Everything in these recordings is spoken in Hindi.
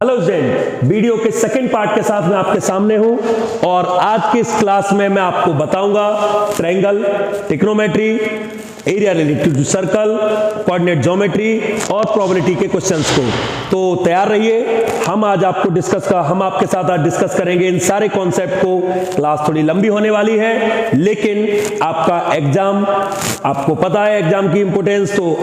हेलो स्टूडेंट, वीडियो के सेकंड पार्ट के साथ मैं आपके सामने हूं और आज की इस क्लास में मैं आपको बताऊंगा triangle, trigonometry, area related to circle, coordinate geometry और प्रोबेबिलिटी के क्वेश्चंस को। तो तैयार रहिए, हम आपके साथ आज डिस्कस करेंगे इन सारे कॉन्सेप्ट को। क्लास थोड़ी लंबी होने वाली है, लेकिन आपका एग्जाम, आपको पता है एग्जाम की इंपॉर्टेंस, तो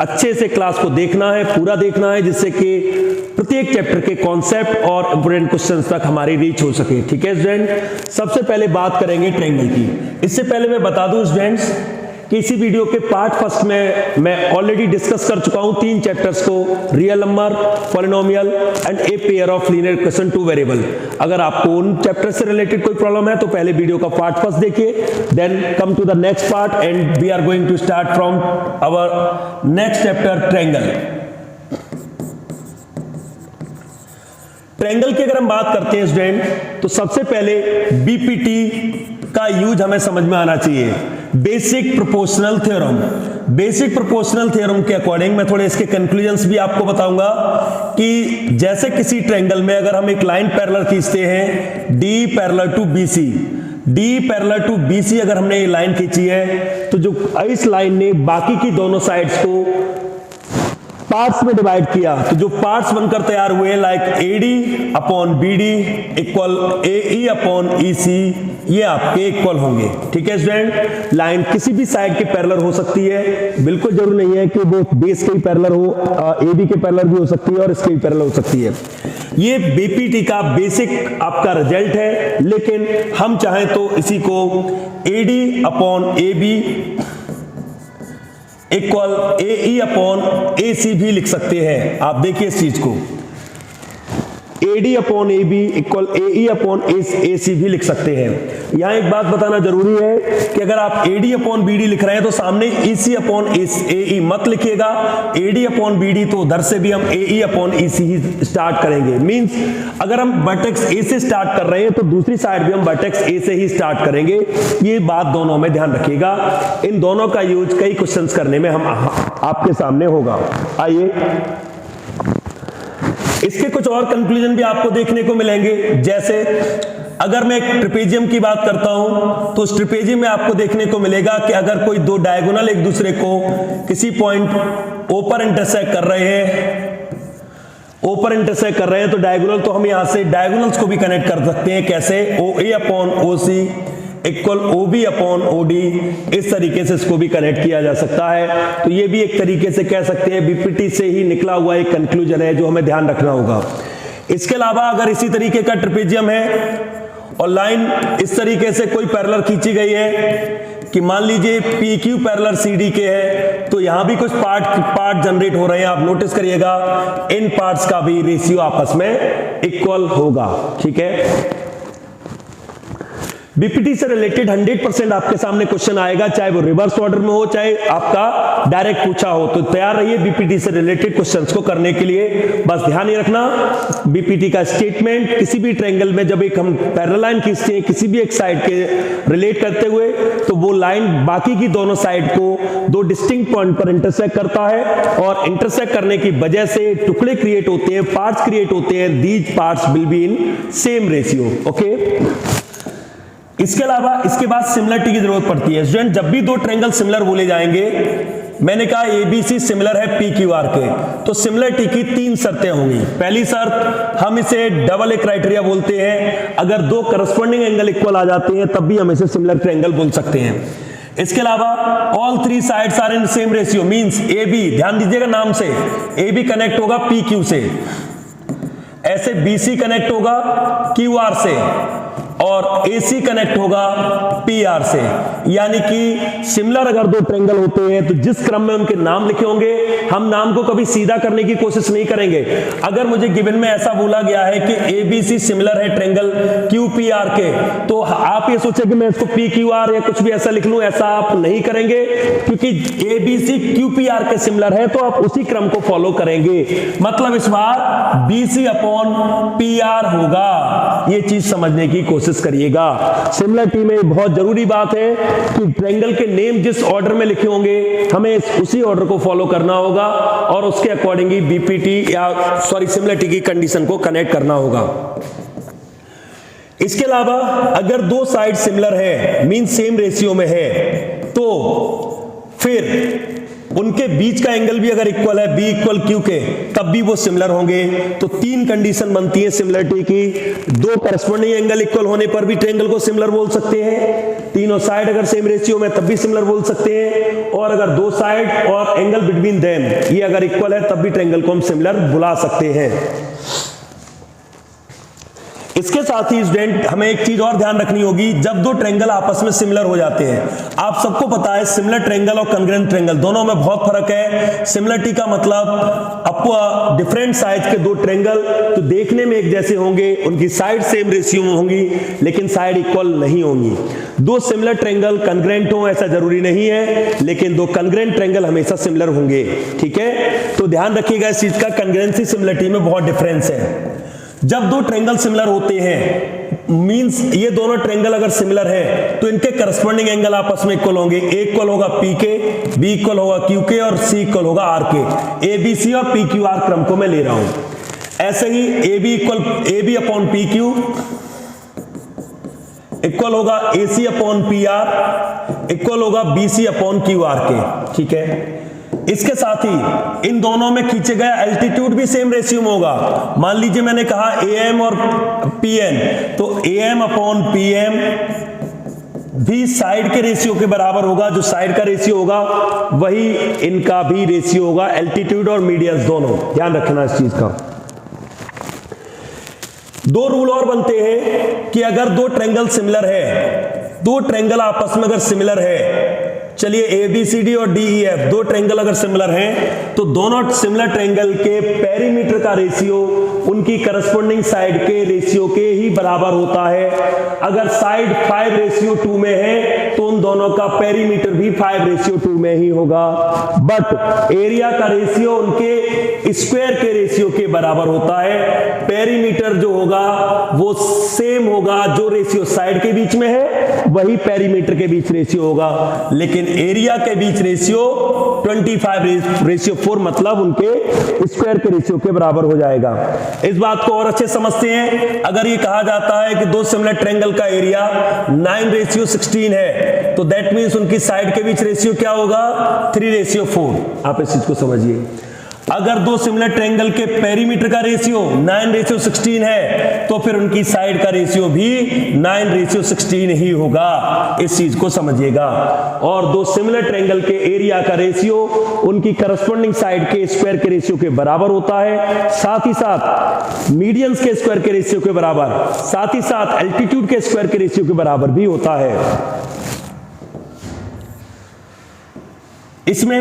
अच्छे से क्लास को देखना है, पूरा देखना है, जिससे कि प्रत्येक चैप्टर के कॉन्सेप्ट और इंपोर्टेंट क्वेश्चंस तक हमारी रीच हो सके। ठीक है स्टूडेंट, सबसे पहले बात करेंगे ट्रायंगल की। इससे पहले मैं बता दूं स्टूडेंट्स कि इसी वीडियो के पार्ट फर्स्ट में मैं ऑलरेडी डिस्कस कर चुका हूं 3 चैप्टर्स को, real number, polynomial and A pair of linear equation two variable. अगर आपको उन चैप्टर से रिलेटेड कोई प्रॉब्लम है तो पहले वीडियो का पार्ट फर्स्ट देखिए, then come to the next part and we are going to start from our next chapter triangle. Triangle की अगर हम बात करते हैं स्टूडेंट, तो सबसे पहले बीपीटी का यूज हमें समझ में आना चाहिए, basic proportional theorem. Basic proportional theorem के अकॉर्डिंग मैं थोड़े इसके कंक्लूजन्स भी आपको बताऊंगा कि जैसे किसी ट्रायंगल में अगर हम एक लाइन पैरेलल खींचते हैं, D parallel to BC, D parallel to BC अगर हमने ये लाइन खींची है, तो जो इस लाइन ने बाकी की दोनों साइड्स को पार्ट्स में डिवाइड किया, तो जो पार्ट्स बनकर तैयार हुए like AD upon BD equal AE upon EC, ये आपके इक्वल होंगे। ठीक है स्टूडेंट, लाइन किसी भी साइड के पैरेलल हो सकती है, बिल्कुल जरूरी नहीं है कि वो बेस के ही पैरेलल हो, एबी के पैरेलल भी हो सकती है और इसके भी पैरेलल हो सकती है। ये बीपीटी का बेसिक आपका रिजल्ट है, लेकिन हम चाहें तो इसी को AD upon AB equal A upon A C भी लिख सकते हैं। आप देखिए इस चीज को, AD upon A B equal A upon A C भी लिख सकते हैं। यहां एक बात बताना जरूरी है कि अगर आप AD अपॉन BD लिख रहे हैं तो सामने EC अपॉन AE मत लिखिएगा, AD अपॉन BD तो उधर से भी हम AE अपॉन EC ही स्टार्ट करेंगे। मींस अगर हम वर्टेक्स A से स्टार्ट कर रहे हैं तो दूसरी साइड भी हम वर्टेक्स A से ही स्टार्ट करेंगे। ये बात दोनों में ध्यान रखिएगा, इन दोनों का यूज कई क्वेश्चंस करने में हम आपके सामने होगा। आइए, इसके कुछ और कंक्लूजन भी आपको देखने को मिलेंगे। जैसे अगर मैं एक ट्रिपेजियम की बात करता हूं, तो उस ट्रिपेजियम में आपको देखने को मिलेगा कि अगर कोई दो डायगोनल एक दूसरे को किसी पॉइंट O पर इंटरसेक्ट कर रहे हैं, तो डायगोनल, तो हम यहां से डायगोनल्स को भी कनेक्ट कर सकते हैं। कैसे? OA upon OC equal OB upon OD, इस तरीके से इसको भी कनेक्ट किया जा सकता है। तो ये भी एक तरीके से कह सकते हैं बीपीटी से ही निकला हुआ एक कंक्लूजन है जो हमें ध्यान रखना होगा। इसके अलावा अगर इसी तरीके का ट्रिपेजियम है और लाइन इस तरीके से कोई पैरेलल खींची गई है कि मान लीजिए PQ पैरेलल CD के है, तो यहां भी कुछ पार्ट जनरेट हो रहे हैं। आप नोटिस करिएगा इन पार्ट्स का भी रेशियो आपस में इक्वल होगा। ठीक है, बीपीटी से रिलेटेड 100% आपके सामने क्वेश्चन आएगा, चाहे वो रिवर्स ऑर्डर में हो, चाहे आपका डायरेक्ट पूछा हो। तो तैयार रहिए बीपीटी से रिलेटेड क्वेश्चंस को करने के लिए। बस ध्यान ही रखना, बीपीटी का स्टेटमेंट किसी भी ट्रायंगल में जब एक हम पैरेलल लाइन खींचते हैं किसी भी एक साइड के रिलेट करते हुए, तो वो लाइन बाकी की दोनों साइड को दो डिस्टिंक्ट पॉइंट पर इंटरसेक्ट करता है, और इंटरसेक्ट करने की वजह से टुकड़े क्रिएट होते हैं, पार्ट्स क्रिएट होते हैं। These parts will be in same ratio. Okay, इसके अलावा इसके बाद सिमिलरिटी की जरूरत पड़ती है स्टूडेंट। जब भी दो ट्रायंगल सिमिलर बोले जाएंगे, मैंने कहा ABC सिमिलर है PQR के, तो सिमिलरिटी की 3 शर्तें होंगी। पहली शर्त, हम इसे डबल ए क्राइटेरिया बोलते हैं, अगर दो करस्पॉन्डिंग एंगल इक्वल आ जाते हैं तब भी हम इसे सिमिलर ट्रायंगल बोल सकते हैं। इसके अलावा all 3 sides are in same ratio, means AB, ध्यान दीजिएगा नाम से, AB कनेक्ट होगा PQ से, ऐसे BC कनेक्ट होगा QR से, और AC कनेक्ट होगा PR से। यानी कि सिमिलर अगर दो ट्रायंगल होते हैं तो जिस क्रम में उनके नाम लिखे होंगे, हम नाम को कभी सीधा करने की कोशिश नहीं करेंगे। अगर मुझे गिवन में ऐसा बोला गया है कि ABC सिमिलर है ट्रायंगल QPR के, तो आप ये सोचे कि मैं इसको PQR या कुछ भी ऐसा लिख लूं, ऐसा आप नहीं करेंगे, क्योंकि ABC QPR के सिमिलर है तो आप उसी क्रम को फॉलो करेंगे। मतलब इस बार BC अपॉन PR होगा, ये चीज समझने की कोशिश कोशिश करिएगा। सिमिलरिटी में बहुत जरूरी बात है कि ट्रायंगल के नेम जिस ऑर्डर में लिखे होंगे हमें उसी ऑर्डर को फॉलो करना होगा और उसके अकॉर्डिंग ही बीपीटी या सिमिलरिटी की कंडीशन को कनेक्ट करना होगा। इसके अलावा अगर दो साइड सिमिलर है मीन सेम रेशियो में है तो फिर उनके बीच का एंगल भी अगर इक्वल है, बी इक्वल क्यू के, तब भी वो सिमिलर होंगे। तो तीन कंडीशन बनती है सिमिलरिटी की। दो करस्पॉन्डिंग एंगल इक्वल होने पर भी ट्रायंगल को सिमिलर बोल सकते हैं, तीनों साइड अगर सेम रेशियो में तब भी सिमिलर बोल सकते हैं, और अगर दो साइड और एंगल बिटवीन देम ये अगर इक्वल है तब भी ट्रायंगल को हम सिमिलर बुला सकते हैं। इसके साथ ही स्टूडेंट हमें एक चीज और ध्यान रखनी होगी, जब दो ट्रायंगल आपस में सिमिलर हो जाते हैं, आप सबको पता है सिमिलर ट्रायंगल और कॉन्ग्रुएंट ट्रायंगल दोनों में बहुत फर्क है। सिमिलरिटी का मतलब डिफरेंट साइज के दो ट्रायंगल तो देखने में एक जैसे होंगे, उनकी साइड सेम रेशियो में होंगी लेकिन साइड इक्वल नहीं होंगी। दो सिमिलर ट्रायंगल कॉन्ग्रुएंट हो ऐसा जरूरी नहीं है, लेकिन दो कॉन्ग्रुएंट ट्रायंगल हमेशा सिमिलर होंगे। ठीक है, तो ध्यान रखिएगा इस चीज का, कॉन्ग्रुएंसी सिमिलरिटी में बहुत डिफरेंस है। जब दो ट्रायंगल सिमिलर होते हैं मींस ये दोनों ट्रायंगल अगर सिमिलर है तो इनके करस्पॉन्डिंग एंगल आपस में इक्वल होंगे। ए इक्वल होगा पी के, बी इक्वल होगा क्यू के और सी इक्वल होगा आर के। ए बी सी और पी क्यू आर क्रम को मैं ले रहा हूं। ऐसे ही A B upon P Q equal होगा A C upon P R equal होगा B C upon Q R के। ठीक है, इसके साथ ही इन दोनों में खींचे गए एल्टीट्यूड भी सेम रेशियो में होगा। मान लीजिए मैंने कहा एएम और पीएन, तो एएम अपॉन पीएम भी साइड के रेशियो के बराबर होगा। जो साइड का रेशियो होगा वही इनका भी रेशियो होगा, एल्टीट्यूड और मीडियंस दोनों। ध्यान रखना इस चीज का। दो रूल और बनते हैं कि अगर दो ट्रायंगल सिमिलर है, दो ट्रायंगल आपस में अगर सिमिलर है, चलिए ए बी सी डी और डी ई एफ दो ट्रायंगल अगर सिमिलर हैं तो दोनों सिमिलर ट्रायंगल के पेरीमीटर का रेशियो उनकी करस्पॉन्डिंग साइड के रेशियो के ही बराबर होता है। अगर साइड 5:2 में है तो उन दोनों का पेरीमीटर भी 5:2 में ही होगा। बट एरिया का रेशियो उनके स्क्वायर के रेशियो के बराबर होता है। पेरीमीटर जो होगा वो सेम होगा, जो रेशियो साइड के बीच में है वही पेरीमीटर के बीच रेशियो होगा, लेकिन एरिया के बीच रेशियो 25:4 मतलब उनके स्क्वायर के रेशियो के बराबर हो जाएगा। इस बात को और अच्छे समझते हैं। अगर ये कहा जाता है कि दो सिमिलर ट्रायंगल का एरिया 9:16 है तो दैट मींस उनकी साइड के बीच रेशियो क्या होगा 3:4। आप इस चीज को समझिए। अगर दो सिमिलर ट्रायंगल के पेरीमीटर का रेशियो 9:16 है तो फिर उनकी साइड का रेशियो भी 9:16 ही होगा। इस चीज को समझिएगा। और दो सिमिलर ट्रायंगल के एरिया का रेशियो उनकी करस्पॉन्डिंग साइड के स्क्वायर के रेशियो के बराबर होता है, साथ ही साथ मीडियंस के स्क्वायर के रेशियो के बराबर, साथ ही साथ एल्टीट्यूड के स्क्वायर के रेशियो के बराबर भी होता है। इसमें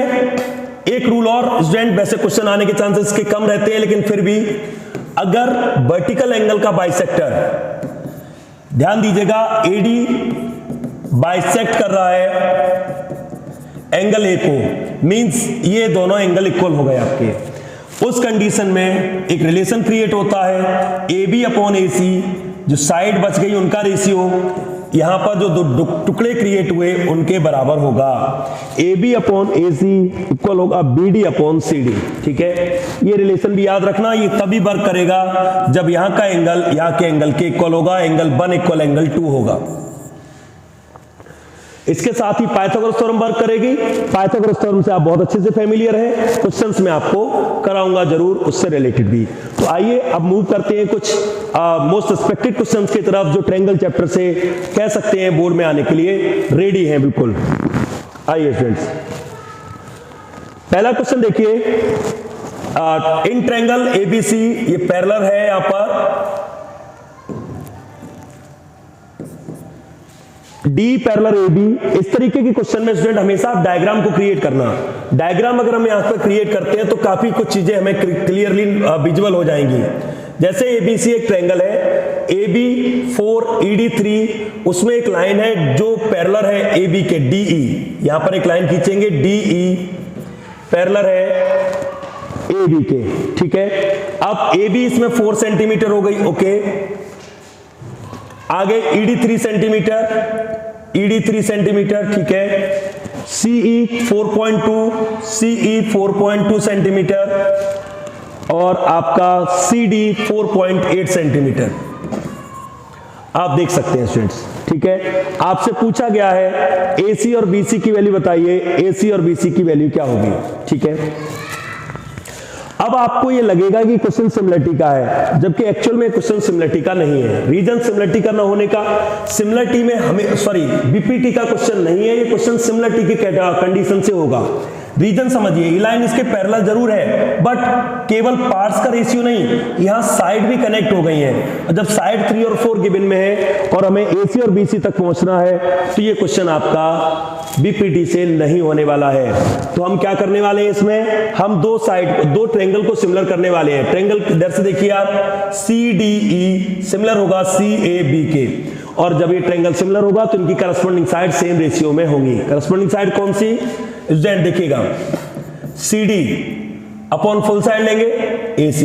एक रूल और स्टूडेंट, वैसे क्वेश्चन आने के चांसेस के कम रहते हैं लेकिन फिर भी, अगर वर्टिकल एंगल का बाइसेक्टर, ध्यान दीजिएगा, एडी बाइसेक्ट कर रहा है एंगल ए को, मींस ये दोनों एंगल इक्वल हो गए आपके, उस कंडीशन में एक रिलेशन क्रिएट होता है ए बी अपॉन ए सी, जो साइड बच गई उनका रेशियो यहां पर जो दो टुकड़े क्रिएट हुए उनके बराबर होगा। A B upon A C equal होगा B D upon C D. ठीक है, ये रिलेशन भी याद रखना, ये तभी वर्क करेगा जब यहां का एंगल यहां के एंगल के इक्वल होगा, एंगल 1 इक्वल एंगल 2 होगा। इसके साथ ही पाइथागोरस थ्योरम वर्क करेगी। पाइथागोरस थ्योरम से आप बहुत अच्छे से फेमिलियर हैं, क्वेश्चंस में आपको कराऊंगा जरूर उससे रिलेटेड भी। तो आइए अब मूव करते हैं कुछ मोस्ट एक्सपेक्टेड क्वेश्चंस की तरफ, जो ट्रायंगल चैप्टर से कह सकते हैं बोर्ड में आने के लिए रेडी हैं बिल्कुल। आइए स्टूडेंट्स, पहला क्वेश्चन देखिए, इन ट्रायंगल एबीसी, ये पैरेलल है यहां पर, डी पैरेलल ए बी। इस तरीके के क्वेश्चन में स्टूडेंट हमेशा आप डायग्राम को क्रिएट करना। डायग्राम अगर हम यहां पर क्रिएट करते हैं तो काफी कुछ चीजें हमें क्लियरली विजुअल हो जाएंगी। जैसे एबीसी एक ट्रायंगल है, ए बी 4 ईडी 3, उसमें एक लाइन है जो पैरेलल है ए बी के, डीई। यहां पर एक लाइन खींचेंगे डीई, पैरेलल है ए बी के। ठीक है, अब ए बी इसमें 4 सेंटीमीटर हो गई, ओके। आगे ईडी 3 सेंटीमीटर, ईडी 3 सेंटीमीटर, ठीक है। सीई 4.2, सीई 4.2 सेंटीमीटर और आपका सीडी 4.8 सेंटीमीटर। आप देख सकते हैं स्टूडेंट्स, ठीक है। आपसे पूछा गया है एसी और बीसी की वैल्यू बताइए, एसी और बीसी की वैल्यू क्या होगी, ठीक है। अब आपको ये लगेगा कि क्वेश्चन सिमिलरिटी का है, जबकि एक्चुअल में क्वेश्चन सिमिलरिटी का नहीं है। रीजन सिमिलरिटी का ना होने का, सिमिलरिटी में हमें बीपीटी का क्वेश्चन नहीं है, ये क्वेश्चन सिमिलरिटी के कंडीशन से होगा। रीजन समझिए, ई लाइन इसके पैरेलल जरूर है, बट केवल पार्ट्स का रेशियो नहीं, यहां साइड भी कनेक्ट हो गई हैं। जब साइड 3 और 4 गिवन में है और हमें एसी और बीसी तक पहुंचना है, तो ये क्वेश्चन आपका बीपीटी से नहीं होने वाला है। तो हम क्या करने वाले हैं इसमें, हम दो ट्रायंगल को सिमिलर करने वाले हैं। ट्रायंगल इधर से देखिए आप, CDE सिमिलर होगा CAB के, और जब ये ट्रायंगल सिमिलर होगा तो इनकी करस्पॉन्डिंग साइड सेम रेशियो में होंगी। करस्पॉन्डिंग साइड कौन सी, स्टूडेंट देखिएगा, CD अपॉन फुल साइड लेंगे AC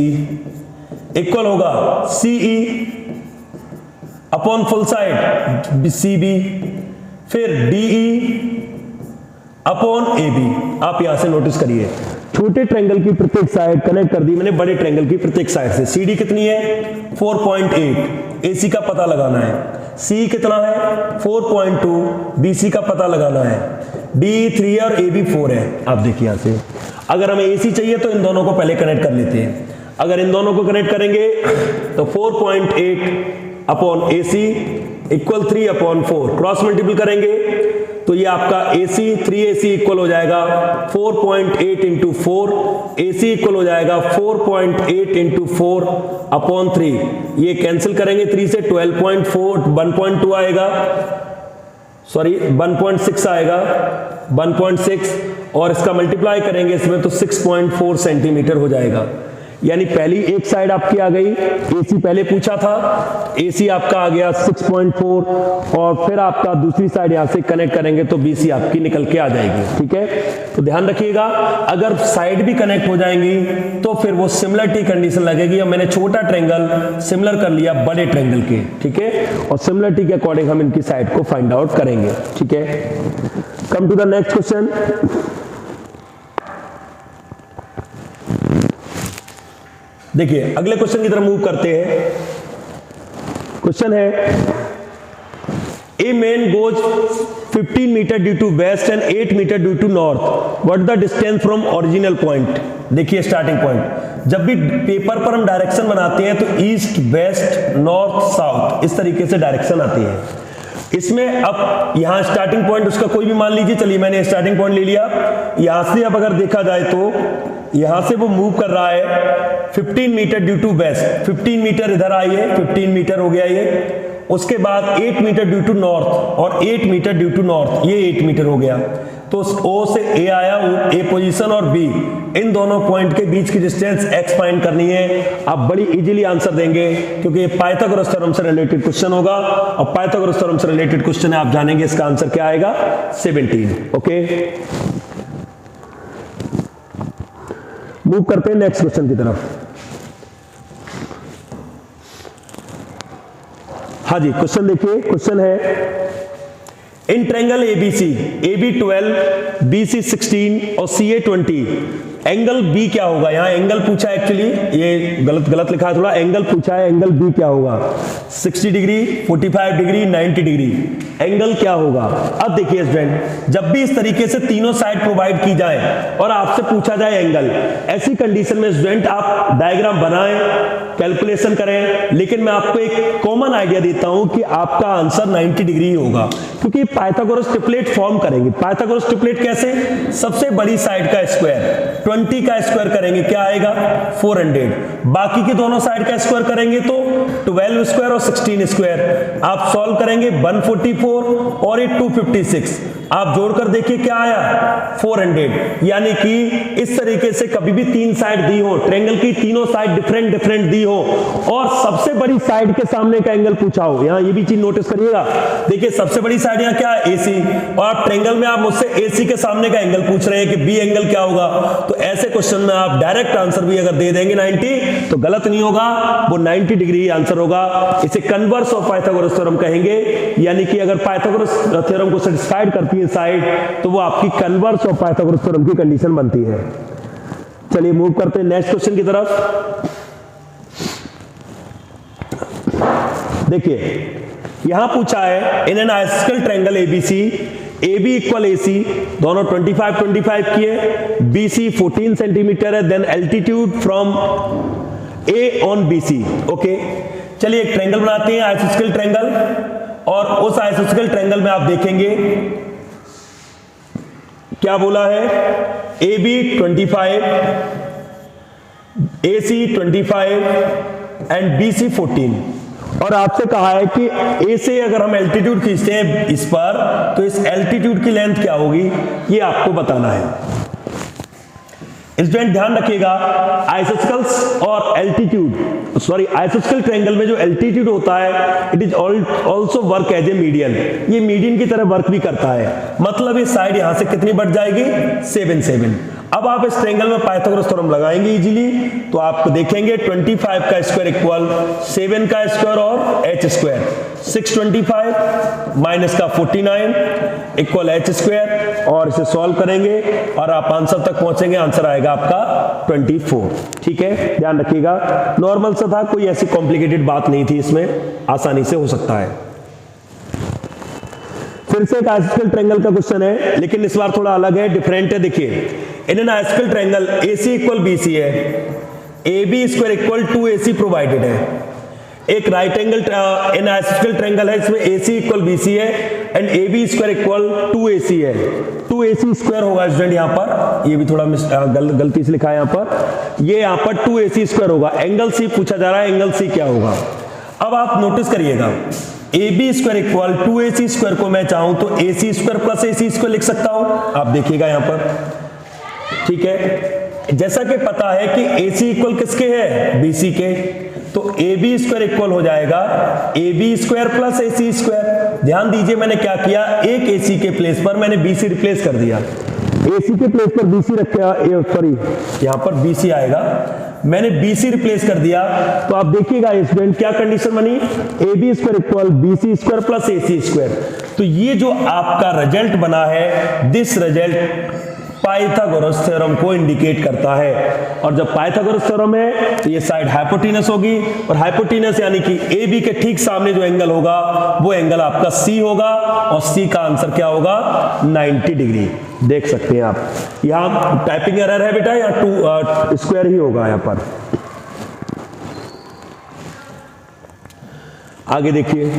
इक्वल होगा CE upon full side CB, फिर DE अपॉन AB। आप यहां से नोटिस करिए, छोटे ट्रायंगल की प्रत्येक साइड कनेक्ट कर दी मैंने बड़े ट्रायंगल की प्रत्येक साइड से। CD कितनी है 4.8, AC का पता लगाना है। C कितना है 4.2, BC का पता लगाना है। DE 3 और AB 4 है। आप देखिए यहां से, अगर हमें AC चाहिए तो इन दोनों को पहले कनेक्ट कर लेते हैं। अगर इन दोनों को कनेक्ट करेंगे तो 4.8 upon AC equal 3 upon 4, cross multiple करेंगे तो ये आपका AC 3AC इक्वल हो जाएगा 4.8 इंटू 4, AC इक्वल हो जाएगा 4.8 इंटू 4 अपॉन 3। ये कैंसिल करेंगे 3 से 12.4 1.2 आएगा, सॉरी 1.6 आएगा, 1.6, और इसका मल्टीप्लाई करेंगे इसमें तो 6.4 सेंटीमीटर हो जाएगा। यानी पहली एक साइड आपकी आ गई, AC पहले पूछा था, AC आपका आ गया 6.4, और फिर आपका दूसरी साइड यहां से कनेक्ट करेंगे तो BC आपकी निकल के आ जाएगी, ठीक है। तो ध्यान रखिएगा, अगर साइड भी कनेक्ट हो जाएंगी तो फिर वो सिमिलरिटी कंडीशन लगेगी। अब मैंने छोटा ट्रायंगल सिमिलर कर लिया बड़े ट्रायंगल के, ठीक है, और सिमिलरिटी के अकॉर्डिंग हम इनकी साइड को फाइंड आउट करेंगे, ठीक है। Come to the next question. देखिए अगले क्वेश्चन की तरफ मूव करते हैं। क्वेश्चन है, a man goes 15 metre due to west and 8 metre due to north, what the distance from original point. देखिए स्टार्टिंग पॉइंट, जब भी पेपर पर हम डायरेक्शन बनाते हैं तो ईस्ट वेस्ट नॉर्थ साउथ इस तरीके से डायरेक्शन आती है। इसमें अब यहां स्टार्टिंग पॉइंट उसका कोई भी मान लीजिए, चलिए मैंने स्टार्टिंग पॉइंट ले लिया। यहां से अब अगर देखा जाए तो यहां से वो मूव कर रहा है 15 metre due to west, 15 metre इधर आई है, 15 मीटर हो गया ये। उसके बाद 8 मीटर ड्यू टू नॉर्थ और 8 मीटर ड्यू टू नॉर्थ, ये 8 मीटर हो गया। तो O से A आया, A पोजीशन और B, इन दोनों पॉइंट के बीच की डिस्टेंस x फाइंड करनी है। आप बड़ी इजीली आंसर देंगे क्योंकि ये पाइथागोरस थ्योरम से रिलेटेड क्वेश्चन होगा, और पाइथागोरस थ्योरम से रिलेटेड क्वेश्चन है, आप जानेंगे इसका आंसर क्या आएगा 17। ओके, मूव करते हैं नेक्स्ट क्वेश्चन की तरफ। हाँ जी, क्वेश्चन देखिए, क्वेश्चन है in triangle ABC, AB 12, BC 16 और CA 20, एंगल B क्या होगा। यहां एंगल पूछा है, एक्चुअली ये गलत लिखा है थोड़ा, एंगल पूछा है, एंगल B क्या होगा, 60 डिग्री, 45 डिग्री, 90 डिग्री, एंगल क्या होगा। अब देखिए स्टूडेंट, जब भी इस तरीके से तीनों साइड प्रोवाइड की जाए और आपसे पूछा जाए एंगल, ऐसी कंडीशन में स्टूडेंट आप डायग्राम बनाएं, कैलकुलेशन करें, लेकिन मैं आपको एक कॉमन आइडिया देता हूं कि आपका आंसर 90 डिग्री होगा, क्योंकि पाइथागोरस ट्रिपलेट फॉर्म करेंगे। पाइथागोरस ट्रिपलेट कैसे, सबसे बड़ी साइड का स्क्वायर 20 का स्क्वायर करेंगे, क्या आएगा 400, बाकी की दोनों साइड का स्क्वायर करेंगे तो 12 स्क्वायर और 16 स्क्वायर। आप सॉल्व करेंगे 144 और ये 256, आप जोड़कर देखिए क्या आया 400, यानी कि इस तरीके से कभी भी तीन साइड दी हो, ट्रायंगल की तीनों साइड डिफरेंट डिफरेंट दी हो और सबसे बड़ी साइड के सामने का एंगल पूछा हो। यहां ये भी चीज नोटिस करिएगा, देखिए सबसे बड़ी साइड यहां क्या है AC, और ट्रायंगल में आप मुझसे AC के सामने का एंगल पूछ रहे हैं कि B एंगल क्या होगा। तो ऐसे क्वेश्चन में आप डायरेक्ट आंसर भी अगर दे देंगे 90 तो गलत नहीं होगा, वो 90 डिग्री आंसर होगा। इसे कन्वर्स ऑफ पाइथागोरस थ्योरम कहेंगे, यानी कि अगर पाइथागोरस थ्योरम को सेटिस्फाइड करती है साइड तो वो आपकी कन्वर्स ऑफ पाइथागोरस थ्योरम की कंडीशन बनती है। चलिए मूव करते हैं नेक्स्ट क्वेश्चन की तरफ। देखिए यहां पूछा है इन एन आइसोस्केल triangle ABC, AB equal AC, दोनों 25-25 की है, BC 14 सेंटीमीटर है, then altitude from A on BC। Okay, चलिए एक ट्रायंगल बनाते हैं, आइसोस्केल ट्रायंगल, और उस आइसोस्केल ट्रायंगल में आप देखेंगे क्या बोला है, AB 25, AC 25 एंड BC 14, और आपसे कहा है कि A से अगर हम एल्टीट्यूड खींचते हैं इस पर तो इस एल्टीट्यूड की लेंथ क्या होगी ये आपको बताना है। स्टूडेंट ध्यान रखिएगा, आइसोस्केल्स और एल्टीट्यूड, सॉरी आइसोस्केल ट्रायंगल में जो एल्टीट्यूड होता है it is also work as a median, ये मीडियन की तरह वर्क भी करता है। मतलब ये साइड यहां से कितनी बढ़ जाएगी 7 7। अब आप इस ट्रायंगल में पाइथागोरस थ्योरम लगाएंगे इजीली, तो आप देखेंगे 25 का स्क्वायर इक्वल 7 का स्क्वायर और h स्क्वायर, 625 माइनस का 49 इक्वल h स्क्वायर, और इसे सॉल्व करेंगे और आप आंसर तक पहुंचेंगे, आंसर आएगा आपका 24। ठीक है, ध्यान रखिएगा, नॉर्मल सा था, कोई ऐसी कॉम्प्लिकेटेड बात नहीं थी इसमें, आसानी से हो सकता है। फिर से एक आइसोस्केल ट्रायंगल का क्वेश्चन है, लेकिन इस बार थोड़ा अलग है, डिफरेंट है। देखिए इन एन आइसोस्केल ट्रायंगल AC इक्वल BC है, AB square equal 2AC provided है। एक राइट एंगल इन आइसोस्केल ट्रायंगल है, इसमें AC इक्वल BC है and AB square equal 2AC है। 2AC स्क्वायर होगा स्टूडेंट, यहां पर ये भी थोड़ा गलती से लिखा है, यहां पर ये यहां पर 2AC स्क्वायर होगा। एंगल C पूछा जा रहा है, एंगल C क्या होगा। अब आप नोटिस करिएगा, AB square equal 2AC square को मैं चाहूं तो AC square plus AC square लिख सकता हूं, आप देखिएगा यहां पर। ठीक है, जैसा कि पता है कि AC इक्वल किसके है, BC के, तो AB स्क्वायर इक्वल हो जाएगा AB square plus AC square. ध्यान दीजिए मैंने क्या किया, एक AC के प्लेस पर मैंने BC रिप्लेस कर दिया, AC के प्लेस पर BC रखा, सॉरी यहां पर BC आएगा, मैंने BC रिप्लेस कर दिया। तो आप देखिएगा स्टूडेंट क्या कंडीशन बनी, AB square equal BC square plus AC square. तो ये जो आपका रिजल्ट बना है, दिस रिजल्ट पाइथागोरस थ्योरम को इंडिकेट करता है। और जब पाइथागोरस थ्योरम है तो ये साइड हाइपोटेनस होगी, और हाइपोटेनस यानी कि AB के ठीक सामने जो एंगल होगा वो एंगल आपका C होगा, और C का आंसर क्या होगा 90 डिग्री। देख सकते हैं आप, यहां टाइपिंग एरर है बेटा, यहाँ 2 स्क्वायर ही होगा यहां पर। आगे देखिए,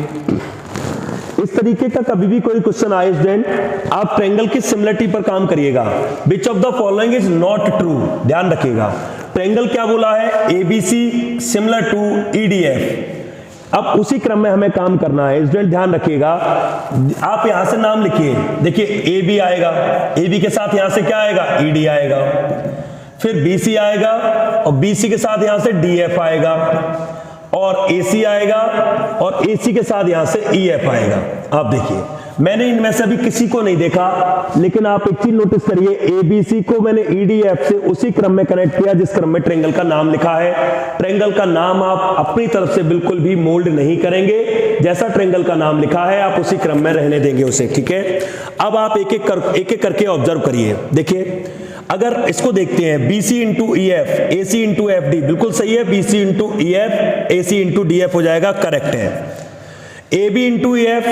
इस तरीके का कभी भी कोई क्वेश्चन आए स्टूडेंट, आप ट्रायंगल की सिमिलरिटी पर काम करिएगा। Which of the following is not true, ध्यान रखिएगा। ट्रायंगल क्या बोला है, ABC सिमिलर टू EDF। अब उसी क्रम में हमें काम करना है स्टूडेंट, ध्यान रखिएगा। आप यहां से नाम लिखिए, देखिए AB आएगा, AB के साथ यहां से क्या आएगा ED आएगा, फिर BC आएगा, और BC के साथ यहां से DF आएगा, और AC आएगा, और AC के साथ यहां से EF आएगा। आप देखिए मैंने इनमें से अभी किसी को नहीं देखा, लेकिन आप एक चीज नोटिस करिए, ABC को मैंने EDF से उसी क्रम में कनेक्ट किया जिस क्रम में ट्रायंगल का नाम लिखा है। ट्रायंगल का नाम आप अपनी तरफ से बिल्कुल भी मोल्ड नहीं करेंगे, जैसा ट्रायंगल का नाम लिखा है आप उसी क्रम में रहने देंगे उसे। ठीक है, अब आप एक एक करके ऑब्जर्व करिए। देखिए अगर इसको देखते हैं, BC into EF, AC into FD, बिल्कुल सही है, BC into EF, AC into DF हो जाएगा, करेक्ट है। AB into EF,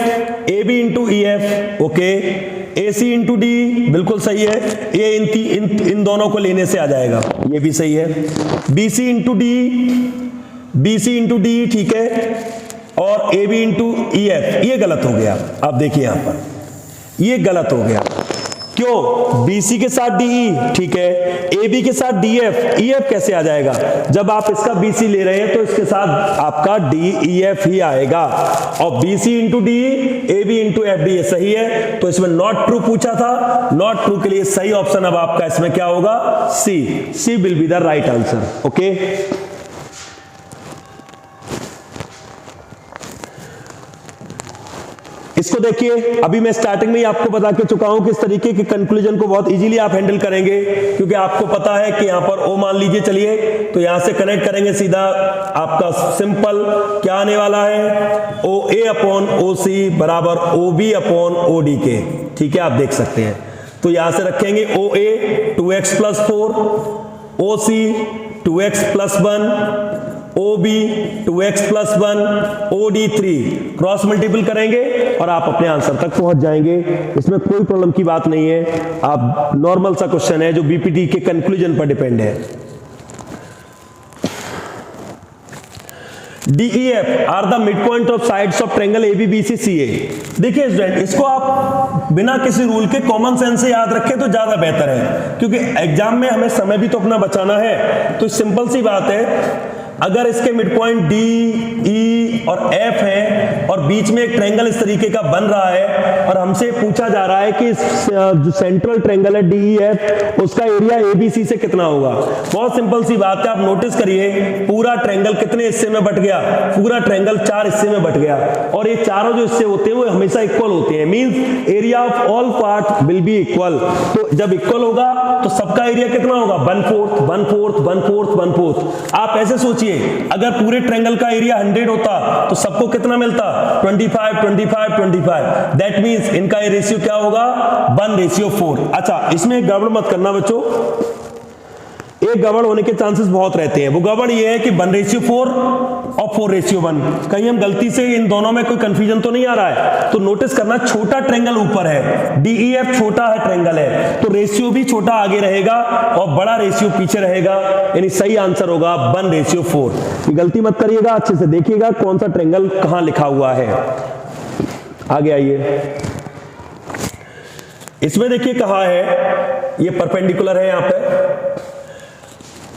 AB into EF, okay, AC into D, बिल्कुल सही है, ये इन दोनों को लेने से आ जाएगा, ये भी सही है। BC into D, BC into D, ठीक है, और AB इंटू EF, ये गलत हो गया। आप देखिए यहां पर ये गलत हो गया, क्यों? BC के साथ DE, ठीक है, AB के साथ DF, EF कैसे आ जाएगा? जब आप इसका BC ले रहे हैं तो इसके साथ आपका DEF ही आएगा, और BC into DE, AB into FD, ये सही है। तो इसमें नॉट ट्रू पूछा था, नॉट ट्रू के लिए सही ऑप्शन अब आपका इसमें क्या होगा? C will be the right answer. Okay, इसको देखिए, अभी मैं स्टार्टिंग में ही आपको बता के चुका हूं कि इस तरीके के कंक्लूजन को बहुत इजीली आप हैंडल करेंगे, क्योंकि आपको पता है कि यहां पर O मान लीजिए, चलिए तो यहां से कनेक्ट करेंगे सीधा, आपका सिंपल क्या आने वाला है? OA अपॉन OC बराबर OB अपॉन OD के, ठीक है, आप देख सकते हैं। तो यहां से रखेंगे OA 2x plus 4, OC 2x plus 1, OB 2x plus 1, OD 3, cross multiple करेंगे और आप अपने आंसर तक पहुंच जाएंगे। इसमें कोई प्रॉब्लम की बात नहीं है, आप नॉर्मल सा क्वेश्चन है जो बीपीटी के कंक्लूजन पर डिपेंड है। DEF are the mid point of sides of triangle ABBCCA। देखिए स्टूडेंट, इसको आप बिना किसी रूल के कॉमन सेंस से याद रखें तो ज्यादा बेहतर है, क्योंकि एग्जाम में हमें समय भी तो अपना बचाना है। तो सिंपल सी बात है, अगर इसके मिड पॉइंट D, E और F है और बीच में एक ट्रायंगल इस तरीके का बन रहा है और हमसे पूछा जा रहा है कि जो सेंट्रल ट्रायंगल है DEF, उसका एरिया ABC से कितना होगा। बहुत सिंपल सी बात है, आप नोटिस करिए पूरा ट्रायंगल कितने हिस्से में बट गया? पूरा ट्रायंगल 4 हिस्से में बट गया, और ये चारों जो हिस्से होते हैं वो हमेशा इक्वल होते हैं, means area of all part will be equal. तो जब इक्वल होगा तो सबका एरिया कितना होगा? 1/4 1/4 1/4 1/4। आप ऐसे सोचिए, अगर पूरे ट्रायंगल का एरिया 100 होता तो सबको कितना मिलता? 25 25 25। दैट मींस इनका ये रेशियो क्या होगा? 1:4। अच्छा, इसमें एक गड़बड़ मत करना बच्चों, एक गड़बड़ होने के चांसेस बहुत रहते हैं। वो गड़बड़ ये है कि 1:4 और 4:1। कहीं हम गलती से इन दोनों में कोई कंफ्यूजन तो नहीं आ रहा है? तो नोटिस करना, छोटा ट्रायंगल ऊपर है, DEF छोटा है ट्रायंगल है, तो रेशियो भी छोटा आगे रहेगा और बड़ा रेशियो पीछे रहेगा, यानी सही आंसर होगा 1:4। ये गलती मत करिएगा, अच्छे से देखिएगा कौन सा ट्रायंगल कहां लिखा हुआ है। आगे आइए, इसमें देखिए कहा है, ये परपेंडिकुलर है, यहां पे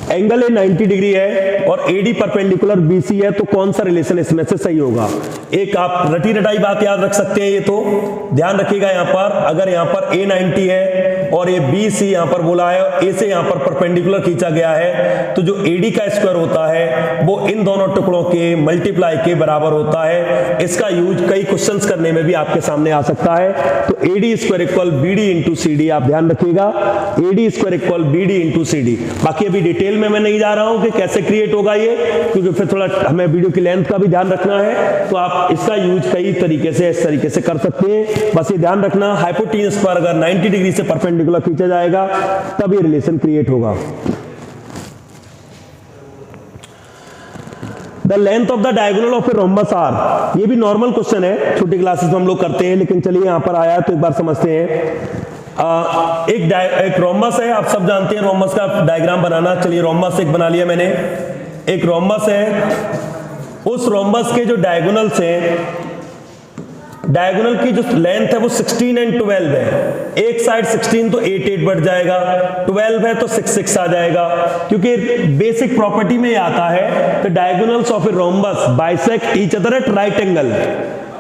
एंगल ए 90 डिग्री है और AD परपेंडिकुलर BC है, तो कौन सा रिलेशन इसमें से सही होगा? एक आप रटी रटाई बात याद रख सकते हैं, ये तो ध्यान रखिएगा। यहां पर अगर यहां पर A 90 है और ये BC यहां पर बोला है और A से यहां पर परपेंडिकुलर खींचा गया है, तो जो AD का स्क्वायर होता है वो इन दोनों टुकड़ों के मल्टीप्लाई के बराबर होता है। इसका यूज कई क्वेश्चंस करने में भी आपके सामने आ सकता है। तो AD square equal BD into CD, आप ध्यान रखिएगा, AD square equal BD into CD। बाकी अभी डिटेल में मैं नहीं जा रहा हूं कि कैसे क्रिएट होगा ये, क्योंकि फिर थोड़ा हमें वीडियो की लेंथ का भी ध्यान रखना है, तो आप इसका यूज कई तरीके से इस तरीके से कर सकते हैं। बस ये ध्यान रखना, हाइपोटेन्यूज पर अगर 90 डिग्री से परपेंडिकुलर खींचा जाएगा तब ये रिलेशन क्रिएट होगा। The length of the diagonal of a rhombus are, ये भी नॉर्मल क्वेश्चन है, छोटी क्लासेस में हम लोग करते हैं, लेकिन चलिए यहां पर आया तो एक बार समझते हैं। एक रोम्बस है, आप सब जानते हैं रोम्बस का डायग्राम बनाना। चलिए रोम्बस एक बना लिया मैंने, एक रोम्बस है, उस रोम्बस के जो डायगोनल्स हैं, डायगोनल की जो लेंथ है वो 16 एंड 12 है। एक साइड 16 तो 8 8 बढ़ जाएगा, 12 है तो 6 6 आ जाएगा, क्योंकि बेसिक प्रॉपर्टी में आता है the diagonals of a rhombus bisect each other at right angle,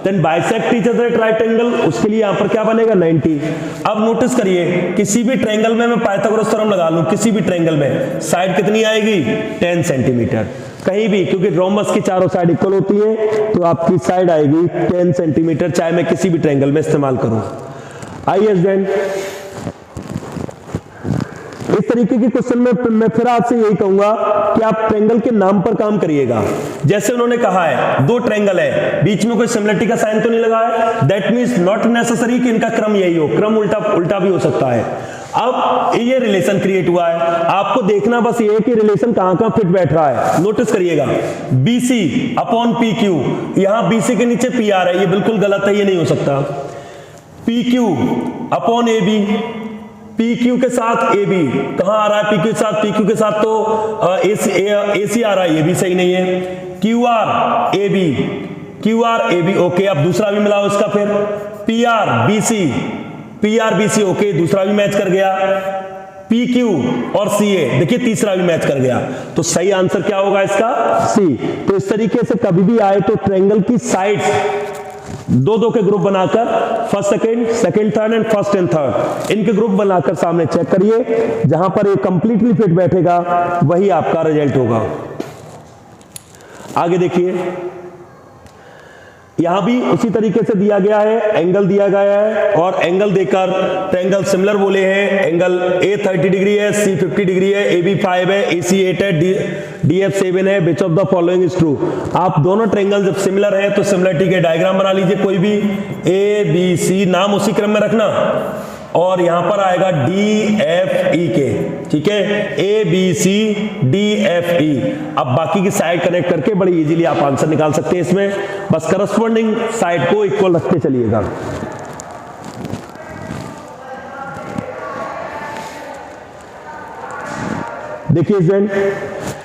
then bisect each other at right angle, उसके लिए यहां पर क्या बनेगा? 90। अब नोटिस करिए, किसी भी ट्रायंगल में मैं पाइथागोरस थ्योरम लगा लूं, किसी भी ट्रायंगल में साइड कितनी आएगी? 10 सेंटीमीटर, कहीं भी, क्योंकि रोम्बस की चारों साइड इक्वल होती है, तो आपकी साइड आएगी 10 सेंटीमीटर, चाहे मैं किसी भी ट्रायंगल में इस्तेमाल करूं। आइए देन इस तरीके के क्वेश्चन में मैं फिर आपसे यही कहूंगा कि आप ट्रायंगल के नाम पर काम करिएगा। जैसे उन्होंने कहा है 2 ट्रायंगल है, बीच में कोई सिमिलरिटी का साइन तो नहीं लगा है, दैट मींस नॉट नेसेसरी कि इनका क्रम यही हो, क्रम उल्टा भी हो सकता है। अब ये रिलेशन क्रिएट हुआ है, आपको देखना बस ये है कि रिलेशन कहां फिट बैठ रहा है। नोटिस करिएगा, BC अपॉन PQ, यहां BC के नीचे PR है, ये बिल्कुल गलत है, ये नहीं हो सकता। PQ अपॉन AB, PQ के साथ AB कहां आ रहा है? PQ के साथ, PQ के साथ तो AC आ रहा है, ये भी सही नहीं है। QR AB, ओके, अब दूसरा भी मिलाओ इसका, फिर PR BC, PRBC ओके, दूसरा भी मैच कर गया। PQ और CA देखिए तीसरा भी मैच कर गया। तो सही आंसर क्या होगा इसका? C। तो इस तरीके से कभी भी आए तो ट्रायंगल की साइड्स दो दो के ग्रुप बनाकर first second, second third and first and third इनके ग्रुप बनाकर सामने चेक करिए, जहां पर ये कंप्लीटली फिट बैठेगा वही आपका रिजल्ट होगा। आगे देखिए, यहां भी उसी तरीके से दिया गया है, एंगल दिया गया है और एंगल देकर ट्रायंगल सिमिलर बोले हैं। एंगल A 30 डिग्री है, C 50 डिग्री है, AB 5 है, AC 8 है, DF 7 है। Which of the following is true? आप दोनों ट्रायंगल जब सिमिलर है तो सिमिलरिटी के डायग्राम बना लीजिए कोई भी, ABC नाम उसी क्रम में रखना और यहां पर आएगा DFE के, ठीक है, ABCDFE। अब बाकी की साइड कनेक्ट करके बड़ी इजीली आप आंसर निकाल सकते हैं इसमें, बस करस्पॉन्डिंग साइड को इक्वल रखते चलिएगा। देखिए स्टूडेंट,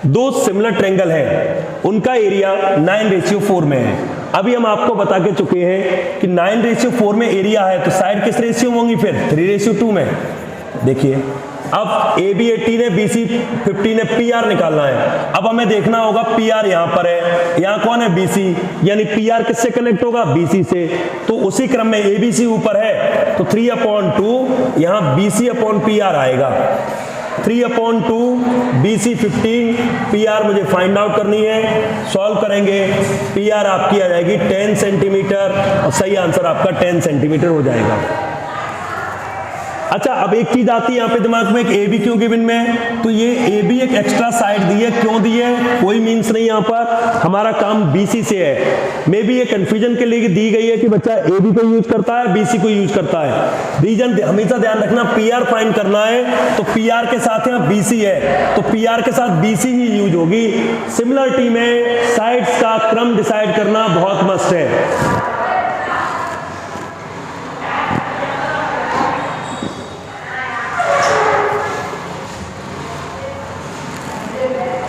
दो सिमिलर ट्रायंगल हैं, उनका एरिया 9:4 में है। अभी हम आपको बता के चुके हैं कि 9:4 में एरिया है तो साइड किस रेशियो में होंगी? फिर 3:2 में। देखिए अब AB 18 है, BC 15 है, PR निकालना है। अब हमें देखना होगा PR यहां पर है, यहां कौन है? BC, यानी PR किससे कनेक्ट होगा? BC से। तो उसी क्रम में ABC ऊपर है तो 3/2 यहां BC/PR आएगा। 3/2 BC 15, PR मुझे फाइंड आउट करनी है, सॉल्व करेंगे। PR आपकी आ जाएगी 10 सेंटीमीटर और सही आंसर आपका 10 सेंटीमीटर हो जाएगा। अच्छा, अब एक चीज आती है यहाँ पे दिमाग में, एक AB क्यों गिवन में है? तो ये AB एक एक्स्ट्रा साइड दी है, क्यों दी है? कोई मीन्स नहीं, यहाँ पर हमारा काम BC से है। मे बी ये कंफ्यूजन के लिए दी गई है कि बच्चा AB को यूज करता है, BC को यूज करता है। रीजन हमेशा ध्यान रखना, PR फाइंड करना है तो PR के साथ यहाँ BC है तो PR के साथ BC ही यूज होगी। सिमिलरिटी में साइड्स का क्रम डिसाइड करना बहुत मस्ट है।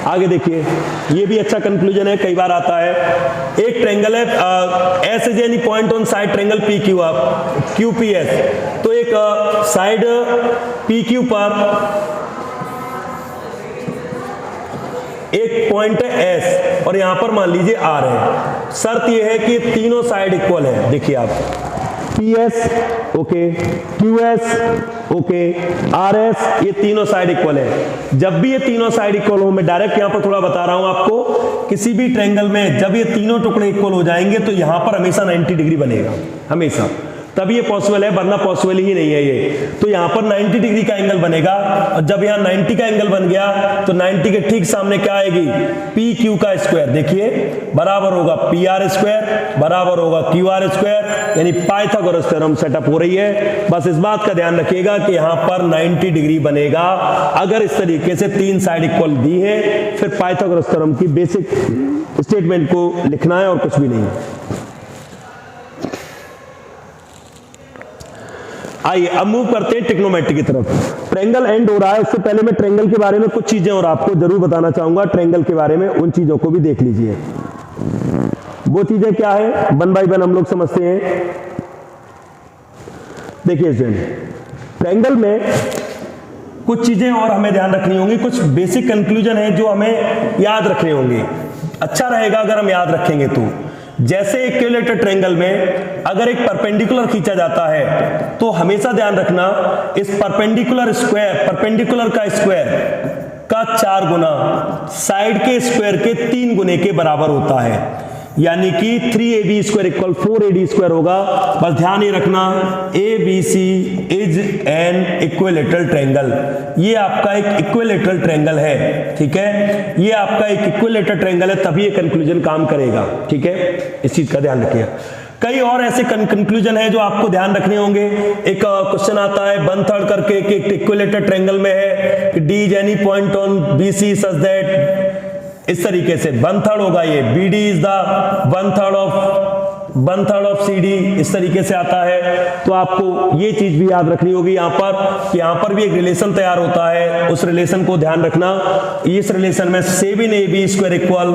आगे देखिए, ये भी अच्छा कंक्लूजन है, कई बार आता है। एक ट्रायंगल है S is any point on side triangle PQ आप QPS, तो एक साइड PQ पर एक पॉइंट है S और यहां पर मान लीजिए R है। शर्त यह है कि तीनों साइड इक्वल है। देखिए आप PS okay, QS okay, RS, ये तीनों साइड इक्वल है। जब भी ये तीनों साइड इक्वल हो, मैं डायरेक्ट यहां पर थोड़ा बता रहा हूं आपको, किसी भी ट्रायंगल में जब ये तीनों टुकड़े इक्वल हो जाएंगे तो यहां पर हमेशा 90 डिग्री बनेगा, हमेशा। तब ये पॉसिबल है, वरना पॉसिबल ही नहीं है ये। तो यहां पर 90 डिग्री का एंगल बनेगा और जब यहां 90 का एंगल बन गया तो 90 के ठीक सामने क्या आएगी? PQ का स्क्वायर। देखिए बराबर होगा PR स्क्वायर बराबर होगा QR स्क्वायर, यानी पाइथागोरस थ्योरम सेटअप हो रही है। बस इस बात का ध्यान रखिएगा कि यहां पर 90 डिग्री बनेगा अगर इस तरीके से तीन साइड इक्वल दी है। फिर पाइथागोरस थ्योरम की बेसिक स्टेटमेंट को लिखना है और कुछ भी नहीं। आइए अब मूव करते हैं ट्रिग्नोमेट्री की तरफ। ट्रायंगल एंड हो रहा है, इससे पहले मैं ट्रायंगल के बारे में कुछ चीजें और आपको जरूर बताना चाहूंगा। ट्रायंगल के बारे में उन चीजों को भी देख लीजिए। वो चीजें क्या है, वन बाय वन हम लोग समझते हैं। देखिए ट्रायंगल में कुछ चीजें और हमें ध्यान रखनी होंगी, कुछ बेसिक कंक्लूजन है जो हमें याद रखने होंगे। अच्छा रहेगा अगर हम याद रखेंगे तो। जैसे इक्विलेटरल ट्रायंगल में अगर एक परपेंडिकुलर खींचा जाता है तो हमेशा ध्यान रखना इस परपेंडिकुलर का स्क्वायर का 4 गुना साइड के स्क्वायर के 3 गुने के बराबर होता है, यानी कि 3AB square equal 4AD square होगा। बस ध्यान ही रखना ABC is an equilateral triangle. ये आपका एक इक्विलेटरल ट्रायंगल है, ठीक है, ये आपका एक इक्विलेटरल ट्रायंगल है, तभी ये कंक्लूजन काम करेगा, ठीक है, इस चीज का ध्यान रखिए। कई और ऐसे कंक्लूजन है जो आपको ध्यान रखने होंगे। एक क्वेश्चन आता है 1/3 करके कि एक इक्विलेटरल ट्रायंगल में है कि D is any point on BC such that, इस तरीके से 1/3 होगा ये, BD is the 1/3 of 1/3 of CD इस तरीके से आता है। तो आपको ये चीज भी याद रखनी होगी यहाँ पर कि यहाँ पर भी एक रिलेशन तैयार होता है, उस रिलेशन को ध्यान रखना। इस रिलेशन में 7AB square equal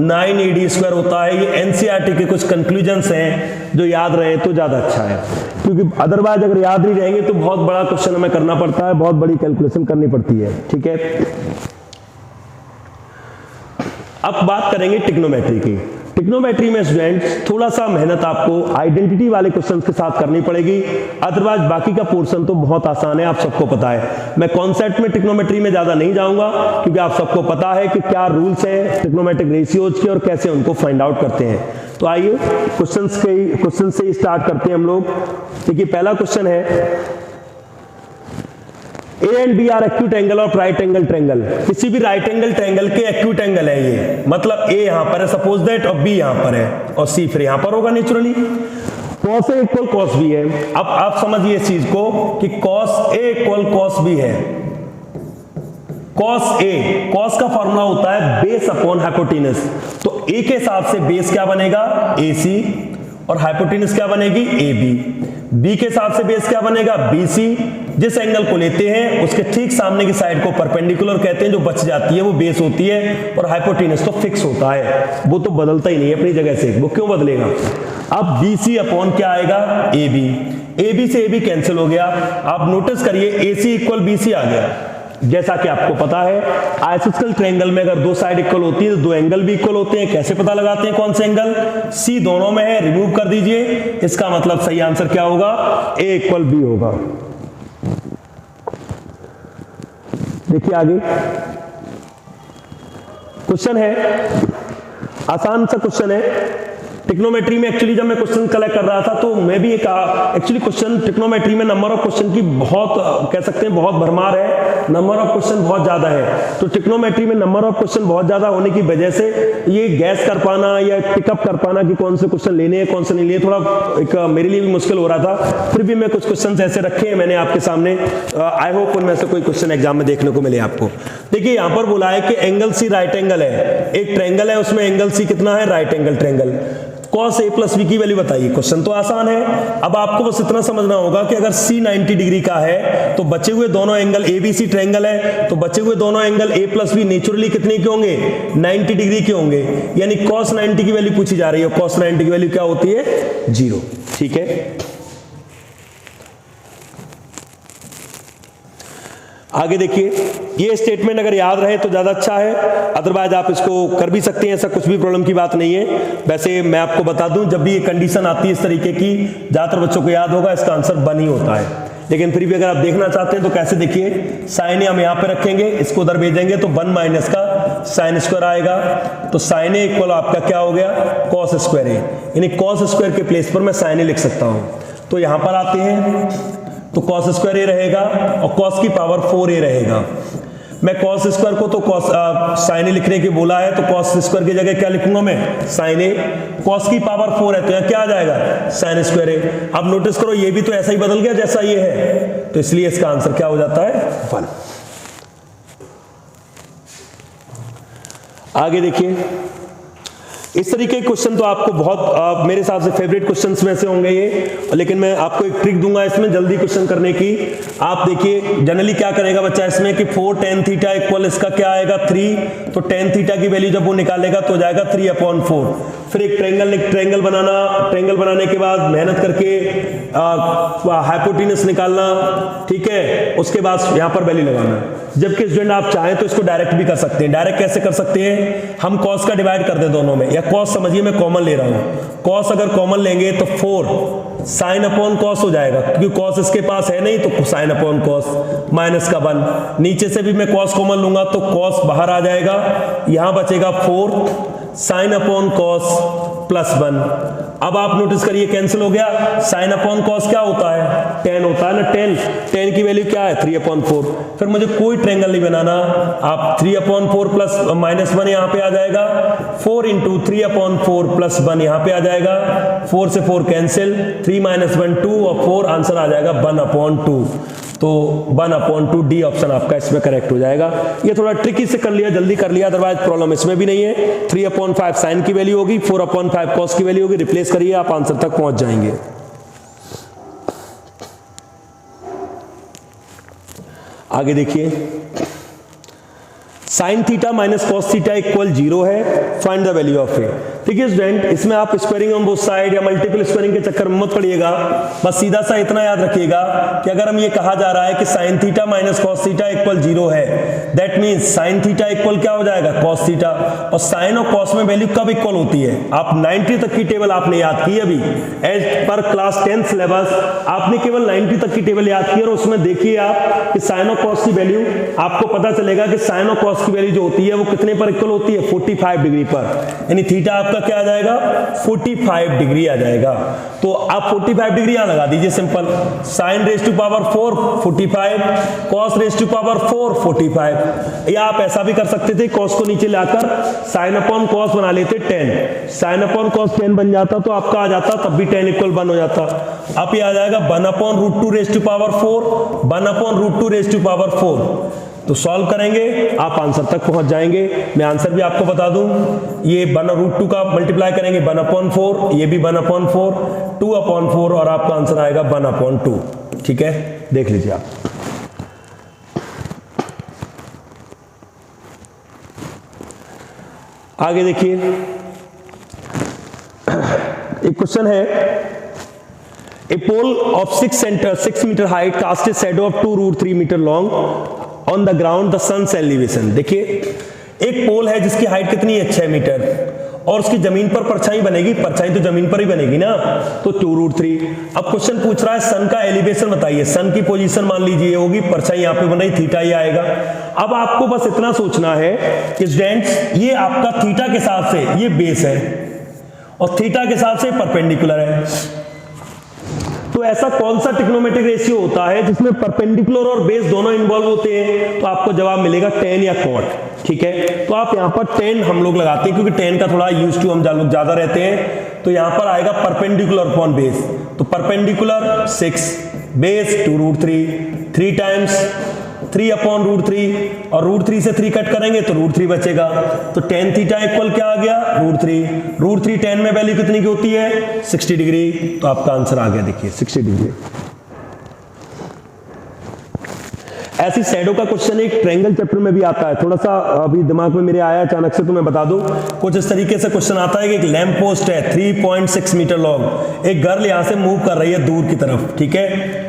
9AD square होता है। ये NCERT के कुछ कंक्लूजन्स हैं, जो याद रहे तो ज्यादा अच्छा है, क्योंकि अदरवाइज अगर याद नहीं रहेंगे तो बहुत बड़ा क्वेश्चन हमें करना पड़ता है, बहुत बड़ी कैलकुलेशन करनी पड़ती है। ठीक है, अब बात करेंगे ट्रिग्नोमेट्री की। ट्रिग्नोमेट्री में स्टूडेंट्स थोड़ा सा मेहनत आपको आइडेंटिटी वाले क्वेश्चंस के साथ करनी पड़ेगी, अदरवाइज बाकी का पोर्शन तो बहुत आसान है, आप सबको पता है। मैं कॉन्सेप्ट में ट्रिग्नोमेट्री में ज्यादा नहीं जाऊंगा, क्योंकि आप सबको पता है कि क्या रूल्स हैं ट्रिग्नोमेट्रिक रेशियोज के और कैसे उनको फाइंड आउट करते हैं। तो आइए क्वेश्चन से स्टार्ट करते हैं हम लोग। देखिए पहला क्वेश्चन है, A and B are acute angle of right angle triangle. किसी भी राइट एंगल ट्रायंगल के एक्यूट एंगल है ये, मतलब A यहां पर है सपोज दैट, और B यहां पर है और C फिर यहां पर होगा naturally. cos A equal cos B है। अब आप समझिए इस चीज को कि cos A equal cos B है। cos A, cos का फॉर्मूला होता है बेस अपॉन हाइपोटेनस। तो A के हिसाब से बेस क्या बनेगा, AC, और हाइपोटेनस क्या बनेगी, AB। B के हिसाब से बेस क्या बनेगा, BC। जिस एंगल को लेते हैं उसके ठीक सामने की साइड को परपेंडिकुलर कहते हैं, जो बच जाती है वो बेस होती है, और हाइपोटेनस तो फिक्स होता है, वो तो बदलता ही नहीं है अपनी जगह से, वो क्यों बदलेगा। अब BC अपॉन क्या आएगा, AB। AB से AB कैंसिल हो गया। आप नोटिस करिए AC इक्वल BC आ गया। जैसा कि आपको पता है आइसोस्केल ट्रायंगल में अगर दो साइड इक्वल होती है तो दो एंगल भी इक्वल होते हैं। कैसे पता लगाते हैं कौन से एंगल, C दोनों में है, रिमूव कर दीजिए। इसका मतलब सही आंसर क्या होगा, A इक्वल B होगा। देखिए आगे क्वेश्चन है, आसान सा क्वेश्चन है। ट्रिग्नोमेट्री में एक्चुअली जब मैं क्वेश्चन कलेक्ट कर रहा था तो मैं भी एक एक्चुअली क्वेश्चन ट्रिग्नोमेट्री में नंबर ऑफ क्वेश्चन की बहुत कह सकते हैं बहुत भरमार है, नंबर ऑफ क्वेश्चन बहुत ज्यादा है। तो ट्रिग्नोमेट्री में नंबर ऑफ क्वेश्चन बहुत ज्यादा होने की वजह से ये गैस कर पाना या पिकअप कर पाना कि कौन से क्वेश्चन लेने हैं कौन से नहीं लेने, थोड़ा एक मेरे लिए भी मुश्किल हो रहा था। फिर भी मैं कुछ क्वेश्चन ऐसे रखे हैं मैंने आपके सामने, आई होप उनमें से कोई क्वेश्चन एग्जाम में देखने को मिले आपको। देखिए यहाँ पर बोला है कि एंगल C राइट एंगल है, एक ट्रायंगल है उसमें एंगल C कितना है, right angle triangle. cos A plus B की वैल्यू बताइए। क्वेश्चन तो आसान है। अब आपको बस इतना समझना होगा कि अगर C 90 डिग्री का है तो बचे हुए दोनों एंगल ABC ट्रायंगल है, तो बचे हुए दोनों angle A plus B naturally कितने के होंगे, 90 डिग्री के होंगे। यानी cos 90 की वैल्यू पूछी जा रही है, cos 90 की वैल्यू क्या होती है, 0। ठीक है, आगे देखिए। ये स्टेटमेंट अगर याद रहे तो ज्यादा अच्छा है, अदरवाइज आप इसको कर भी सकते हैं, ऐसा कुछ भी प्रॉब्लम की बात नहीं है। वैसे मैं आपको बता दूं, जब भी ये कंडीशन आती है इस तरीके की, ज्यादातर बच्चों को याद होगा इसका आंसर 1 ही होता है। लेकिन फिर भी अगर आप देखना चाहते हैं तो कैसे, देखिए साइन हम यहाँ पे रखेंगे, इसको उधर भेजेंगे तो 1 माइनस का साइन स्क्वायर आएगा। तो साइन ए इक्वल आपका क्या हो गया, कॉस स्क्वायर ए, यानी कॉस स्क्वायर के प्लेस पर मैं साइन ए लिख सकता हूं। तो यहां पर आते हैं तो cos स्क्वायर ए रहेगा और cos की पावर 4a रहेगा। मैं cos स्क्वायर को तो साइन ए लिखने की बोला है, तो cos स्क्वायर की जगह क्या लिखूंगा मैं, साइन ए। cos की पावर 4 है तो यहाँ क्या आ जाएगा, साइन स्क्वायर ए। अब नोटिस करो ये भी तो ऐसा ही बदल गया जैसा ये है, तो इसलिए इसका आंसर क्या हो जाता है, 1। आगे देखिए, इस तरीके के क्वेश्चन तो आपको बहुत मेरे हिसाब से फेवरेट क्वेश्चंस में से होंगे ये, लेकिन मैं आपको एक ट्रिक दूंगा इसमें जल्दी क्वेश्चन करने की। आप देखिए जनरली क्या करेगा बच्चा इसमें कि 4 tan थीटा इक्वल इसका क्या आएगा, 3। तो tan थीटा की वैल्यू जब वो निकालेगा तो हो जाएगा 3/4। फिर एक ट्रायंगल बनाना, ट्रायंगल बनाने के बाद मेहनत करके हाइपोटेनस निकालना, ठीक है, उसके बाद यहां पर वैल्यू लगाना। जबकि स्टूडेंट आप चाहें तो इसको डायरेक्ट भी कर सकते हैं। डायरेक्ट कैसे कर सकते हैं, हम cos का डिवाइड कर दें दोनों में, या cos समझिए मैं कॉमन ले रहा हूं। cos अगर कॉमन लेंगे तो 4 sin अपॉन cos हो जाएगा, क्योंकि cos इसके पास है नहीं तो sin अपॉन cos माइनस का 1। नीचे से भी मैं cos कॉमन लूंगा तो cos बाहर आ जाएगा, यहां बचेगा 4 sin अपॉन cos प्लस 1। अब आप नोटिस करिए कैंसिल हो गया, sin अपॉन cos क्या होता है, tan होता है ना, tan की वैल्यू क्या है, 3/4। फिर मुझे कोई ट्रायंगल नहीं बनाना, आप 3/4 प्लस -1 यहाँ पे आ जाएगा, 4 × 3/4 प्लस 1 यहाँ पे आ जाएगा, 4 से 4 कैंसिल, 3 - 1 2 और 4 आंसर आ जाएगा 1/2। तो 1/2 डी ऑप्शन आपका इसमें करेक्ट हो जाएगा। ये थोड़ा ट्रिकी से कर लिया, जल्दी कर लिया, अदरवाइज प्रॉब्लम इसमें भी नहीं है। 3/4 3/5 साइन की वैल्यू होगी, 4/5 कॉस की वैल्यू होगी। रिप्लेस करिए, आप आंसर तक पहुंच जाएंगे। आगे देखिए, sine theta minus cos theta equal 0 है, फाइंड द वैल्यू ऑफ ए। देखिए स्टूडेंट, इसमें आप स्क्वायरिंग ऑन बोथ साइड या मल्टीपल स्क्वायरिंग के चक्कर में मत पड़िएगा। बस सीधा सा इतना याद रखिएगा कि अगर हम ये कहा जा रहा है कि sine theta minus cos theta equal 0 है, that means sine theta equal क्या हो जाएगा, कॉस थीटा। और साइन और कॉस में वैल्यू कब इक्वल होती है? आप 90 तक की टेबल आपने याद की अभी एज पर क्लास 10 सिलेबस, आपने केवल 90 तक की टेबल याद की और उसमें देखिए आप कि साइन और कॉस की वैल्यू आपको पता चलेगा कि साइन और कॉस की वैल्यू जो होती है वो कितने पर इक्वल होती है, 45 डिग्री पर। यानी थीटा आपका क्या आ जाएगा, 45 डिग्री आ जाएगा। तो आप 45 डिग्री यहां लगा दीजिए, simple. Sine raise to power 4 45, cos raise to power 4 45। या आप ऐसा भी कर सकते थे, कॉस को नीचे लाकर साइन अपॉन कॉस बना लेते 10, साइन अपॉन कॉस 10 बन जाता तो आपका आ जाता, तब भी 10 इक्वल 1 हो जाता। अब ये आ जाएगा 1/√2 raise to power 4, 1/√2 raise to power 4। तो सॉल्व करेंगे, आप आंसर तक पहुंच जाएंगे। मैं आंसर भी आपको बता दूं, ये 1/√2 का मल्टीप्लाई करेंगे 1/4, ये भी 1/4, 2/4 और आपका आंसर आएगा 1/2। ठीक है, देख लीजिए आप। आगे देखिए, एक क्वेश्चन है, a pole of 6 metre height cast a shadow of 2√3 metre long on the ground the sun's elevation. देखिए, एक पोल है जिसकी हाइट कितनी है, 6 मीटर, और उसकी जमीन पर परछाई बनेगी, परछाई तो जमीन पर ही बनेगी ना, तो 2√3। अब क्वेश्चन पूछ रहा है सन का एलिवेशन बताइए। सन की पोजीशन मान लीजिए होगी, परछाई यहां पे बन रही, थीटा ही आएगा। अब आपको बस इतना सोचना है कि स्टूडेंट्स, ये आपका थीटा के साथ से ये बेस है और थीटा के साथ से परपेंडिकुलर है। तो ऐसा कौन सा ट्रिग्नोमेट्रिक रेशियो होता है जिसमें परपेंडिकुलर और बेस दोनों इन्वॉल्व होते हैं? तो आपको जवाब मिलेगा tan या cot। ठीक है, तो आप यहां पर tan हम लोग लगाते हैं क्योंकि tan का थोड़ा यूज टू हम लोग ज्यादा रहते हैं। तो यहां पर आएगा परपेंडिकुलर अपॉन बेस, तो परपेंडिकुलर 6, बेस 2√3, 3 टाइम्स 3/√3 और √3 से 3 कट करेंगे तो √3 बचेगा। तो tan थीटा इक्वल क्या आ गया, √3 tan में वैल्यू कितनी की होती है, 60 डिग्री। तो आपका आंसर आ गया, देखिए 60 डिग्री। ऐसी शैडो का क्वेश्चन एक ट्रायंगल चैप्टर में भी आता है, थोड़ा सा अभी दिमाग में मेरे आया अचानक से, तो मैं बता दूं। कुछ इस तरीके से क्वेश्चन आता है कि एक लैंप पोस्ट है 3.6 मीटर लॉन्ग, एक गर्ल यहां से मूव कर रही है दूर की तरफ। ठीक है,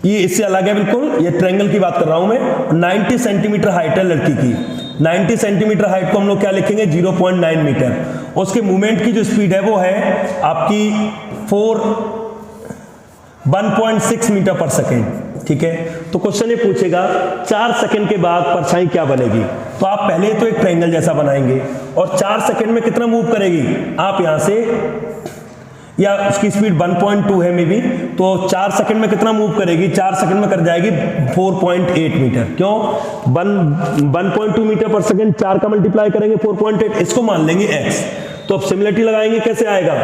ये इससे अलग है बिल्कुल, ये ट्रायंगल की बात कर रहा हूं मैं। 90 सेंटीमीटर हाइट है लड़की की, 90 सेंटीमीटर हाइट को हम लोग क्या लिखेंगे, 0.9 मीटर। उसके मूवमेंट की जो स्पीड है वो है आपकी 1.6 मीटर पर सेकेंड। ठीक है, तो क्वेश्चन ये पूछेगा 4 सेकंड के बाद परछाई क्या बनेगी। तो आप पहले तो एक ट्रायंगल जैसा बनाएंगे और 4 सेकंड में कितना मूव करेगी, आप यहां से, या उसकी स्पीड 1.2 है मे बी, तो 4 सेकंड में कितना मूव करेगी, 4 सेकंड में कर जाएगी 4.8 मीटर। क्यों, 1.2 मीटर पर सेकंड, 4 का मल्टीप्लाई करेंगे 4.8, इसको मान लेंगे x। तो अब सिमिलरिटी लगाएंगे, कैसे आएगा,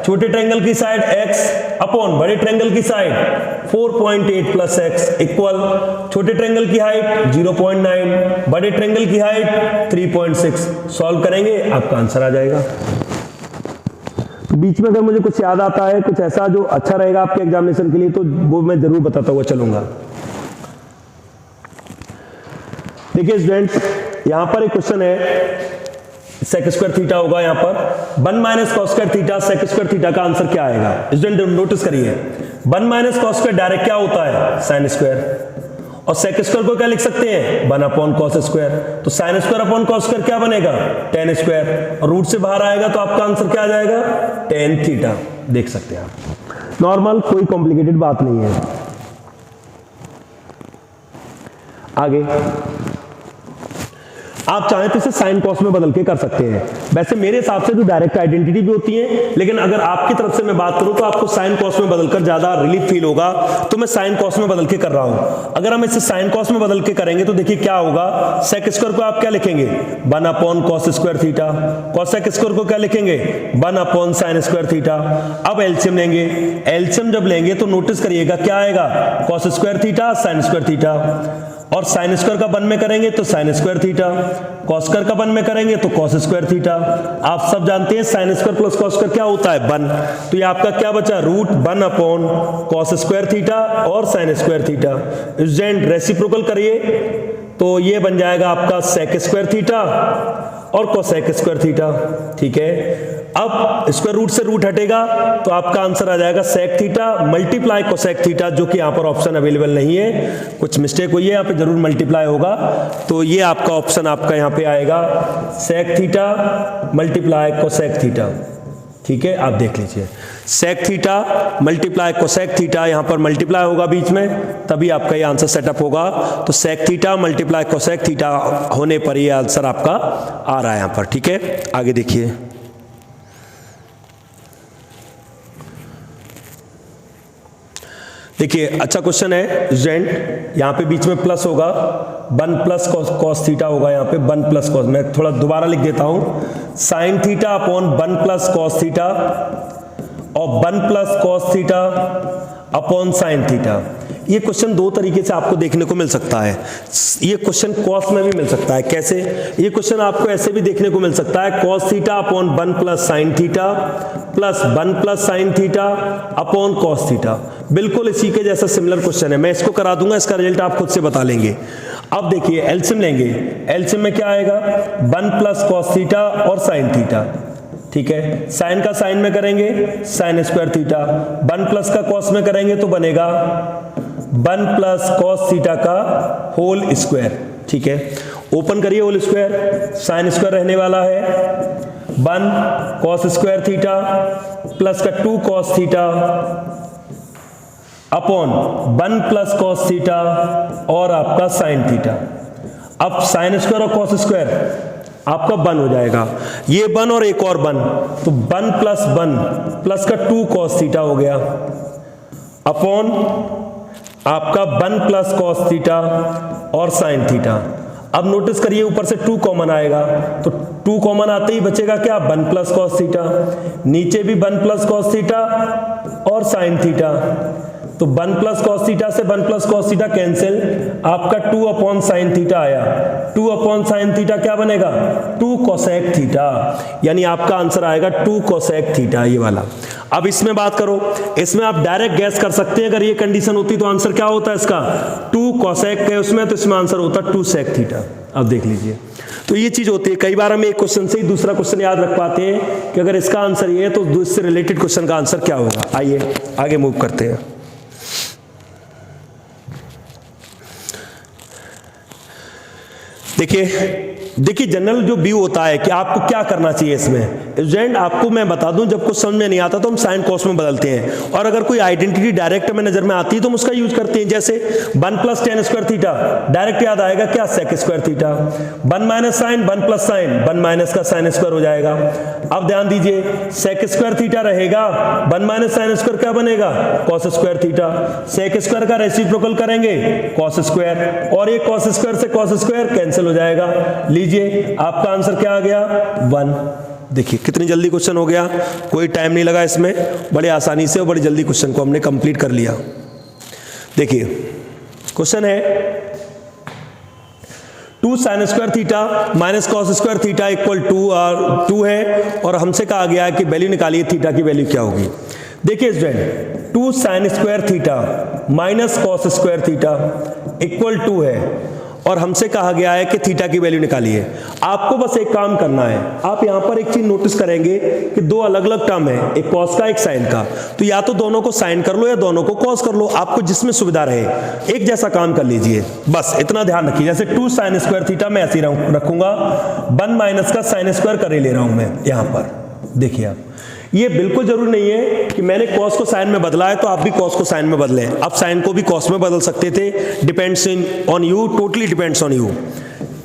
छोटे ट्रायंगल की साइड x अपॉन बड़े ट्रायंगल की साइड 4.8 प्लस x इक्वल छोटे ट्रायंगल की हाइट 0.9, बड़े ट्रायंगल की हाइट 3.6। सॉल्व करेंगे, आपका आंसर आ जाएगा। बीच में अगर मुझे कुछ याद आता है, कुछ ऐसा जो अच्छा रहेगा आपके एग्जामिनेशन के लिए, तो वो मैं जरूर बताता हुआ चलूंगा। देखिए स्टूडेंट्स, यहां पर एक क्वेश्चन है, सेक स्क्वायर थीटा होगा यहां पर 1 minus cos square theta, sec square theta का आंसर क्या आएगा। स्टूडेंट नोटिस करिए, 1 माइनस कॉस स्क्वायर डायरेक्ट क्या होता है, साइन स्क्वायर, और सेक स्क्वायर को क्या लिख सकते हैं, 1 अपॉन कॉस स्क्वायर। तो sine square upon cos square क्या बनेगा, tan स्क्वायर, और रूट से बाहर आएगा तो आपका आंसर क्या आ जाएगा, tan थीटा। देख सकते हैं आप, नॉर्मल, कोई कॉम्प्लिकेटेड बात नहीं है। आगे आप चाहें तो इसे साइन कॉस में बदल के कर सकते हैं। वैसे मेरे हिसाब से तो डायरेक्ट आइडेंटिटी भी होती है, लेकिन अगर आपकी तरफ से मैं बात करूं तो आपको साइन कॉस में बदलकर ज्यादा रिलीफ फील होगा, तो मैं साइन कॉस में बदल के कर रहा हूं। अगर हम इसे साइन कॉस में बदल के करेंगे तो देखिए क्या होगा, सेक स्क्वायर को आप क्या लिखेंगे, 1 upon cos square theta, cosec square को क्या लिखेंगे, 1 अपॉन साइन स्क्वायर थीटा। अब एलसीएम लेंगे, एलसीएम जब लेंगे तो नोटिस करिएगा क्या आएगा, cos square theta sine square theta. और साइन स्क्वायर का 1 में करेंगे तो sine square theta, cos square का 1 में करेंगे तो कॉस स्क्वायर थीटा। आप सब जानते हैं sine square plus cos square क्या होता है 1, तो ये आपका क्या बचा root 1 upon cos square theta और sine square theta. Student reciprocal करिए तो ये बन जाएगा आपका सेक स्क्वायर थीटा और कोसेक स्क्वायर थीटा। ठीक है, अब स्क्वायर रूट से रूट हटेगा तो आपका आंसर आ जाएगा sec theta multiply cosec theta, जो कि यहाँ पर ऑप्शन अवेलेबल नहीं है, कुछ मिस्टेक हुई है, यहाँ पे जरूर मल्टीप्लाई होगा, तो ये आपका ऑप्शन आपका यहाँ पे आएगा sec theta multiply cosec theta. ठीक है, आप देख लीजिए sec theta multiply cosec theta, यहाँ पर मल्टीप्लाई होगा बीच में, तभी आपका ये आंसर सेटअप होगा। तो sec theta multiply cosec theta होने पर ये आंसर आपका आ रहा है यहाँ पर। ठीक है, आगे देखिए। देखिए अच्छा क्वेश्चन है स्टूडेंट, यहाँ पे बीच में प्लस होगा, 1 प्लस कॉस थीटा होगा, यहाँ पे 1 प्लस कॉस, मैं थोड़ा दोबारा लिख देता हूँ, sine theta upon 1 plus cos theta और 1 plus cos theta upon sine theta. ये क्वेश्चन दो तरीके से आपको देखने को मिल सकता है। ये क्वेश्चन कॉस में भी मिल सकता है, कैसे? ये क्वेश्चन आपको ऐसे भी देखने को मिल सकता है, cos theta upon 1 plus sign theta plus 1 plus sine theta upon cos theta. बिल्कुल इसी के जैसा सिमिलर क्वेश्चन है, मैं इसको करा दूंगा, इसका रिजल्ट आप खुद से बता लेंगे। अब देखिए एलसीएम लेंगे, एलसीएम में क्या आएगा 1 प्लस कॉस थीटा और साइन थीटा। ठीक है, साइन का साइन में करेंगे साइन स्क्वायर थीटा, 1 प्लस का कॉस में करेंगे तो बनेगा 1 प्लस कॉस थीटा का होल स्क्वायर। ठीक है, ओपन करिए होल स्क्वायर, साइन स्क्वायर रहने वाला है 1 कॉस स्क्वायर थीटा प्लस का 2 cos theta upon 1 plus cos theta और आपका साइन थीटा। अब साइन स्क्वायर और कॉस स्क्वायर आपका 1 हो जाएगा, ये 1 और एक और 1, तो 1 प्लस 1 प्लस का 2 कॉस थीटा हो गया अपॉन आपका 1 प्लस कॉस थीटा और साइन थीटा। अब नोटिस करिए ऊपर से 2 कॉमन आएगा, तो 2 कॉमन आते ही बचेगा क्या 1 प्लस कॉस थीटा, नीचे भी 1 प्लस कॉस थीटा और साइन थीटा, तो 1 प्लस कॉस थीटा से 1 प्लस कॉस थीटा कैंसिल, आपका 2 अपॉन साइन थीटा आया, 2 अपॉन साइन थीटा क्या बनेगा 2 कोसेक थीटा, यानी आपका आंसर आएगा 2 कोसेक थीटा ये वाला। अब इसमें बात करो, इसमें आप डायरेक्ट गैस कर सकते हैं, अगर ये कंडीशन होती तो आंसर क्या होता है इसका 2 कोसेक है उसमें, तो इसमें आंसर होता 2 सेक थीटा। अब देख लीजिए, तो ये चीज होती है, कई बार हम एक क्वेश्चन से ही दूसरा क्वेश्चन याद रख पाते हैं कि अगर इसका आंसर ये है तो इससे रिलेटेड क्वेश्चन का आंसर क्या होगा। आइए आगे मूव करते हैं। देखिए जनरल जो व्यू होता है कि आपको क्या करना चाहिए इसमें। स्टूडेंट आपको मैं बता दूं, जब कुछ समझ में नहीं आता तो हम साइन कॉस में बदलते हैं, और अगर कोई आइडेंटिटी डायरेक्ट में नजर में आती है तो हम उसका यूज करते हैं। जैसे 1 plus tan square theta direct याद आएगा क्या sec square theta, 1 minus sine 1 plus sine 1 minus का साइन स्क्वायर हो जाएगा। अब ध्यान दीजिए सेक स्क्वायर थीटा रहेगा, 1 माइनस साइन स्क्वायर क्या बनेगा cos square theta, sec square का रेसिप्रोकल करेंगे कॉस स्क्वायर, और ये कॉस स्क्वायर से कॉस स्क्वायर कैंसिल हो जाएगा। लीजिए आपका आंसर क्या आ गया 1। देखिए कितनी जल्दी क्वेश्चन हो गया, कोई टाइम नहीं लगा इसमें, बड़े आसानी से और बड़ी जल्दी क्वेश्चन को हमने कंप्लीट कर लिया। देखिए क्वेश्चन है 2 sign square theta minus cos square theta equal 2 है, और हमसे कहा गया है कि वैल्यू निकालिए थीटा की वैल्यू क्या होगी। देखिए student 2 sign square theta minus cos square theta equal 2 है, और हमसे कहा गया है कि थीटा की वैल्यू निकालिए। आपको बस एक काम करना है, आप यहां पर एक चीज नोटिस करेंगे कि 2 अलग अलग टर्म है, एक कॉस का एक साइन का, तो या तो दोनों को साइन कर लो या दोनों को कॉस कर लो, आपको जिसमें सुविधा रहे एक जैसा काम कर लीजिए, बस इतना ध्यान रखिए। जैसे 2 साइन स्क्वायर थीटा मैं ऐसे रखूंगा, 1 माइनस का साइन स्क्वायर कर ही ले रहा हूं मैं यहां पर। देखिए आप, ये बिल्कुल जरूरी नहीं है कि मैंने कॉस को साइन में बदला है तो आप भी कॉस को साइन में बदलें, आप साइन को भी कॉस में बदल सकते थे, depends on you, totally depends on you.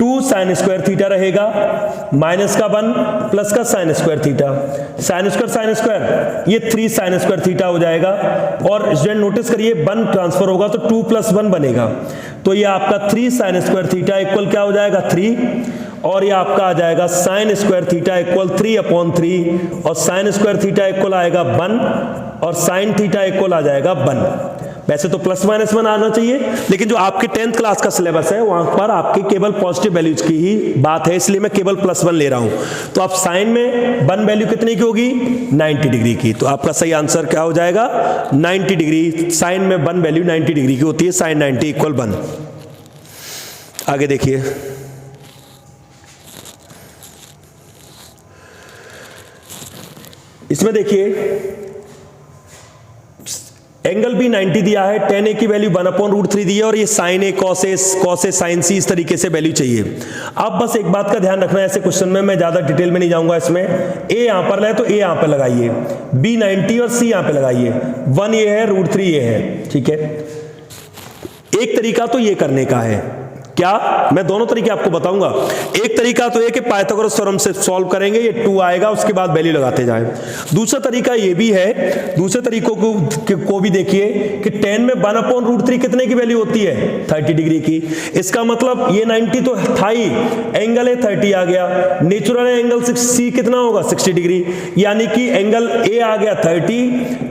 2 sign square theta रहेगा माइनस का 1 प्लस का sine square theta, sine square ये 3 साइन स्क्वायर थीटा हो जाएगा, और स्टूडेंट नोटिस करिए 1 ट्रांसफर होगा तो 2 प्लस 1 बनेगा, तो ये आपका 3 साइन स्क्वायर थीटा इक्वल क्या हो जाएगा 3, और ये आपका आ जाएगा sign square theta equal 3 upon 3, और साइन स्क्वायर थीटा इक्वल आएगा 1 और साइन थीटा इक्वल आ जाएगा 1। वैसे तो +-1 आना चाहिए, लेकिन जो आपके 10th क्लास का सिलेबस है वहां पर आपके केवल पॉजिटिव वैल्यूज की ही बात है, इसलिए मैं केवल +1 ले रहा हूं। तो आप साइन में 1 वैल्यू कितने की होगी? 90 डिग्री की। तो आपका सही आंसर क्या हो जाएगा? 90 डिग्री। साइन में 1 वैल्यू 90 डिग्री की होती है, साइन 90 = 1। आगे देखिए, इसमें देखिए एंगल भी 90 दिया है, tan A की वैल्यू 1/√3 दी है, और ये sin A cos A cos A sin C इस तरीके से वैल्यू चाहिए। आप बस एक बात का ध्यान रखना है, ऐसे क्वेश्चन में मैं ज्यादा डिटेल में नहीं जाऊंगा। इसमें A यहां पर है तो A यहां पर लगाइए, B 90 और C यहां पे लगाइए, 1 ये है, √3 ये है, ठीक है। एक तरीका तो ये करने का है, क्या मैं दोनों तरीके आपको बताऊंगा। एक तरीका तो ये कि पाइथागोरस थ्योरम से सॉल्व करेंगे, ये 2 आएगा, उसके बाद वैल्यू लगाते जाएं। दूसरा तरीका ये भी है, दूसरे तरीकों को भी देखिए कि tan में 1/√3 कितने की वैल्यू होती है? 30 डिग्री की। इसका मतलब ये 90 तो था ही, एंगल है 30 आ गया, नेचुरल एंगल C कितना होगा? 60 डिग्री, यानी कि एंगल A आ गया 30,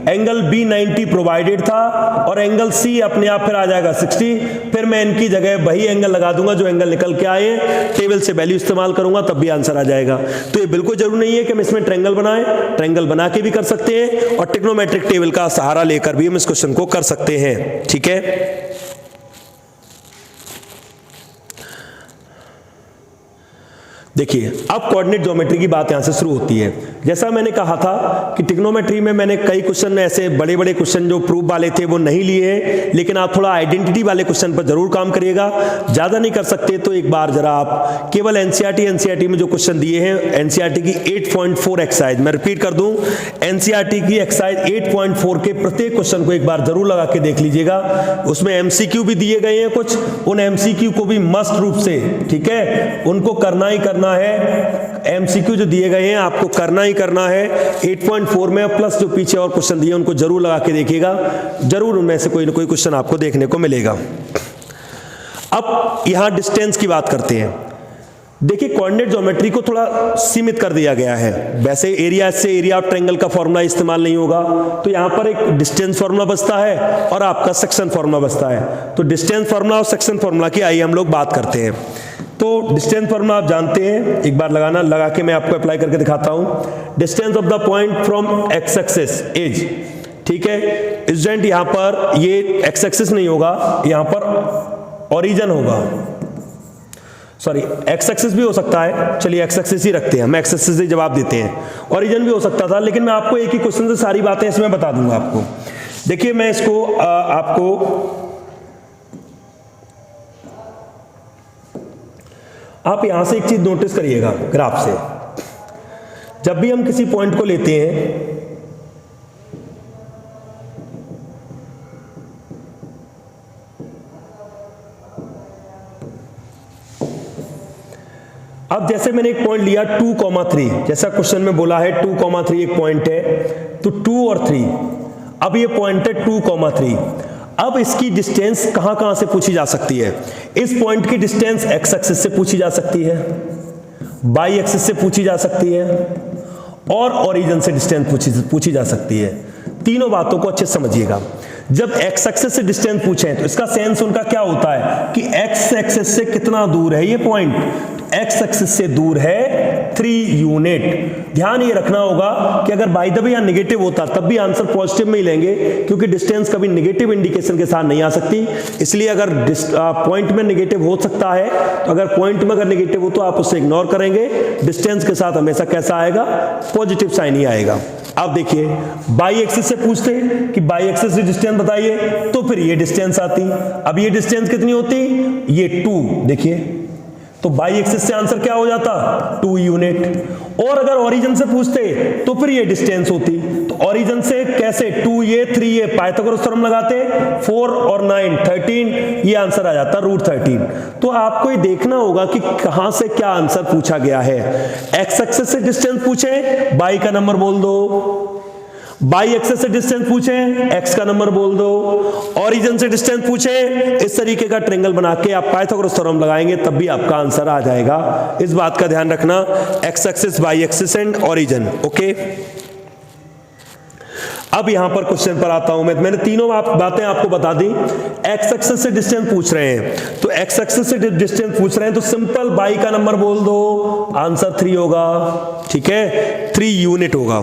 एंगल B 90 प्रोवाइडेड था, और एंगल C अपने आप फिर आ जाएगा 60। फिर मैं इनकी जगह वही एंगल लगा दूंगा जो एंगल निकल के आए, टेबल से वैल्यू इस्तेमाल करूंगा, तब भी आंसर आ जाएगा। तो ये बिल्कुल जरूरी नहीं है कि हम इसमें ट्रायंगल बनाएं, ट्रायंगल बना के भी कर सकते हैं, और ट्रिग्नोमेट्रिक टेबल का सहारा लेकर भी हम इस क्वेश्चन को कर सकते हैं, ठीक है। देखिए, अब कोऑर्डिनेट ज्योमेट्री की बात यहां से शुरू होती है। जैसा मैंने कहा था कि ट्रिग्नोमेट्री में मैंने कई क्वेश्चन ऐसे बड़े बड़े क्वेश्चन जो प्रूफ वाले थे वो नहीं लिए हैं, लेकिन आप थोड़ा आइडेंटिटी वाले क्वेश्चन पर जरूर काम करिएगा। ज्यादा नहीं कर सकते तो एक बार जरा आप केवल एनसीईआरटी में जो क्वेश्चन दिए हैं, एनसीईआरटी की 8.4 एक्सरसाइज, मैं रिपीट कर दूं, एनसीईआरटी की एक्सरसाइज 8.4 के प्रत्येक क्वेश्चन को एक बार जरूर लगा के देख लीजिएगा। उसमें एमसीक्यू भी दिए गए हैं कुछ, उन एमसीक्यू को भी मस्ट रूप से, ठीक है, उनको करना ही करना है। एमसीक्यू जो दिए गए हैं आपको करना ही करना है 8.4 में, प्लस जो पीछे और क्वेश्चन दिए उनको जरूर लगा के देखिएगा, जरूर उनमें से कोई ना कोई क्वेश्चन आपको देखने को मिलेगा। अब यहां डिस्टेंस की बात करते हैं। देखिए, कोऑर्डिनेट ज्योमेट्री को थोड़ा सीमित कर दिया गया है। वैसे एरिया से एरिया ऑफ ट्रायंगल का फॉर्मूला इस्तेमाल नहीं होगा, तो यहां पर एक डिस्टेंस फॉर्मूला बचता है और आपका सेक्शन फॉर्मूला बचता है। तो डिस्टेंस फॉर्मूला और सेक्शन फॉर्मूला की आइए हम लोग बात करते हैं। तो डिस्टेंस फॉर्मूला आप जानते हैं, एक बार लगा के मैं आपको अप्लाई करके दिखाता हूं। Distance of the point from x axis is, ठीक है, स्टूडेंट यहां पर ये एक्स एक्सिस नहीं होगा, यहां पर ओरिजिन होगा, सॉरी एक्स एक्सिस भी हो सकता है, चलिए एक्स एक्सिस ही रखते हैं, हम एक्स एक्सिस से जवाब देते हैं। ओरिजिन भी हो सकता था, लेकिन मैं आपको एक ही क्वेश्चन से सारी बातें इसमें बता दूंगा आपको। देखिए, मैं इसको आपको, आप यहां से एक चीज नोटिस करिएगा ग्राफ से, जब भी हम किसी पॉइंट को लेते हैं, अब जैसे मैंने एक पॉइंट लिया 2,3, जैसा क्वेश्चन में बोला है 2,3 एक पॉइंट है, तो 2 और 3, अब ये पॉइंट है 2,3। अब इसकी डिस्टेंस कहां कहां से पूछी जा सकती है? इस पॉइंट की डिस्टेंस एक्स एक्सिस से पूछी जा सकती है, वाई एक्सिस से पूछी जा सकती है, और ओरिजिन से डिस्टेंस पूछी जा सकती है। तीनों बातों को अच्छे से समझिएगा। जब एक्स एक्सिस से डिस्टेंस पूछें तो इसका सेंस उनका क्या होता है कि एक्स एक्सिस से कितना दूर है ये पॉइंट, एक्स एक्सिस से दूर है 3 यूनिट। ध्यान ये रखना होगा कि अगर बाय द वे यहां नेगेटिव होता तब भी आंसर पॉजिटिव में ही लेंगे, क्योंकि डिस्टेंस कभी नेगेटिव इंडिकेशन के साथ नहीं आ सकती। इसलिए अगर पॉइंट में नेगेटिव हो सकता है, तो अगर पॉइंट में अगर नेगेटिव हो तो आप उसे इग्नोर करेंगे, डिस्टेंस के साथ हमेशा कैसा आएगा? पॉजिटिव साइन ही आएगा। अब देखिए, बाई एक्सिस से पूछते कि बाई एक्सिस से डिस्टेंस बताइए, तो फिर ये डिस्टेंस आती। अब ये डिस्टेंस कितनी होती? ये 2, देखिए, तो बाई एक्सिस से आंसर क्या हो जाता? 2 यूनिट। और अगर ओरिजिन से पूछते तो फिर ये डिस्टेंस होती, तो ओरिजिन से कैसे? 2 ये 3 ये, पाइथागोरस थ्योरम लगाते, 4 और 9 13, ये आंसर आ जाता √13। तो आपको ये देखना होगा कि कहां से क्या आंसर पूछा गया है। एक्स एक्सिस से डिस्टेंस पूछे, बाई का नंबर बोल दो, बाई एक्सिस से डिस्टेंस पूछे, एक्स का नंबर बोल दो, ओरिजिन से डिस्टेंस पूछे, इस तरीके का ट्रायंगल बना के आप पाइथागोरस थ्योरम लगाएंगे, तब भी आपका आंसर आ जाएगा। इस बात का ध्यान रखना, x axis, by axis and origin, okay. अब यहां पर क्वेश्चन पर आता हूं मैंने तीनों बातें आपको बता दी। एक्स एक्सिस से डिस्टेंस पूछ रहे हैं, तो एक्स एक्सिस से डिस्टेंस पूछ रहे हैं तो सिंपल बाई का नंबर बोल दो, आंसर 3 होगा। ठीक है, 3 यूनिट होगा।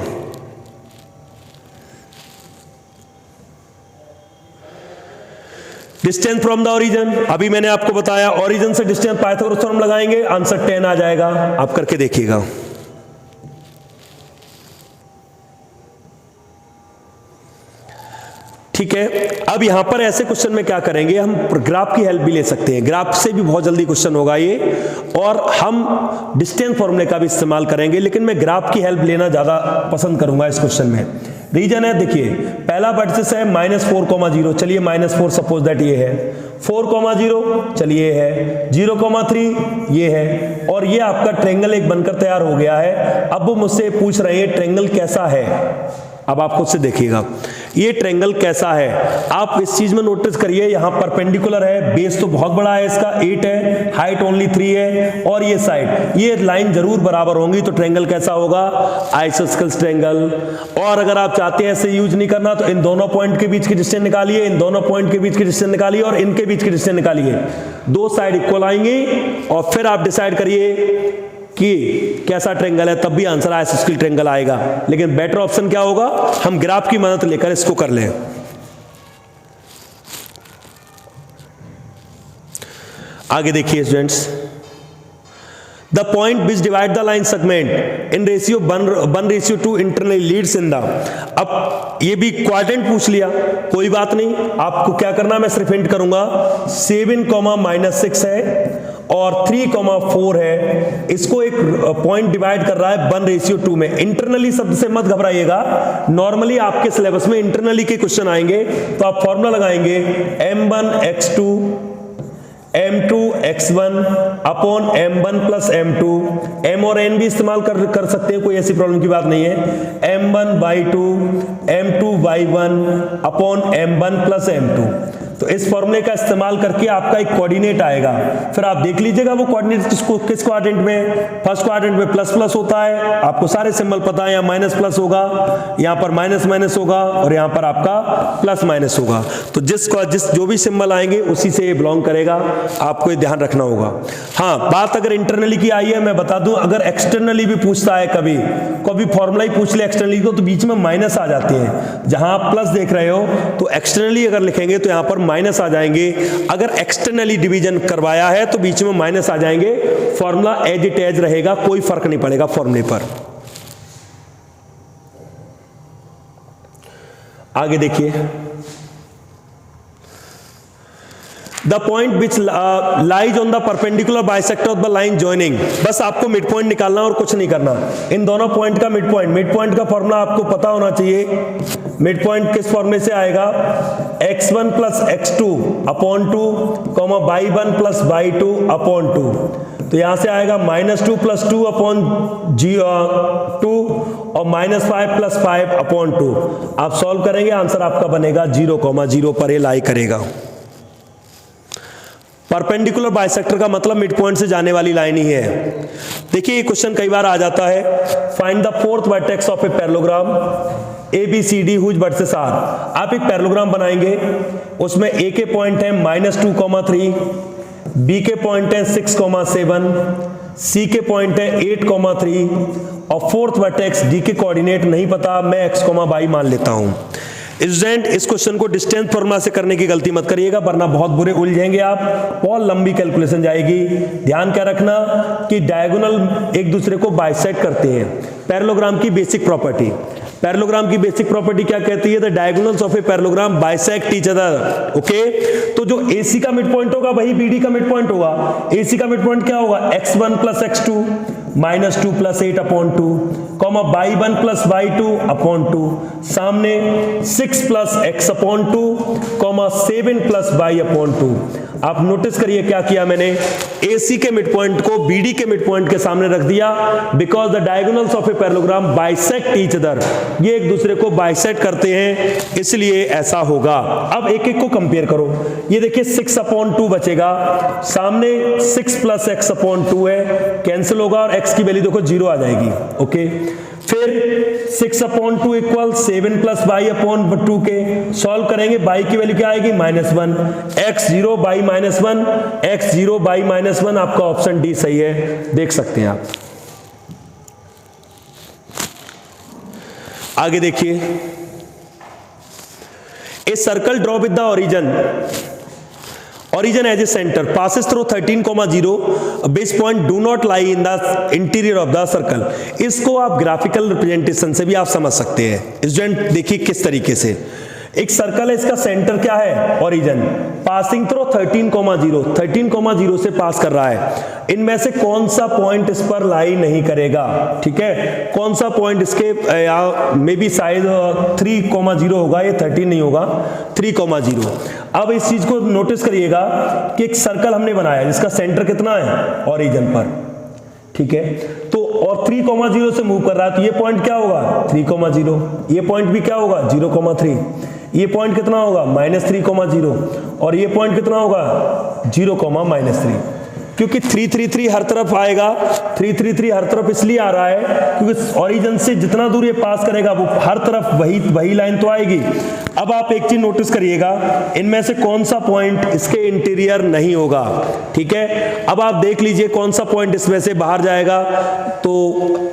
डिस्टेंस फ्रॉम द ओरिजिन, अभी मैंने आपको बताया ओरिजिन से डिस्टेंस पाइथागोरस थ्योरम लगाएंगे, आंसर 10 आ जाएगा। आप करके देखिएगा। ठीक है, अब यहां पर ऐसे क्वेश्चन में क्या करेंगे, हम ग्राफ की हेल्प भी ले सकते हैं, ग्राफ से भी बहुत जल्दी क्वेश्चन होगा ये, और हम डिस्टेंस फॉर्मूले का भी इस्तेमाल करेंगे, लेकिन मैं ग्राफ की हेल्प लेना ज्यादा पसंद करूंगा इस क्वेश्चन में। रीजन है, देखिए पहला वर्टिस है -4,0, चलिए -4 सपोज दैट ये है, 4,0 चलिए है, 0,3 ये है, और ये आपका ट्रायंगल एक बनकर तैयार हो गया है। अब वो मुझसे पूछ रहे हैं ट्रायंगल कैसा है, अब आप खुद से देखिएगा ये ट्रायंगल कैसा है। आप इस चीज में नोटिस करिए, यहां परपेंडिकुलर है, बेस तो बहुत बड़ा है इसका 8 है, हाइट ओनली 3 है, और ये साइड ये लाइन जरूर बराबर होंगी, तो ट्रायंगल कैसा होगा, आइसोस्केलेस ट्रायंगल। और अगर आप चाहते हैं ऐसे यूज नहीं करना तो इन दोनों पॉइंट के बीच की डिस्टेंस निकालिए, इन दोनों पॉइंट के बीच की डिस्टेंस निकालिए, और इनके बीच की डिस्टेंस निकालिए, दो साइड इक्वल आएंगी, और फिर आप डिसाइड करिए कि कैसा ट्रायंगल है, तब भी आंसर आइसोस्केलेस ट्रायंगल आएगा। लेकिन बेटर ऑप्शन क्या होगा, हम ग्राफ की मदद लेकर इसको कर लें। आगे देखिए students, the point which divide the line segment in ratio 1:2 internally leads in the, अब ये भी क्वाड्रेंट पूछ लिया, कोई बात नहीं, आपको क्या करना मैं सिर्फ हिंट करूंगा, 7,-6 है और 3,4 है, इसको एक पॉइंट डिवाइड कर रहा है 1:2 में। इंटरनली शब्द से मत घबराइएगा, नॉर्मली आपके सिलेबस में इंटरनली के क्वेश्चन आएंगे तो आप फॉर्मूला लगाएंगे m1x2 m2x1 upon m1 plus m2, m और n भी इस्तेमाल कर सकते हैं, कोई ऐसी प्रॉब्लम की बात नहीं है, m1/2 m2/1 upon m1 plus m2। तो इस फॉर्मूले का इस्तेमाल करके आपका एक कोऑर्डिनेट आएगा, फिर आप देख लीजिएगा वो कोऑर्डिनेट किस क्वाड्रेंट में, फर्स्ट क्वाड्रेंट में प्लस प्लस होता है, आपको सारे सिंबल पता है, यहाँ माइनस प्लस होगा, यहाँ पर माइनस माइनस होगा, और यहाँ पर आपका प्लस माइनस होगा। तो जिस जो भी सिंबल आएंगे उसी से ये बिलोंग करेगा, आपको ये ध्यान रखना होगा। हाँ, बात अगर इंटरनली की आई है, मैं बता दूं, अगर एक्सटर्नली भी पूछता है कभी फॉर्मूला ही पूछ ले एक्सटर्नली को, तो बीच में माइनस आ जाते हैं। जहां आप प्लस देख रहे हो तो एक्सटर्नली अगर लिखेंगे तो यहां पर माइनस आ जाएंगे, अगर एक्सटर्नली डिवीजन करवाया है तो बीच में माइनस आ जाएंगे, फॉर्मूला एज इट एज रहेगा, कोई फर्क नहीं पड़ेगा फॉर्मूले पर। आगे देखिए, the point which lies on the perpendicular bisector of the line joining, बस आपको मिड पॉइंट निकालना और कुछ नहीं करना। इन दोनों पॉइंट का मिड पॉइंट का फॉर्मूला आपको पता होना चाहिए। मिड पॉइंट किस फॉर्मूले से आएगा, x1 plus x2 upon 2, y1 plus y2 upon 2, तो यहां से आएगा -2 प्लस 2 अपॉन 2 और -5 प्लस 5 अपॉन 2। आप सॉल्व करेंगे, आंसर आपका बनेगा 0,0 पर ये लाई करेगा। परपेंडिकुलर बाइसेक्टर का मतलब मिड पॉइंट से जाने वाली लाइन ही है। देखिए ये क्वेश्चन कई बार आ जाता है, find the fourth vertex of a parallelogram ABCD whose vertices R। आप एक पैरेललोग्राम बनाएंगे, उसमें A के पॉइंट है -2,3, B के पॉइंट है 6,7, C के पॉइंट है 8,3, और फोर्थ वर्टेक्स D के कोऑर्डिनेट नहीं पता, मैं x, y मान लेता हूं। स्टूडेंट, इस क्वेश्चन को डिस्टेंस फॉर्मूला से करने की गलती मत करिएगा, वरना बहुत बुरे उलझेंगे आप, बहुत लंबी कैलकुलेशन जाएगी। ध्यान क्या रखना कि डायगोनल एक दूसरे को बाइसेक्ट करते हैं। पैरेललोग्राम की बेसिक प्रॉपर्टी, पैरेललोग्राम की बेसिक प्रॉपर्टी क्या कहती है, the diagonals of a parallelogram bisect each other. Okay, तो जो AC का मिड पॉइंट होगा वही BD का मिड पॉइंट होगा। AC का मिड पॉइंट क्या होगा, x1 plus x2 -2 plus 8 upon 2, y1 plus y2 upon 2, सामने 6 plus x upon 2, 7 plus y upon 2। आप नोटिस करिए क्या किया मैंने, AC के मिड पॉइंट को BD के मिड पॉइंट के सामने रख दिया, because the diagonals of a parallelogram bisect each other, ये एक दूसरे को बाइसेक्ट करते हैं, इसलिए ऐसा होगा। अब एक एक को कंपेयर करो, ये देखिए 6 अपॉन 2 बचेगा, सामने 6 प्लस x अपॉन 2 है, कैंसिल होगा और x की वैल्यू देखो 0 आ जाएगी। ओके, फिर 6/2 इक्वल 7 प्लस y/2 के सॉल्व करेंगे, y की वैल्यू क्या आएगी -1, x0 y -1, x0 y -1, आपका ऑप्शन डी सही है, देख सकते हैं आप। आगे देखिए, a circle draw with the origin as a center passes through 13,0 base point do not lie in the interior of the circle। इसको आप ग्राफिकल रिप्रेजेंटेशन से भी आप समझ सकते हैं। स्टूडेंट देखिए किस तरीके से, एक सर्कल है, इसका सेंटर क्या है ओरिजिन, पासिंग थ्रू 13,0 से पास कर रहा है, इनमें से कौन सा पॉइंट इस पर लाई नहीं करेगा, ठीक है, कौन सा पॉइंट इसके मे बी साइज 3,0 होगा, ये 13 नहीं होगा, 3,0। अब इस चीज को नोटिस करिएगा कि एक सर्कल हमने बनाया जिसका सेंटर कितना है ओरिजिन पर, ठीक है, तो और 3,0 से मूव कर रहा है, तो ये पॉइंट क्या होगा 3,0, ये पॉइंट भी क्या होगा 0,3, ये पॉइंट कितना होगा -3,0 और ये पॉइंट कितना होगा 0,-3, क्योंकि 333 हर तरफ आएगा, 333 हर तरफ इसलिए आ रहा है क्योंकि ओरिजिन से जितना दूर ये पास करेगा वो हर तरफ वही लाइन तो आएगी। अब आप एक चीज नोटिस करिएगा, इनमें से कौन सा पॉइंट इसके इंटीरियर नहीं होगा, ठीक है। अब आप देख लीजिए कौन सा पॉइंट इसमें से बाहर जाएगा, तो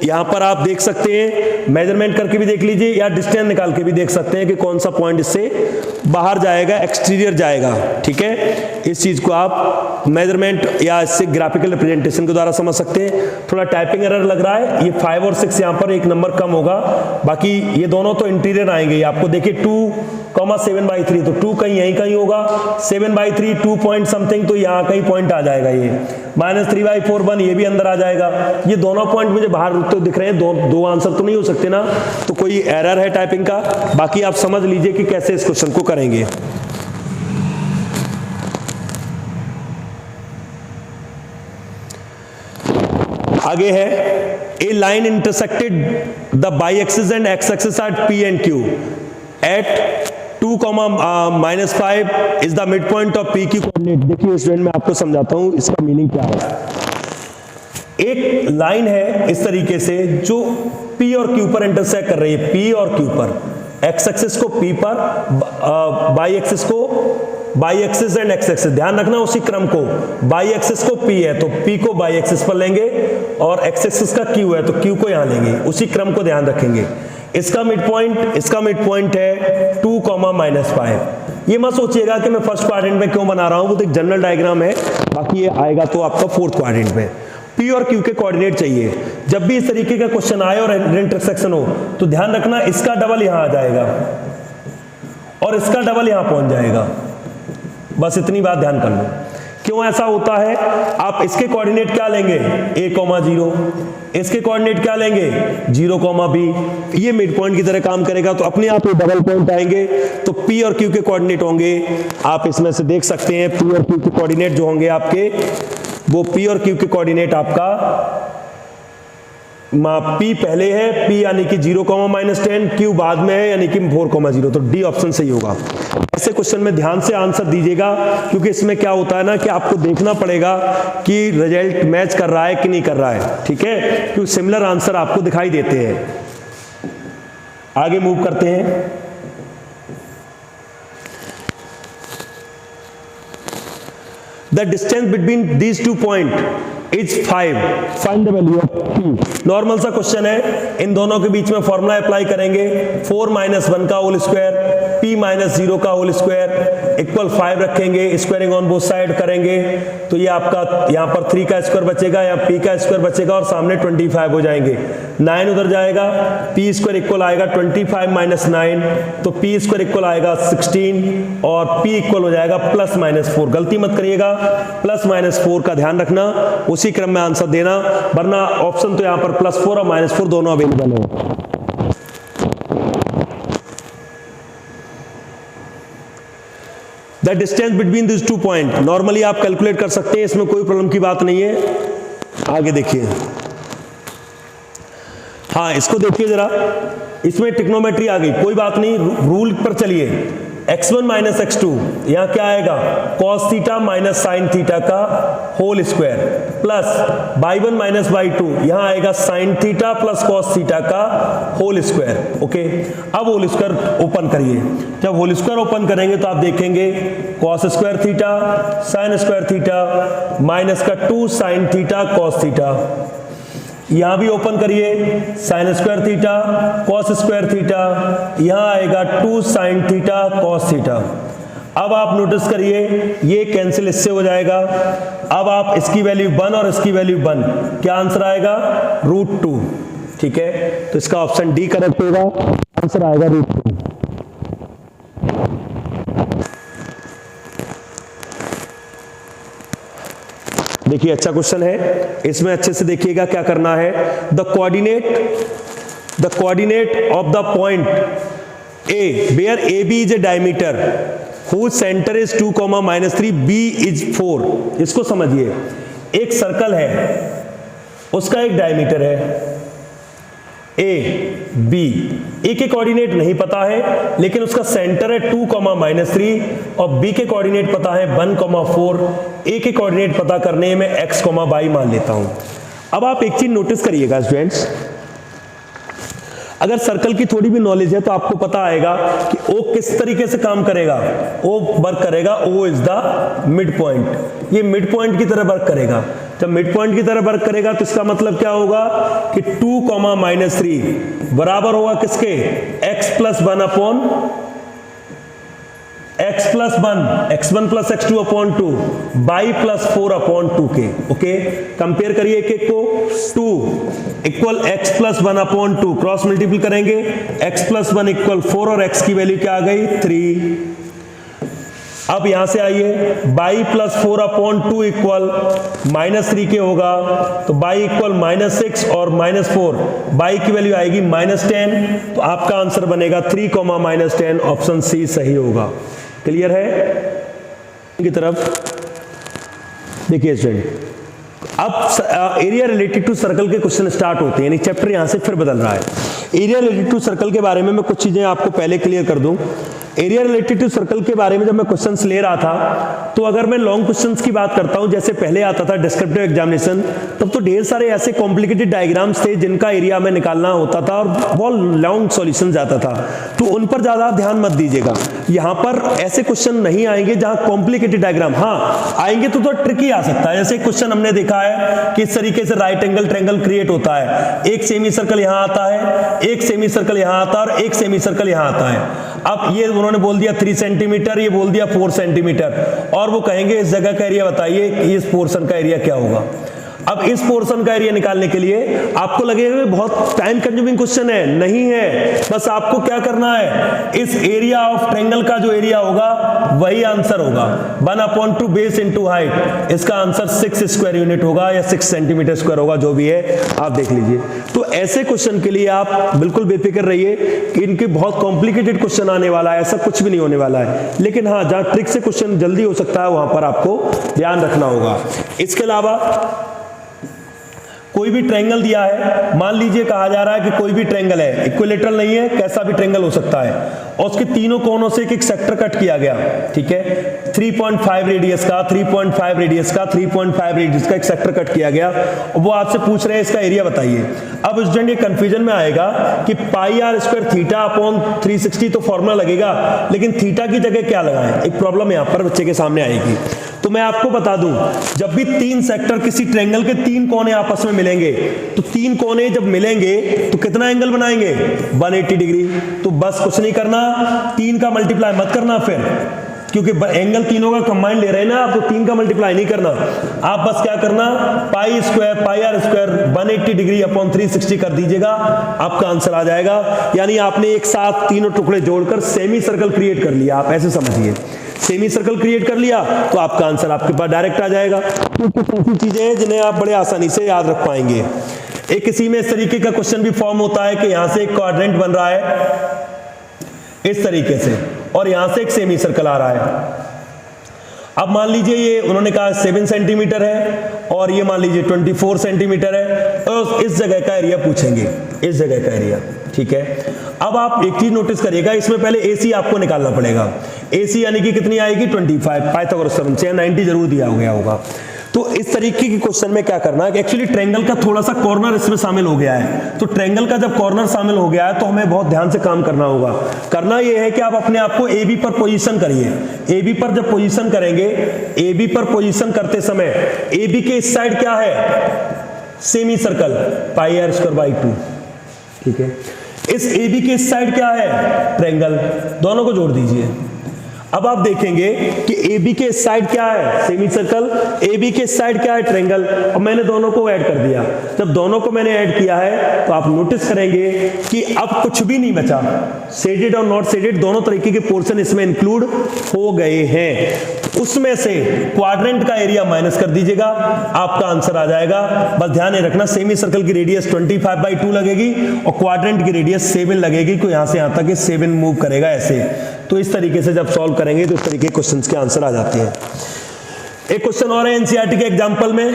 यहां पर आप देख सकते हैं, मेजरमेंट करके भी देख लीजिए या डिस्टेंस निकाल के भी देख सकते हैं कि कौन सा पॉइंट इससे बाहर जाएगा, एक्सटीरियर जाएगा, ठीक है। इस चीज को आप मेजरमेंट या इससे ग्राफिकल रिप्रेजेंटेशन के द्वारा समझ सकते हैं। थोड़ा टाइपिंग एरर लग रहा है, ये 5 और 6 यहां पर एक नंबर कम होगा, बाकी ये दोनों तो इंटीरियर आएंगे। आपको देखिए 2,7/3, तो 2 कहीं यहीं कहीं होगा, 7/3 2 पॉइंट समथिंग, तो यहाँ कहीं पॉइंट आ जाएगा, ये -3/4 1 ये भी अंदर आ जाएगा। ये दोनों पॉइंट मुझे बाहर तो दिख रहे हैं, दो आंसर तो नहीं हो सकते ना, तो कोई एरर है टाइपिंग का। बाकी आप समझ लीजिए कि कैसे इस क्वेश्चन को करेंगे। आगे है, a line intersected the y axis and X axis at P and Q at 2,-5 is the mid point of P Q coordinate. देखिए स्टूडेंट, मैं आपको समझाता हूं इसका मीनिंग क्या है। एक लाइन है इस तरीके से जो P और Q पर इंटरसेक्ट कर रही है, P और Q पर, एक्स एक्सिस को P पर, बाई एक्सिस को by axis and X axis, ध्यान रखना उसी क्रम को, बाई एक्सिस को P है तो P को बाई एक्सिस पर लेंगे और एक्स एक्सिस का Q है तो Q को यहां लेंगे, उसी क्रम को ध्यान रखेंगे। इसका मिड पॉइंट है 2,-5। ये मत सोचिएगा कि मैं फर्स्ट क्वाड्रेंट में क्यों बना रहा हूं, वो तो एक जनरल डायग्राम है, बाकी ये आएगा तो आपका फोर्थ क्वाड्रेंट में। P और Q के कोऑर्डिनेट चाहिए। जब भी इस तरीके का क्वेश्चन आए और इंटरसेक्शन हो तो ध्यान रखना इसका डबल यहां आ जाएगा और इसका डबल यहां पहुंच जाएगा, बस इतनी बात ध्यान कर लो। क्यों ऐसा होता है, आप इसके कोऑर्डिनेट क्या लेंगे A,0, इसके कोऑर्डिनेट क्या लेंगे 0,B, ये मिड पॉइंट की तरह काम करेगा, तो अपने आप ये डबल पॉइंट आएंगे, तो P और Q के कोऑर्डिनेट होंगे, आप इसमें से देख सकते हैं P और Q के कोऑर्डिनेट जो होंगे आपके, वो P और Q के कोऑर्डिनेट आपका P पहले है, P यानी कि 0,-10, Q बाद में है यानी कि 4,0, तो D ऑप्शन सही होगा। ऐसे क्वेश्चन में ध्यान से आंसर दीजिएगा, क्योंकि इसमें क्या होता है ना कि आपको देखना पड़ेगा कि रिजल्ट मैच कर रहा है कि नहीं कर रहा है, ठीक है, क्योंकि सिमिलर आंसर आपको दिखाई देते हैं। आगे मूव करते हैं। The distance between these 2 point is 5, find the value of P। Normal सा क्वेश्चन है, इन दोनों के बीच में फॉर्मूला अप्लाई करेंगे, 4 - 1 का होल स्क्वायर, P - 0 का होल स्क्वायर इक्वल 5 रखेंगे, स्क्वायरिंग ऑन बोथ साइड करेंगे, तो ये आपका यहाँ पर 3 का स्क्वायर बचेगा, यहाँ P का स्क्वायर बचेगा और सामने 25 हो जाएंगे, 9 उधर जाएगा, P स्क्वायर इक्वल आएगा 25 - 9, तो P स्क्वायर इक्वल आएगा 16 और P इक्वल हो जाएगा +-4। गलती मत करिएगा, +-4 का ध्यान रखना, उसी क्रम में आंसर देना, वरना ऑप्शन तो यहां पर +4 और -4 दोनों अवेलेबल है। The distance between this 2 point, normally आप कैलकुलेट कर सकते हैं, इसमें कोई प्रॉब्लम की बात नहीं है। आगे देखिए, हाँ इसको देखिए जरा, इसमें ट्रिग्नोमेट्री आ गई, कोई बात नहीं, रूल पर चलिए। x1 माइनस x2 यहां क्या आएगा cos theta minus sine theta का whole square plus y1 minus y2 यहां आएगा sine theta plus cos theta का होल स्क्वायर। ओके, अब होल स्क्वायर ओपन करिए। जब होल स्क्वायर ओपन करेंगे तो आप देखेंगे cos square theta sine square theta minus का 2 साइन थीटा cos थीटा, यहां भी ओपन करिए sign square theta cos square theta, यहां आएगा 2 साइन थीटा कॉस थीटा। अब आप नोटिस करिए ये कैंसिल इससे हो जाएगा। अब आप इसकी वैल्यू 1 और इसकी वैल्यू 1, क्या आंसर आएगा √2। ठीक है, तो इसका ऑप्शन डी करेक्ट होगा, आंसर आएगा √2। देखिए अच्छा क्वेश्चन है, इसमें अच्छे से देखिएगा क्या करना है। The coordinate of the point A where A B is a diameter whose centre is 2, -3, B is 4। इसको समझिए, एक सर्कल है उसका एक डायमीटर है ए बी, ए के कोऑर्डिनेट नहीं पता है लेकिन उसका सेंटर है 2, -3 और बी के कोऑर्डिनेट पता है 1, 4। ए के कोऑर्डिनेट पता करने में x, y मान लेता हूं। अब आप एक चीज नोटिस करिएगा स्टूडेंट्स, अगर सर्कल की थोड़ी भी नॉलेज है तो आपको पता आएगा कि O किस तरीके से काम करेगा। O वर्क करेगा, O is the mid point, ये मिड पॉइंट की तरह वर्क करेगा। जब मिड पॉइंट की तरह वर्क करेगा तो इसका मतलब क्या होगा कि 2, -3 बराबर होगा किसके, x + 1 upon x1 + x2 upon 2 y + 4 upon 2 के। ओके, कंपेयर करिए एक एक को। 2 equal x + 1 upon 2, cross multiple करेंगे x + 1 इक्वल 4 और x की वैल्यू क्या आ गई 3। अब यहां से आइए y + 4 अपॉन 2 इक्वल -3 के होगा, तो y इक्वल -6 और -4, y की वैल्यू आएगी -10। तो आपका आंसर बनेगा 3, -10, ऑप्शन सी सही होगा। क्लियर है? की तरफ देखिए स्टूडेंट, अब एरिया रिलेटेड टू सर्कल के क्वेश्चन स्टार्ट होते हैं, यानी चैप्टर यहां से फिर बदल रहा है। एरिया रिलेटेड टू सर्कल के बारे में मैं कुछ चीजें आपको पहले क्लियर कर दूं। एरिया रिलेटेड टू सर्कल के बारे में जब मैं क्वेश्चंस ले रहा था तो अगर मैं लॉन्ग क्वेश्चंस की बात करता हूं, जैसे पहले आता था डिस्क्रिप्टिव एग्जामिनेशन, तब तो ढेर सारे ऐसे कॉम्प्लिकेटेड डायग्राम्स थे जिनका एरिया में निकालना होता था और बहुत लॉन्ग सॉल्यूशन जाता था, तो उन पर ज्यादा ध्यान मत दीजिएगा। यहां पर ऐसे क्वेश्चन नहीं आएंगे जहां कॉम्प्लिकेटेड डायग्राम, हाँ आएंगे तो ट्रिकी आ सकता है। जैसे क्वेश्चन हमने देखा है किस तरीके से राइट एंगल ट्रायंगल क्रिएट होता है, एक सेमी सर्कल यहां आता है, एक सेमी सर्कल यहां आता है और एक सेमी सर्कल यहां आता है। अब ये उन्होंने बोल दिया 3 सेंटीमीटर, ये बोल दिया 4 सेंटीमीटर, और वो कहेंगे इस जगह का एरिया बताइए, इस पोर्शन का एरिया क्या होगा। अब इस पोर्शन का एरिया निकालने के लिए आपको लगेगा बहुत टाइम कंज्यूमिंग क्वेश्चन है, नहीं है। बस आपको क्या करना है, इस एरिया ऑफ ट्रायंगल का जो एरिया होगा वही आंसर होगा। 1/2 बेस इंटू हाइट, इसका आंसर 6 स्क्वायर यूनिट होगा या 6 सेंटीमीटर स्क्वायर होगा, जो भी है आप देख लीजिए। तो ऐसे क्वेश्चन के लिए आप बिल्कुल बेफिक्र रहिए कि इनके बहुत कॉम्प्लिकेटेड क्वेश्चन आने वाला है, ऐसा कुछ भी नहीं होने वाला है। लेकिन हाँ, जहां ट्रिक से क्वेश्चन जल्दी हो सकता है वहां पर आपको ध्यान रखना होगा। इसके अलावा कोई भी ट्रायंगल दिया है, मान लीजिए कहा जा रहा है कि कोई भी ट्रायंगल है, इक्विलेटरल नहीं है, कैसा भी ट्रायंगल हो सकता है, और उसके तीनों कोनों से एक सेक्टर कट किया गया, ठीक है, 3.5 रेडियस का, 3.5 रेडियस का, 3.5 रेडियस का एक सेक्टर कट किया गया, और वो आपसे पूछ रहे हैं इसका एरिया बताइए। अब स्टूडेंट ये कंफ्यूजन में आएगा कि πr² थीटा अपॉन 360 तो फॉर्मूला लगेगा, लेकिन थीटा की जगह क्या लगाएं, एक प्रॉब्लम यहां पर बच्चे के सामने आएगी। तो मैं आपको बता दूं, जब भी 3 सेक्टर किसी ट्रायंगल के 3 कोने आपस में मिलेंगे, तो 3 कोने जब मिलेंगे तो कितना एंगल बनाएंगे, 180 डिग्री। तो बस कुछ नहीं करना, 3 का मल्टीप्लाई मत करना फिर, क्योंकि एंगल तीनों का कंबाइंड ले रहे हैं ना आप, तो 3 का मल्टीप्लाई नहीं करना। आप बस क्या करना, πr² 180 डिग्री अपॉन 360 कर दीजिएगा, आपका आंसर आ जाएगा। यानी आपने एक साथ तीनों टुकड़े जोड़कर सेमी सर्कल क्रिएट कर लिया, आप ऐसे समझिए, सेमी सर्कल क्रिएट कर लिया तो आपका आंसर आपके पास डायरेक्ट आ जाएगा। तो कुछ ऐसी चीजें हैं जिन्हें आप बड़े आसानी से याद रख पाएंगे। एक किसी में इस तरीके का क्वेश्चन भी फॉर्म होता है कि यहां से एक क्वाड्रेंट बन रहा है इस तरीके से, और यहां से एक सेमी सर्कल आ रहा है। अब मान लीजिए ये उन्होंने कहा 7 सेंटीमीटर है और ये मान लीजिए 24 सेंटीमीटर है, और इस जगह का एरिया पूछेंगे, इस जगह का एरिया। ठीक है। अब आप एक चीज नोटिस करिएगा, इसमें पहले AC आपको निकालना पड़ेगा। AC यानी कि कितनी आएगी 25, पाइथागोरस थ्योरम से 90 जरूर दिया गया होगा। तो इस तरीके की क्वेश्चन में क्या करना है, एक्चुअली ट्रायंगल का थोड़ा सा कॉर्नर इसमें शामिल हो गया है। तो ट्रायंगल का जब कॉर्नर शामिल हो गया है तो हमें बहुत ध्यान से काम करना होगा। करना यह है कि आप अपने आप को AB पर पोजीशन करिए। AB पर जब पोजीशन करेंगे, AB पर पोजीशन करते समय AB के इस साइड क्या है, semi circle pi r square by 2, ठीक है। इस AB के इस साइड क्या है, ट्रायंगल, दोनों को जोड़ दीजिए। अब आप देखेंगे कि AB के इस साइड क्या है, सेमी सर्कल, AB के इस साइड क्या है, ट्रायंगल, और मैंने दोनों को ऐड कर दिया। जब दोनों को मैंने ऐड किया है तो आप नोटिस करेंगे कि अब कुछ भी नहीं बचा, शेडेड और नॉट शेडेड दोनों तरीके के पोर्शन इसमें इंक्लूड हो गए हैं। उसमें से क्वाड्रेंट का एरिया माइनस कर दीजिएगा, आपका आंसर आ जाएगा। बस ध्यान रखना, सेमी सर्कल की रेडियस 25/2 लगेगी और क्वाड्रेंट की रेडियस 7 लगेगी। तो यहां से यहां तक 7 मूव करेगा ऐसे। तो इस तरीके से जब सॉल्व करेंगे तो इस तरीके के क्वेश्चंस के आंसर आ जाते हैं। एक क्वेश्चन और है एनसीईआरटी के एग्जाम्पल में,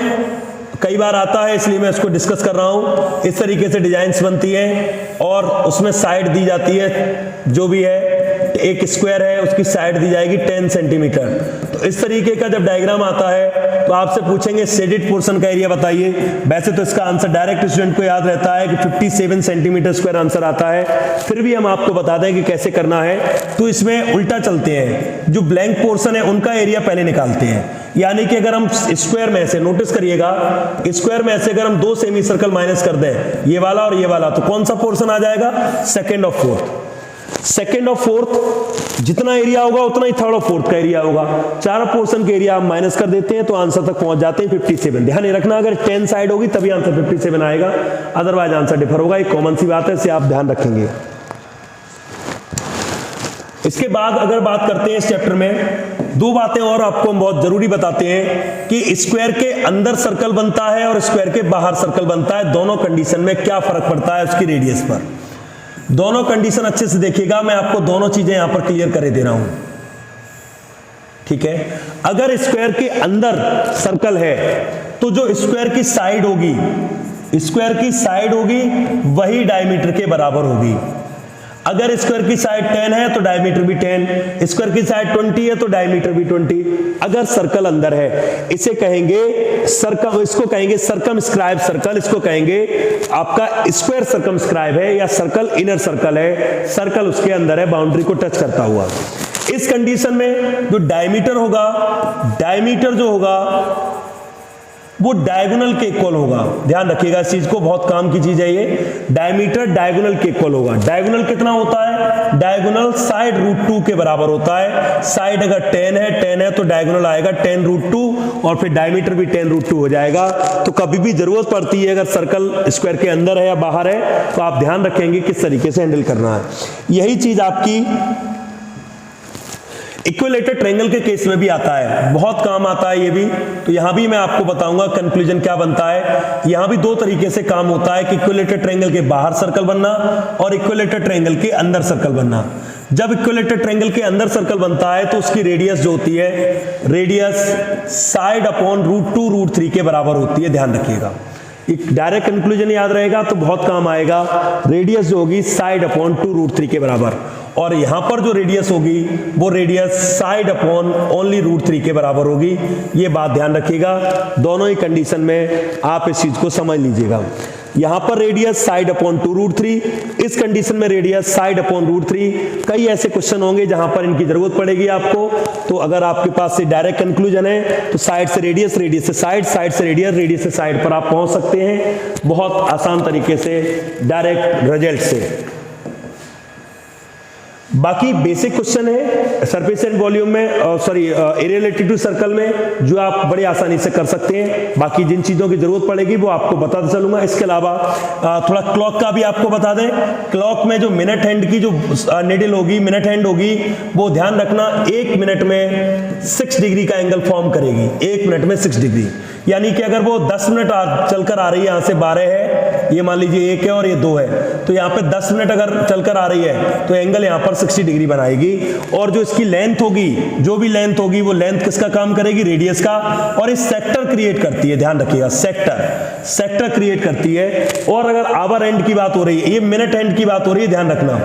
कई बार आता है इसलिए मैं इसको डिस्कस कर रहा हूं। इस तरीके से डिजाइन्स बनती है और उसमें साइड दी जाती है, जो भी है एक स्क्वायर है उसकी साइड दी जाएगी 10 सेंटीमीटर। तो इस तरीके का जब डायग्राम आता है तो आपसे पूछेंगे शेडेड पोर्शन का एरिया बताइए। वैसे तो इसका आंसर डायरेक्ट स्टूडेंट को याद रहता है कि 57 सेंटीमीटर स्क्वायर आंसर आता है, फिर भी हम आपको बता दें कि कैसे करना है। तो इसमें उल्टा चलते हैं, जो ब्लैंक पोर्शन है उनका एरिया पहले निकालते हैं। यानी कि अगर हम स्क्वायर में से, नोटिस करिएगा, स्क्वायर में से अगर हम 2 सेमी सर्कल माइनस कर दें, ये वाला और ये वाला, तो कौन सा पोर्शन आ जाएगा, सेकंड और फोर्थ। सेकंड और फोर्थ जितना एरिया होगा उतना ही थर्ड और फोर्थ का एरिया होगा। चार पोर्शन के एरिया हम माइनस कर देते हैं तो आंसर तक पहुंच जाते हैं 57। ध्यान रखना, अगर 10 साइड होगी तभी आंसर 57 आएगा, अदरवाइज आंसर डिफर होगा। एक कॉमन सी बात है, इसे आप ध्यान रखेंगे। इसके बाद अगर बात करते हैं इस चैप्टर में, दो बातें और आपको हम बहुत जरूरी बताते हैं कि स्क्वायर के अंदर सर्कल बनता है और स्क्वायर के बाहर सर्कल बनता है, दोनों कंडीशन में क्या फर्क पड़ता है उसकी रेडियस पर। दोनों कंडीशन अच्छे से देखिएगा, मैं आपको दोनों चीजें यहां पर क्लियर कर दे रहा हूं, ठीक है। अगर स्क्वायर के अंदर सर्कल है तो जो स्क्वायर की साइड होगी, स्क्वायर की साइड होगी वही डायमीटर के बराबर होगी। अगर स्क्वायर की साइड 10 है तो डायमीटर भी 10, स्क्वायर की साइड 20 है तो डायमीटर भी 20। अगर सर्कल अंदर है, इसे कहेंगे सर्कम, इसको कहेंगे सर्कमस्क्राइब सर्कल, इसको कहेंगे आपका स्क्वायर सर्कमस्क्राइब है या सर्कल इनर सर्कल है, सर्कल उसके अंदर है, बाउंड्री को टच करता हुआ। इस कंडीशन में जो डायमीटर होगा, डायमीटर जो होगा वो डायगोनल के इक्वल होगा। ध्यान रखिएगा इस चीज को, बहुत काम की चीज है ये। डायमीटर डायगोनल के इक्वल होगा। डायगोनल कितना होता है, डायगोनल साइड √2 के बराबर होता है। साइड अगर 10 है तो डायगोनल आएगा 10√2 और फिर डायमीटर भी 10√2 हो जाएगा। तो कभी भी जरूरत पड़ती है, अगर सर्कल स्क्वायर के अंदर है या बाहर है, तो आप ध्यान रखेंगे किस तरीके से हैंडल करना है। यही चीज आपकी इक्विलेटरल ट्रायंगल के केस में भी आता है, बहुत काम आता है ये भी। तो यहां भी मैं आपको बताऊंगा कंक्लूजन क्या बनता है। यहां भी दो तरीके से काम होता है कि इक्विलेटरल ट्रायंगल के बाहर सर्कल बनना और इक्विलेटरल ट्रायंगल के अंदर सर्कल बनना। जब इक्विलेटरल ट्रायंगल के अंदर सर्कल बनता है तो उसकी रेडियस जो होती है, रेडियस साइड अपॉन √2 √3 के बराबर होती है। ध्यान रखिएगा, एक डायरेक्ट कंक्लूजन याद रहेगा तो बहुत काम आएगा। रेडियस जो होगी साइड अपॉन 2 √3 के बराबर, और यहां पर जो रेडियस होगी वो रेडियस साइड अपॉन ओनली √3 के बराबर होगी। ये बात ध्यान रखिएगा, दोनों ही कंडीशन में आप इस चीज को समझ लीजिएगा। यहां पर रेडियस साइड अपॉन 2 √3, इस कंडीशन में रेडियस साइड अपॉन √3। कई ऐसे क्वेश्चन होंगे जहां पर इनकी जरूरत पड़ेगी आपको। तो अगर आपके पास से डायरेक्ट कंक्लूजन है तो साइड से रेडियस, रेडियस से साइड, साइड से रेडियस, रेडियस से साइड पर आप पहुंच सकते हैं बहुत आसान तरीके से, डायरेक्ट रिजल्ट से। बाकी बेसिक क्वेश्चन है सरफेस एंड वॉल्यूम में, एरिया रिलेटेड टू सर्कल में, जो आप बड़े आसानी से कर सकते हैं। बाकी जिन चीजों की जरूरत पड़ेगी वो आपको बताता चलूंगा। इसके अलावा थोड़ा क्लॉक का भी आपको बता दें। क्लॉक में जो मिनट हैंड की जो निडल होगी, मिनट हैंड होगी, वो ध्यान रखना 1 मिनट में 6 डिग्री का एंगल फॉर्म करेगी। 1 मिनट में 6 डिग्री, यानी कि अगर वो 10 मिनट चलकर आ रही है, यहां से 12 है, ये मान लीजिए 1 है और ये 2 है, तो यहाँ पे 10 मिनट अगर चलकर आ रही है तो एंगल यहाँ पर 60 डिग्री बनाएगी। और जो इसकी लेंथ होगी, जो भी लेंथ होगी, वो लेंथ किसका काम करेगी, रेडियस का, और इस सेक्टर क्रिएट करती है। ध्यान रखिएगा, सेक्टर सेक्टर क्रिएट करती है। और अगर आवर एंड की बात हो रही है, ये मिनट एंड की बात हो रही है, ध्यान रखना,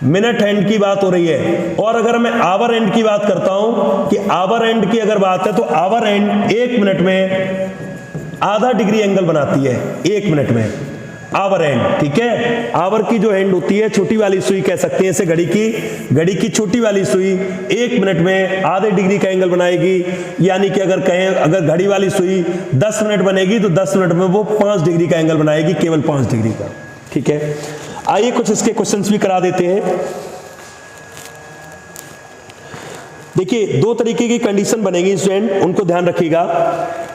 मिनट एंड की बात हो रही है। और अगर मैं आवर एंड की बात करता हूं कि आवर एंड की अगर बात है तो आवर एंड 1 मिनट में आधा डिग्री एंगल बनाती है, 1 मिनट में आवर एंड, ठीक है। आवर की जो एंड होती है, छोटी वाली सुई कह सकते हैं इसे, घड़ी की छोटी वाली सुई 1 मिनट में आधे डिग्री का एंगल बनाएगी। यानी कि अगर कहें, अगर घड़ी वाली सुई 10 मिनट बनेगी तो 10 मिनट में वो 5 डिग्री का एंगल बनाएगी, केवल 5 डिग्री का, ठीक है। आइए कुछ इसके क्वेश्चंस भी करा देते हैं। देखिए 2 तरीके की कंडीशन बनेगी स्टूडेंट, उनको ध्यान रखिएगा।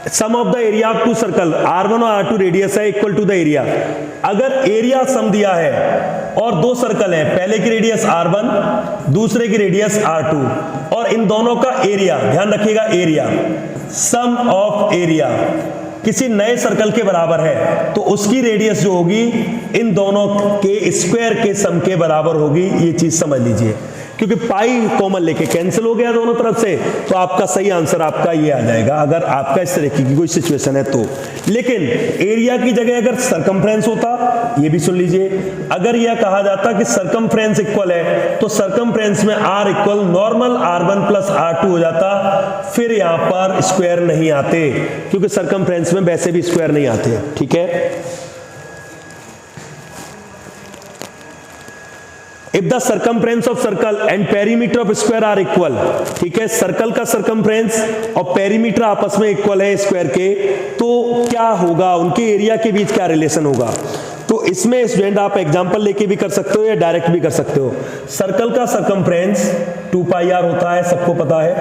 Sum of the area of 2 circle, R1 और R2 रेडियस है इक्वल टू द एरिया। अगर एरिया सम दिया है और 2 सर्कल है, पहले की रेडियस R1, दूसरे की रेडियस R2, और इन दोनों का एरिया, ध्यान रखिएगा एरिया, सम ऑफ एरिया किसी नए सर्कल के बराबर है, तो उसकी रेडियस जो होगी इन दोनों के स्क्वायर के सम के बराबर होगी। ये चीज समझ लीजिए, क्योंकि पाई कॉमन लेके कैंसिल हो गया दोनों तरफ से, तो आपका सही आंसर आपका ये आ जाएगा, अगर आपका इस तरह की कोई सिचुएशन है तो। लेकिन एरिया की जगह अगर सरकमफ्रेंस होता, ये भी सुन लीजिए, अगर यह कहा जाता कि सरकमफ्रेंस इक्वल है, तो सरकमफ्रेंस में R equal normal R1 plus R2 हो जाता, फिर यहां पर स्क्वायर नहीं आते, क्योंकि सरकमफ्रेंस में वैसे भी स्क्वायर नहीं आते, ठीक है। If the circumference of circle and perimeter of square are equal, ठीक है, सर्कल का circumference और पेरीमीटर आपस में इक्वल है स्क्वायर के, तो क्या होगा, उनके एरिया के बीच क्या रिलेशन होगा। तो इसमें स्टूडेंट आप एग्जांपल लेके भी कर सकते हो या डायरेक्ट भी कर सकते हो। सर्कल का circumference 2 पाई r होता है, सबको पता है,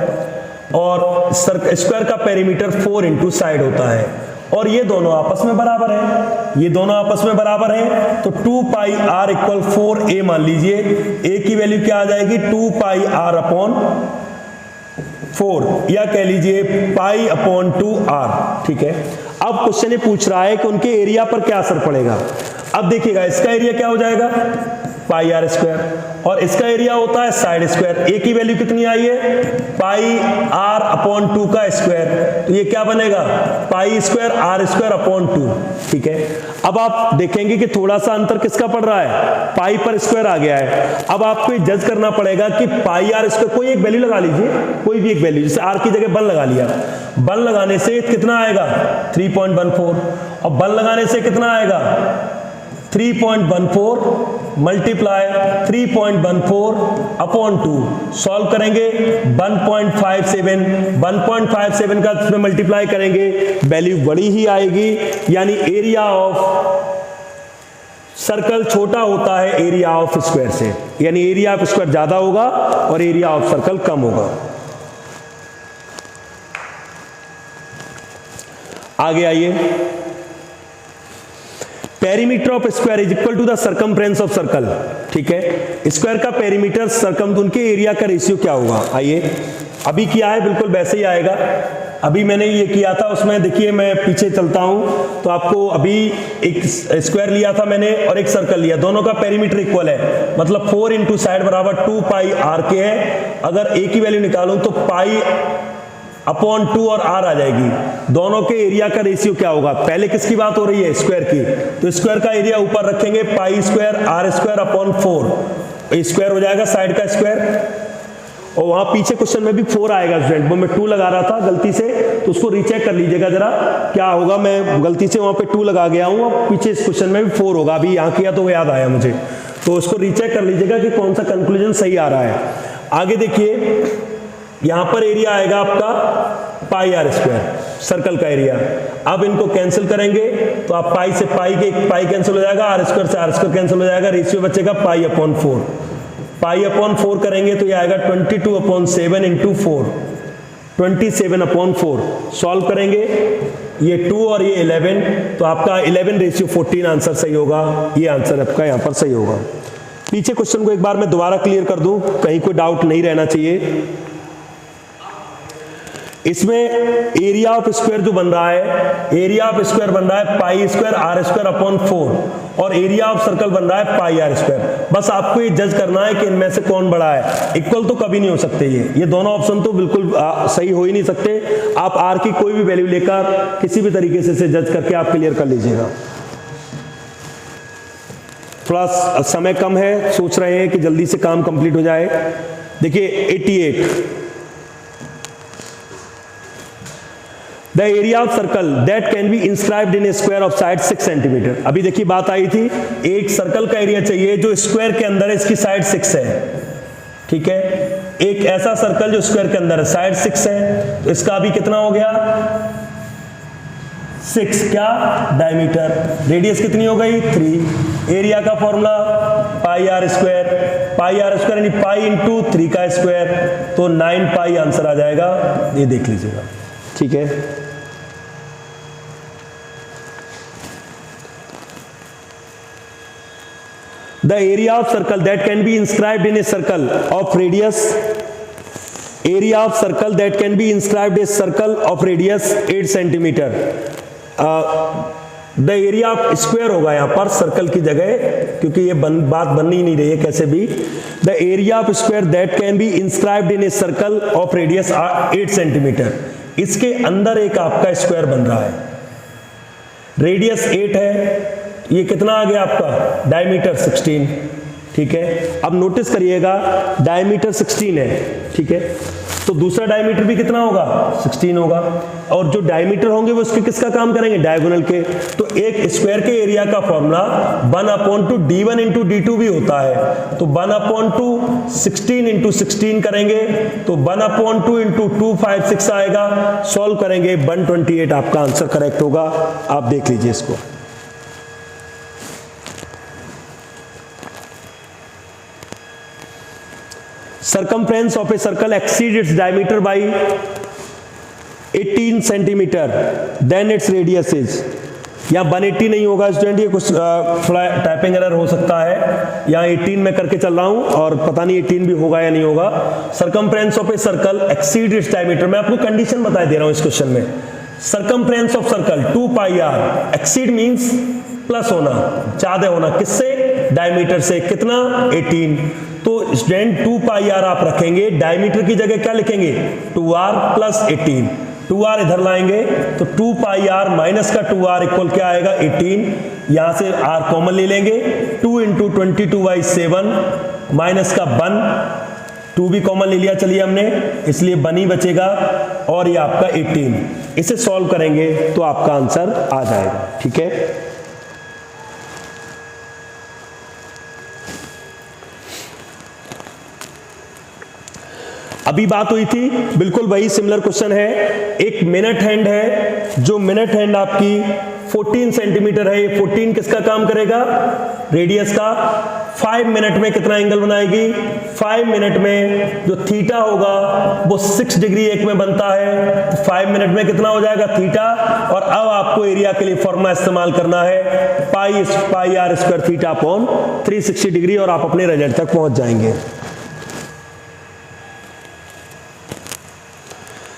और स्क्वायर का पेरीमीटर 4 इंटू साइड होता है, और ये दोनों आपस में बराबर है, ये दोनों आपस में बराबर है, तो 2 पाई r इक्वल 4a मान लीजिए। a की वैल्यू क्या आ जाएगी, 2 पाई r अपॉन 4, या कह लीजिए पाई अपॉन 2r, ठीक है। अब क्वेश्चन ये पूछ रहा है कि उनके एरिया पर क्या असर पड़ेगा। अब देखिएगा इसका एरिया क्या हो जाएगा, पाई r स्क्वायर, और इसका एरिया होता है साइड स्क्वायर। a की वैल्यू कितनी आई है, पाई r अपॉन 2 का स्क्वायर, तो ये क्या बनेगा, pi square r square upon 2, ठीक है। अब आप देखेंगे कि थोड़ा सा अंतर किसका पड़ रहा है, पाई पर स्क्वायर आ गया है। अब आपको जज करना पड़ेगा कि पाई r स्क्वायर, कोई एक वैल्यू लगा लीजिए, कोई भी एक वैल्यू, जैसे r की जगह 1 लगा लिया, 1 लगाने से कितना आएगा 3.14, और 1 लगाने से कितना आएगा 3.14 मल्टीप्लाई 3.14 अपॉन 2, सॉल्व करेंगे 1.57 का इसमें मल्टीप्लाई करेंगे, वैल्यू बड़ी ही आएगी। यानी एरिया ऑफ सर्कल छोटा होता है एरिया ऑफ स्क्वायर से, यानी एरिया ऑफ स्क्वायर ज्यादा होगा और एरिया ऑफ सर्कल कम होगा। आगे आइए, perimeter of square is equal to the circumference of circle, ठीक है। स्क्वायर का पेरीमीटर सर्कम, उनके एरिया का रेशियो क्या होगा। आइए, अभी किया है बिल्कुल वैसे ही आएगा। अभी मैंने ये किया था, उसमें देखिए मैं पीछे चलता हूं तो आपको अभी एक स्क्वायर लिया था मैंने और एक सर्कल लिया, दोनों का पेरीमीटर इक्वल है, मतलब 4 इंटू साइड बराबर 2 पाई r के है। अगर a की वैल्यू निकालूं तो पाई अपॉन 2 और r आ जाएगी। दोनों के एरिया का रेशियो क्या होगा, पहले किसकी बात हो रही है, स्क्वायर की, तो स्क्वायर का एरिया ऊपर रखेंगे, pi square r square upon 4, square हो जाएगा साइड का स्क्वायर, और वहां पीछे क्वेश्चन में भी 4 आएगा स्टूडेंट, वो मैं 2 लगा रहा था गलती से, तो उसको रीचेक कर लीजिएगा जरा क्या होगा। मैं गलती से वहां पे 2 लगा गया हूं, पीछे इस क्वेश्चन में भी 4 होगा, अभी यहाँ किया तो वो याद आया मुझे, तो उसको रीचेक कर लीजिएगा कि कौन सा कंक्लूजन सही आ रहा है। आगे देखिए, यहां पर एरिया आएगा आपका पाई r स्क्वायर, सर्कल का एरिया। अब इनको कैंसिल करेंगे तो आप पाई से पाई कैंसिल हो जाएगा, r स्क्वायर से r स्क्वायर कैंसिल हो जाएगा, रेशियो बचेगा पाई अपॉन 4। पाई अपॉन 4 करेंगे तो ये आएगा 22 अपॉन 7 इंटू 4, 27 अपॉन 4। सॉल्व करेंगे ये 2 और ये 11, तो आपका 11 रेशियो 14 आंसर सही होगा। ये आंसर आपका यहाँ पर सही होगा। पीछे क्वेश्चन को एक बार मैं दोबारा क्लियर कर दूं, कहीं कोई डाउट नहीं रहना चाहिए। इसमें एरिया ऑफ स्क्वायर जो बन रहा है, एरिया ऑफ स्क्वायर बन रहा है pi square R square upon 4 और एरिया ऑफ सर्कल बन रहा है पाई आर स्क्वायर। बस आपको ये जज करना है कि इनमें से कौन बड़ा है। इक्वल तो कभी नहीं हो सकते, ये दोनों ऑप्शन तो बिल्कुल सही हो ही नहीं सकते। आप आर की कोई भी वैल्यू लेकर किसी भी तरीके से इसे जज करके आप क्लियर कर लीजिएगा। थोड़ा समय कम है, सोच रहे हैं कि जल्दी से काम कंप्लीट हो जाए। देखिए 88, the area of circle that can be inscribed in A square of side 6 centimetre. अभी देखिए बात आई थी, एक सर्कल का एरिया चाहिए जो स्क्वायर के अंदर है, इसकी साइड 6 है, ठीक है। एक ऐसा सर्कल जो स्क्वायर के अंदर है, साइड 6 है, तो इसका अभी कितना हो गया 6, क्या डायमीटर, रेडियस कितनी हो गई 3, एरिया का फॉर्मूला पाई आर स्क्वायर यानी पाई इंटू 3 का स्क्वायर, तो 9 पाई आंसर आ जाएगा, ये देख लीजिएगा, ठीक है। The area of circle that can be inscribed in a circle of radius, area of circle that can be inscribed a circle of radius 8 centimetre. The area of square होगा यहां पर सर्कल की जगह, क्योंकि ये बात बन ही नहीं रही है कैसे भी। The area of square that can be inscribed in a circle of radius 8 centimetre. इसके अंदर एक आपका स्क्वायर बन रहा है, रेडियस 8 है, ये कितना आ गया आपका डायमीटर 16, ठीक है। अब नोटिस करिएगा डायमीटर 16 है, ठीक है, तो दूसरा डायमीटर भी कितना होगा 16 होगा, और जो डायमीटर होंगे वो उसके किसका काम करेंगे डायगोनल के। तो एक स्क्वायर के एरिया का फॉर्मूला 1/2 d1 इंटू d2 भी होता है, तो 1/2 16 इंटू 16 करेंगे तो 1/2 इंटू 256 आएगा, सॉल्व करेंगे 128 आपका आंसर करेक्ट होगा। आप देख लीजिए इसको। Circumference of a circle exceeds its diameter by 18 centimetre, then its radius is, यहाँ 180 नहीं होगा स्टूडेंट, ये कुछ थोड़ा टाइपिंग एरर हो सकता है, यहाँ 18 में करके चल रहा हूँ और पता नहीं 18 भी होगा या नहीं होगा। Circumference of a circle exceeds its diameter, मैं आपको कंडीशन बता दे रहा हूँ इस क्वेश्चन में। Circumference of circle 2 pi r, exceed means plus होना, ज्यादा होना, किससे डायमीटर से, कितना 18, तो स्टूडेंट 2 पाई आर आप रखेंगे, डायमीटर की जगह क्या लिखेंगे 2r प्लस 18, 2r इधर लाएंगे तो 2 पाई आर माइनस का 2r इक्वल क्या आएगा 18, यहां से r कॉमन ले लेंगे, 2 इंटू 22/7 माइनस का 1, 2 भी कॉमन ले लिया चलिए हमने, इसलिए 1 ही बचेगा, और ये आपका 18, इसे सॉल्व करेंगे तो आपका आंसर आ जाएगा, ठीक है। अभी बात हुई थी, बिल्कुल वही सिमिलर क्वेश्चन है। एक मिनट हैंड है, जो मिनट हैंड आपकी 14 सेंटीमीटर है, ये 14 किसका काम करेगा रेडियस का, 5 मिनट में कितना एंगल बनाएगी, 5 मिनट में जो थीटा होगा वो 6 डिग्री एक में बनता है, तो 5 मिनट में कितना हो जाएगा थीटा, और अब आपको एरिया के लिए फॉर्मूला इस्तेमाल करना है pi R square theta upon 360 degree, और आप अपने रिजल्ट तक पहुंच जाएंगे।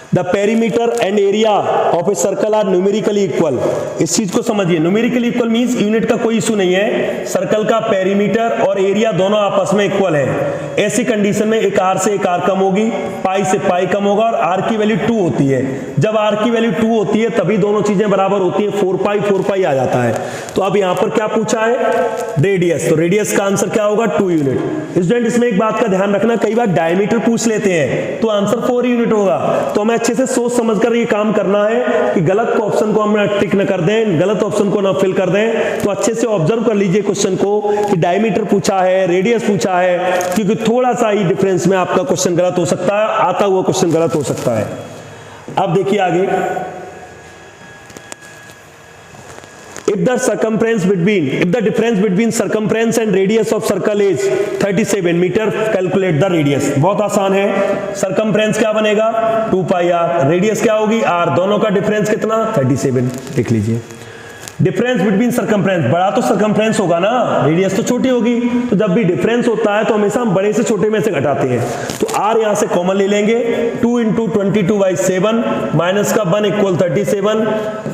The perimeter and area of a circle are numerically equal। इस चीज को समझिए, numerically equal means यूनिट का कोई इशू नहीं है, सर्कल का पेरीमीटर और एरिया दोनों आपस में इक्वल है। ऐसी कंडीशन में एक r से एक r कम होगी, पाई से पाई कम होगा, और r की वैल्यू 2 होती है। जब r की वैल्यू 2 होती है तभी दोनों चीजें बराबर होती है, 4 पाई आ जाता है। तो अब यहां पर क्या पूछा है रेडियस, तो रेडियस का आंसर क्या होगा 2 यूनिट। स्टूडेंट इसमें एक बात का ध्यान रखना, कई बार डायमीटर पूछ लेते हैं तो आंसर 4 यूनिट होगा, तो हमें अच्छे से सोच समझकर ये काम करना है कि गलत ऑप्शन को हम टिक न कर दें, गलत ऑप्शन को ना फिल कर दें। तो अच्छे से ऑब्जर्व कर लीजिए क्वेश्चन को कि डायमीटर पूछा है, रेडियस पूछा है, क्योंकि थोड़ा सा ही डिफरेंस में आपका क्वेश्चन गलत हो सकता है, आता हुआ क्वेश्चन गलत हो सकता है। अब देखिए आगे, if the difference between circumference and radius of circle is 37 meter, calculate the radius। बहुत आसान है, circumference क्या बनेगा 2 पाई r, रेडियस क्या होगी r, दोनों का डिफरेंस कितना 37, देख लीजिए। डिफरेंस बिटवीन सर्कमफ्रेंस, बड़ा तो सर्कमफ्रेंस होगा ना, रेडियस तो छोटी होगी, तो जब भी डिफरेंस होता है तो हमेशा हम बड़े से छोटे में से घटाते हैं। तो r यहां से कॉमन ले लेंगे, 2 × 22/7 माइनस का 1 = 37,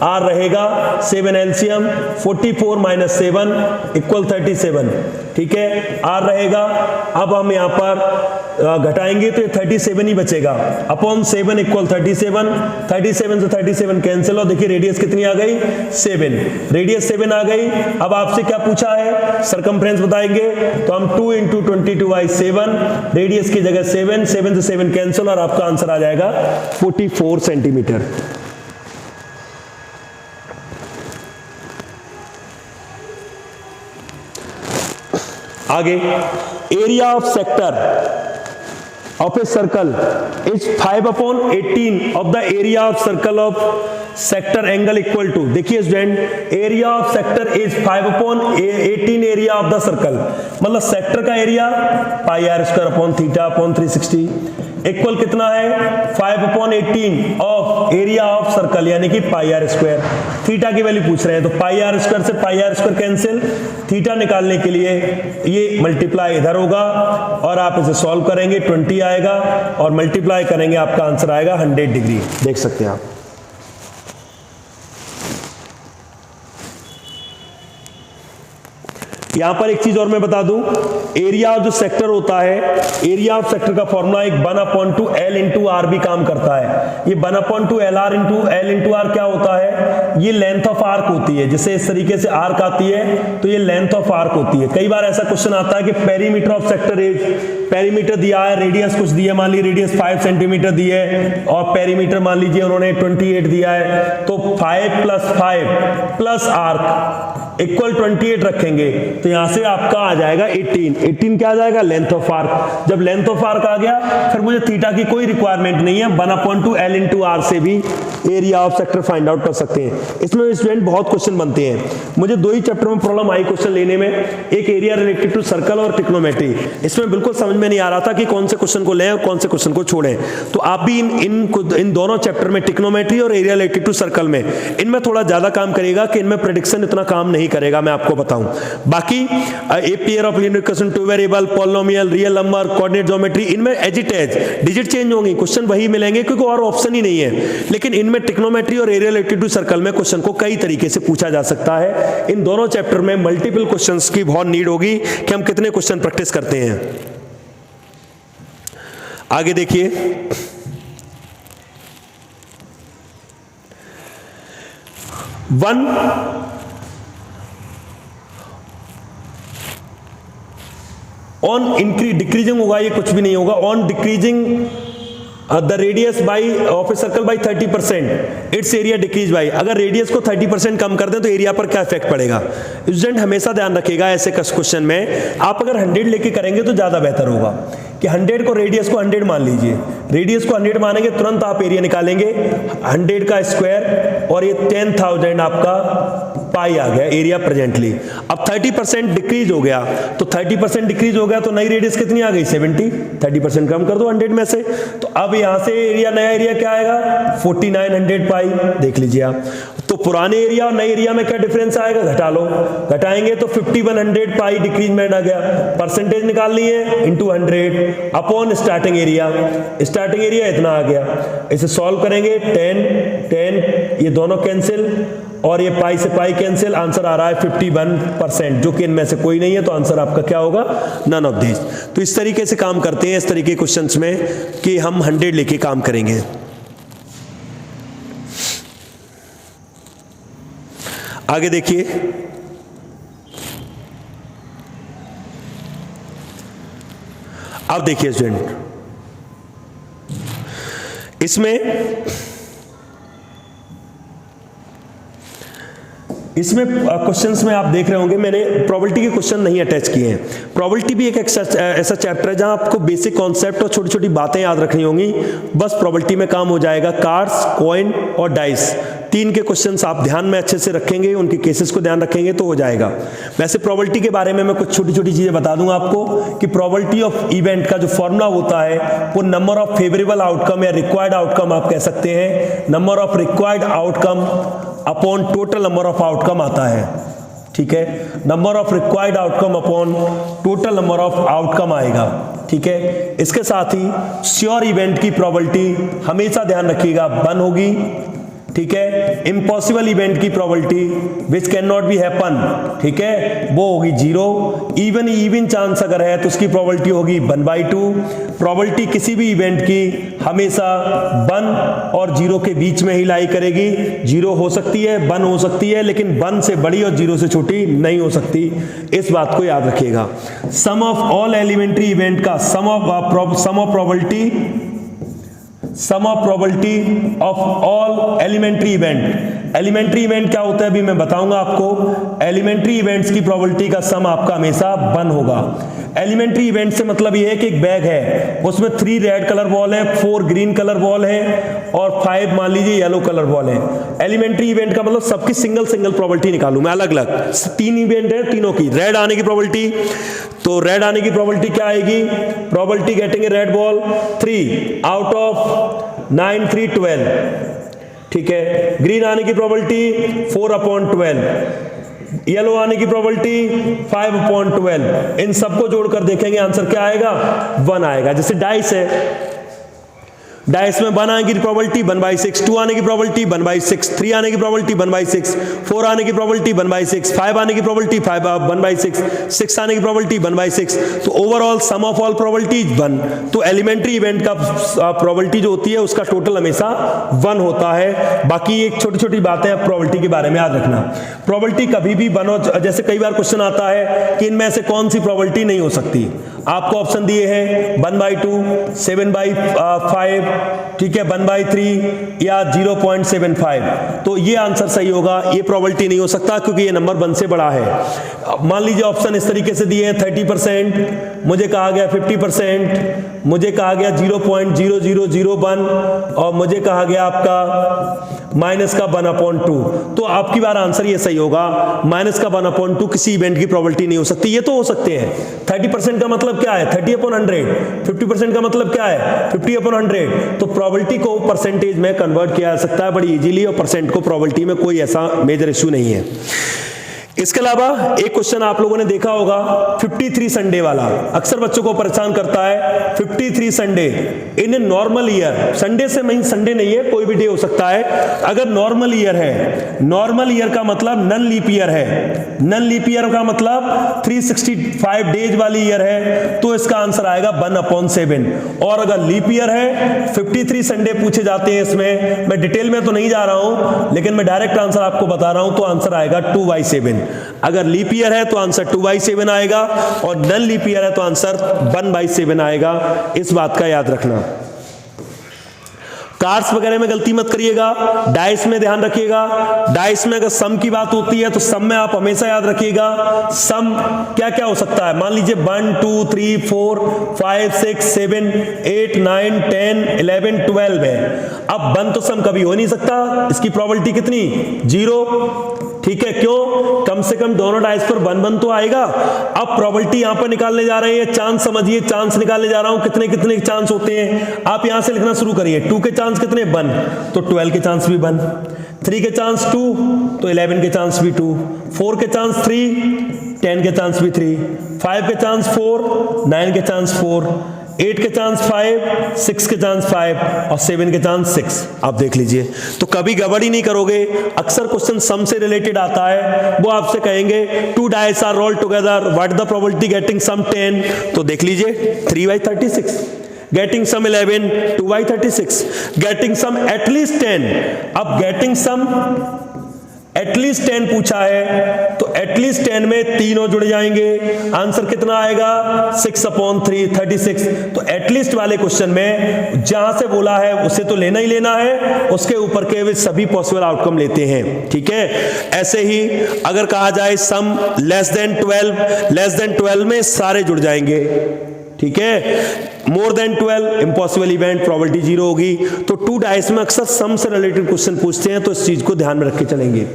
r रहेगा 7 एलसीएम, 44 - 7 = 37, ठीक है, r रहेगा। अब हम यहां पर घटाएंगे तो 37 ही बचेगा, अपॉन 7 = 37, 37 से 37 कैंसिल, और देखिए रेडियस कितनी आ गई, 7, रेडियस 7 आ गई। अब आपसे क्या पूछा है, सरकमफ्रेंस बताएंगे, तो हम 2 × 22/7, रेडियस की जगह 7, 7 से 7 कैंसिल, और आपका आंसर आ जाएगा 44 सेंटीमीटर। आगे, area of sector of a circle is 5/18 of the area of circle of sector angle equal to, देखिए student, area of sector is 5/18 area of the circle, मतलब सेक्टर का एरिया πr²/θ/360 इक्वल कितना है, 5/18 ऑफ एरिया ऑफ सर्कल, यानी कि πr²। थीटा की वैल्यू पूछ रहे हैं, तो πr² से πr² कैंसिल, थीटा निकालने के लिए ये मल्टीप्लाई इधर होगा, और आप इसे सॉल्व करेंगे 20 आएगा, और मल्टीप्लाई करेंगे आपका आंसर आएगा 100 डिग्री, देख सकते हैं आप। यहां पर एक चीज और मैं बता दूं, एरिया जो सेक्टर होता है, एरिया ऑफ सेक्टर का फॉर्मूला एक 1/2 L × R भी काम करता है। ये 1/2 LR × L × R क्या होता है, ये लेंथ ऑफ आर्क होती है, जिसे इस तरीके से आर्क आती है तो ये लेंथ ऑफ आर्क होती है। कई बार ऐसा क्वेश्चन आता है कि perimeter of sector is, perimeter दिया है, रेडियस कुछ दिया, मान लीजिए रेडियस 5 सेंटीमीटर दी है, और पेरीमीटर मान लीजिए उन्होंने 28 दिया है, तो 5 + 5 प्लस आर्क इक्वल 28 रखेंगे, तो यहां से आपका आ जाएगा 18 क्या आ जाएगा, लेंथ ऑफ आर्क। जब लेंथ ऑफ आर्क आ गया, फिर मुझे थीटा की कोई रिक्वायरमेंट नहीं है, 1/2 L × R से भी area of sector find out कर सकते हैं। इसमें स्टूडेंट बहुत क्वेश्चन बनते हैं, मुझे 2 ही चैप्टर में प्रॉब्लम आई क्वेश्चन लेने में, एक एरिया रिलेटेड टू सर्कल और ट्रिग्नोमेट्री। इसमें बिल्कुल समझ में नहीं आ रहा था कि कौन से क्वेश्चन को लें और कौन से क्वेश्चन को छोड़ें, तो आप भी इन दोनों चैप्टर में, ट्रिग्नोमेट्री और एरिया रिलेटेड टू सर्कल में, इनमें थोड़ा ज्यादा काम करेगा कि इनमें प्रेडिक्शन इतना काम नहीं करेगा, मैं आपको बताऊं। बाकी a pair of linear equation, two variable, polynomial, real number, coordinate geometry, इनमें as it is digit change होंगी, क्वेश्चन वही मिलेंगे क्योंकि और ऑप्शन ही नहीं है। लेकिन इनमें ट्रिग्नोमेट्री और एरिया रिलेटेड टू सर्कल में क्वेश्चन को कई तरीके से पूछा जा सकता है। इन दोनों चैप्टर में मल्टीपल क्वेश्चंस की बहुत नीड होगी कि हम कितने क्वेश्चन प्रैक्टिस करते हैं। आगे देखिए, ऑन इंक्रीज डिक्रीजिंग होगा, ये कुछ भी नहीं होगा, on decreasing the radius of a circle by 30%, it's area decrease by, अगर रेडियस को 30% कम कर दें तो एरिया पर क्या इफेक्ट पड़ेगा। स्टूडेंट हमेशा ध्यान रखिएगा ऐसे क्वेश्चन में, आप अगर 100 लेके करेंगे तो ज्यादा बेहतर होगा कि 100 को, रेडियस को 100 मान लीजिए, रेडियस को 100 मानेंगे, तुरंत आप एरिया निकालेंगे 100 का स्क्वायर, और ये 10,000 आपका पाई आ गया एरिया प्रेजेंटली। अब 30% डिक्रीज हो गया, तो 30% डिक्रीज हो गया तो नई रेडियस कितनी आ गई, 70, 30% कम कर दो 100 में से, तो अब यहां से एरिया, नया एरिया क्या आएगा, 4900 पाई, देख लीजिए आप। तो पुराने एरिया और नए एरिया में क्या डिफरेंस आएगा, घटा लो, घटाएंगे तो 5100 पाई डिक्रीजमेंट आ गया, परसेंटेज निकालनी है into 100 upon starting area, starting area इतना आ गया, इसे सॉल्व करेंगे 10 ये दोनों कैंसिल, और ये पाई से पाई कैंसिल, आंसर आ रहा है 51%, जो कि इनमें से कोई नहीं है, तो आंसर आपका क्या होगा, नन ऑफ दिस। तो इस तरीके से काम करते हैं, इस तरीके के क्वेश्चंस में कि हम 100 लेके काम करेंगे। आगे देखिए, अब देखिए स्टूडेंट, इसमें क्वेश्चंस में आप देख रहे होंगे मैंने प्रोबेबिलिटी के क्वेश्चन नहीं अटैच किए हैं। प्रोबेबिलिटी भी एक ऐसा चैप्टर है जहां आपको बेसिक कॉन्सेप्ट और छोटी छोटी बातें याद रखनी होंगी, बस प्रोबेबिलिटी में काम हो जाएगा। कार्ड्स, कॉइन और डाइस, 3 के क्वेश्चंस आप ध्यान में अच्छे से रखेंगे, उनके केसेस को ध्यान रखेंगे तो हो जाएगा। वैसे प्रोबेबिलिटी के बारे में मैं कुछ छोटी छोटी चीजें बता दूंगा आपको कि प्रोबेबिलिटी ऑफ इवेंट का जो फॉर्मूला होता है वो नंबर ऑफ फेवरेबल आउटकम या रिक्वायर्ड आउटकम आप कह सकते हैं, number of required outcome upon total number of outcome आता है, ठीक है, number of required outcome upon total number of outcome आएगा, ठीक है। इसके साथ ही श्योर इवेंट की प्रोबेबिलिटी हमेशा ध्यान रखिएगा 1 होगी, ठीक है। इम्पॉसिबल इवेंट की probability which can not be happen, ठीक है, वो होगी 0। इवन चांस अगर है तो उसकी प्रोबेबिलिटी होगी 1/2। प्रोबेबिलिटी किसी भी इवेंट की हमेशा 1 और 0 के बीच में ही लाई करेगी। 0 हो सकती है, 1 हो सकती है, लेकिन 1 से बड़ी और 0 से छोटी नहीं हो सकती, इस बात को याद रखिएगा। Sum of all elementary event का sum of probability of all elementary event. Elementary event क्या होता है अभी मैं बताऊंगा आपको। एलिमेंट्री इवेंट्स की प्रोबेबिलिटी का सम आपका हमेशा 1 होगा। एलिमेंट्री इवेंट से मतलब ये है कि एक बैग है, उसमें 3 रेड कलर बॉल है, 4 ग्रीन कलर बॉल है और 5 मान लीजिए येलो कलर बॉल है। एलिमेंट्री इवेंट का मतलब सबकी सिंगल प्रोबेबिलिटी निकालूं मैं अलग अलग। 3 इवेंट है, तीनों की रेड आने की प्रोबेबिलिटी, तो रेड आने की प्रोबेबिलिटी क्या आएगी? Probability getting a red ball 3 out of 9 3 12, ठीक है। ग्रीन आने की प्रोबेबिलिटी 4/12, येलो आने की प्रोबेबिलिटी 5/12। इन सबको जोड़कर देखेंगे आंसर क्या आएगा? 1 आएगा। जैसे डाइस है, डाइस में 1 आने की प्रोबेबिलिटी 1/6, 2 आने की प्रोबेबिलिटी 1/6, 3 आने की प्रोबेबिलिटी 1/6, 4 आने की प्रोबेबिलिटी 1/6, 5 आने की प्रोबेबिलिटी 1/6, 6 आने की प्रोबेबिलिटी 1/6। तो overall sum of all probability 1। तो एलिमेंट्री इवेंट का प्रोबेबिलिटी जो होती है उसका टोटल हमेशा 1 होता है। बाकी एक छोटी छोटी बातें प्रोबेबिलिटी के बारे में याद रखना। प्रोबेबिलिटी कभी भी 1 हो, जैसे कई बार क्वेश्चन आता है कि इनमें से कौन सी प्रोबेबिलिटी नहीं हो सकती। आपको ऑप्शन दिए हैं 1/2, 7/5, ठीक है, 1/3 या 0.75। तो ये आंसर सही होगा। ये प्रोबेबिलिटी नहीं हो सकता क्योंकि ये नंबर 1 से बड़ा है। मान लीजिए ऑप्शन इस तरीके से दिए हैं 30%, मुझे कहा गया 50%, मुझे कहा गया 0.0001 और मुझे कहा गया आपका माइनस का 1/2। तो आपकी बार आंसर ये सही होगा। माइनस का 1/2 किसी इवेंट की प्रोबेबिलिटी नहीं हो सकती। ये तो हो सकते हैं। 30% का मतलब क्या है? 30/100। 50% का मतलब क्या है? 50/100। तो प्रोबेबिलिटी को परसेंटेज में कन्वर्ट किया जा सकता है बड़ी इजीली, और परसेंट को प्रोबेबिलिटी में कोई ऐसा मेजर इश्यू नहीं है। इसके अलावा एक क्वेश्चन आप लोगों ने देखा होगा 53 संडे वाला, अक्सर बच्चों को परेशान करता है। 53 Sunday in a normal year, Sunday से मीन संडे नहीं है, कोई भी डे हो सकता है। अगर नॉर्मल ईयर है, नॉर्मल ईयर का मतलब नन लीप ईयर है, नन लीप ईयर का मतलब 365 डेज वाली ईयर है, तो इसका आंसर आएगा 1/7। और अगर लीप ईयर है, 53 संडे पूछे जाते हैं इसमें, मैं डिटेल में तो नहीं जा रहा हूं लेकिन मैं डायरेक्ट आंसर आपको बता रहा हूं, तो आंसर आएगा 2/7। अगर लीप ईयर है तो आंसर 2/7 आएगा, और नन लीप ईयर है तो आंसर 1/7 आएगा। इस बात का याद रखना। कार्ड्स वगैरह में गलती मत करिएगा, डाइस में ध्यान रखिएगा। डाइस में अगर सम की बात होती है तो सम में आप हमेशा याद रखिएगा सम क्या क्या हो सकता है। मान लीजिए 1 2 3 4 5 6 7 8 9 10 11 12 है। अब 1 तो सम कभी हो नहीं सकता, इसकी प्रोबेबिलिटी कितनी? 0, ठीक है। क्यों? कम से कम दोनों डाइस पर 1 तो आएगा। अब प्रोबेबिलिटी यहां पर निकालने जा रहे हैं, चांस समझिए, चांस निकालने जा रहा हूं, कितने कितने चांस होते हैं आप यहां से लिखना शुरू करिए। 2 के चांस कितने? 1, तो 12 के चांस भी 1, 3 के चांस 2, तो 11 के चांस भी 2, 4 के चांस 3, 10 के चांस भी 3, 5 के चांस 4, 9 के चांस 4, 8 के चांस 5, 6 के चांस 5 और 7 के चांस 6। आप देख लीजिए, तो कभी गड़बड़ी नहीं करोगे। अक्सर क्वेश्चन सम से रिलेटेड आता है, वो आपसे कहेंगे 2 dice are rolled together, what the probability getting sum 10, तो देख लीजिए 3/36, getting sum 11, 2/36, getting sum at least 10। अब गेटिंग सम एटलीस्ट 10 पूछा है, तो एटलीस्ट 10 में तीनों जुड़ जाएंगे, आंसर कितना आएगा? 6/3 36। तो एटलीस्ट वाले क्वेश्चन में जहां से बोला है उसे तो लेना ही लेना है, उसके ऊपर के वे सभी पॉसिबल आउटकम लेते हैं, ठीक है। ऐसे ही अगर कहा जाए सम लेस देन 12 में सारे जुड़ जाएंगे, ठीक है। More than 12 impossible event, probability 0 होगी। तो 2 डाइस में अक्सर सम से रिलेटेड क्वेश्चन पूछते हैं, तो इस चीज को ध्यान में रख के चलेंगे।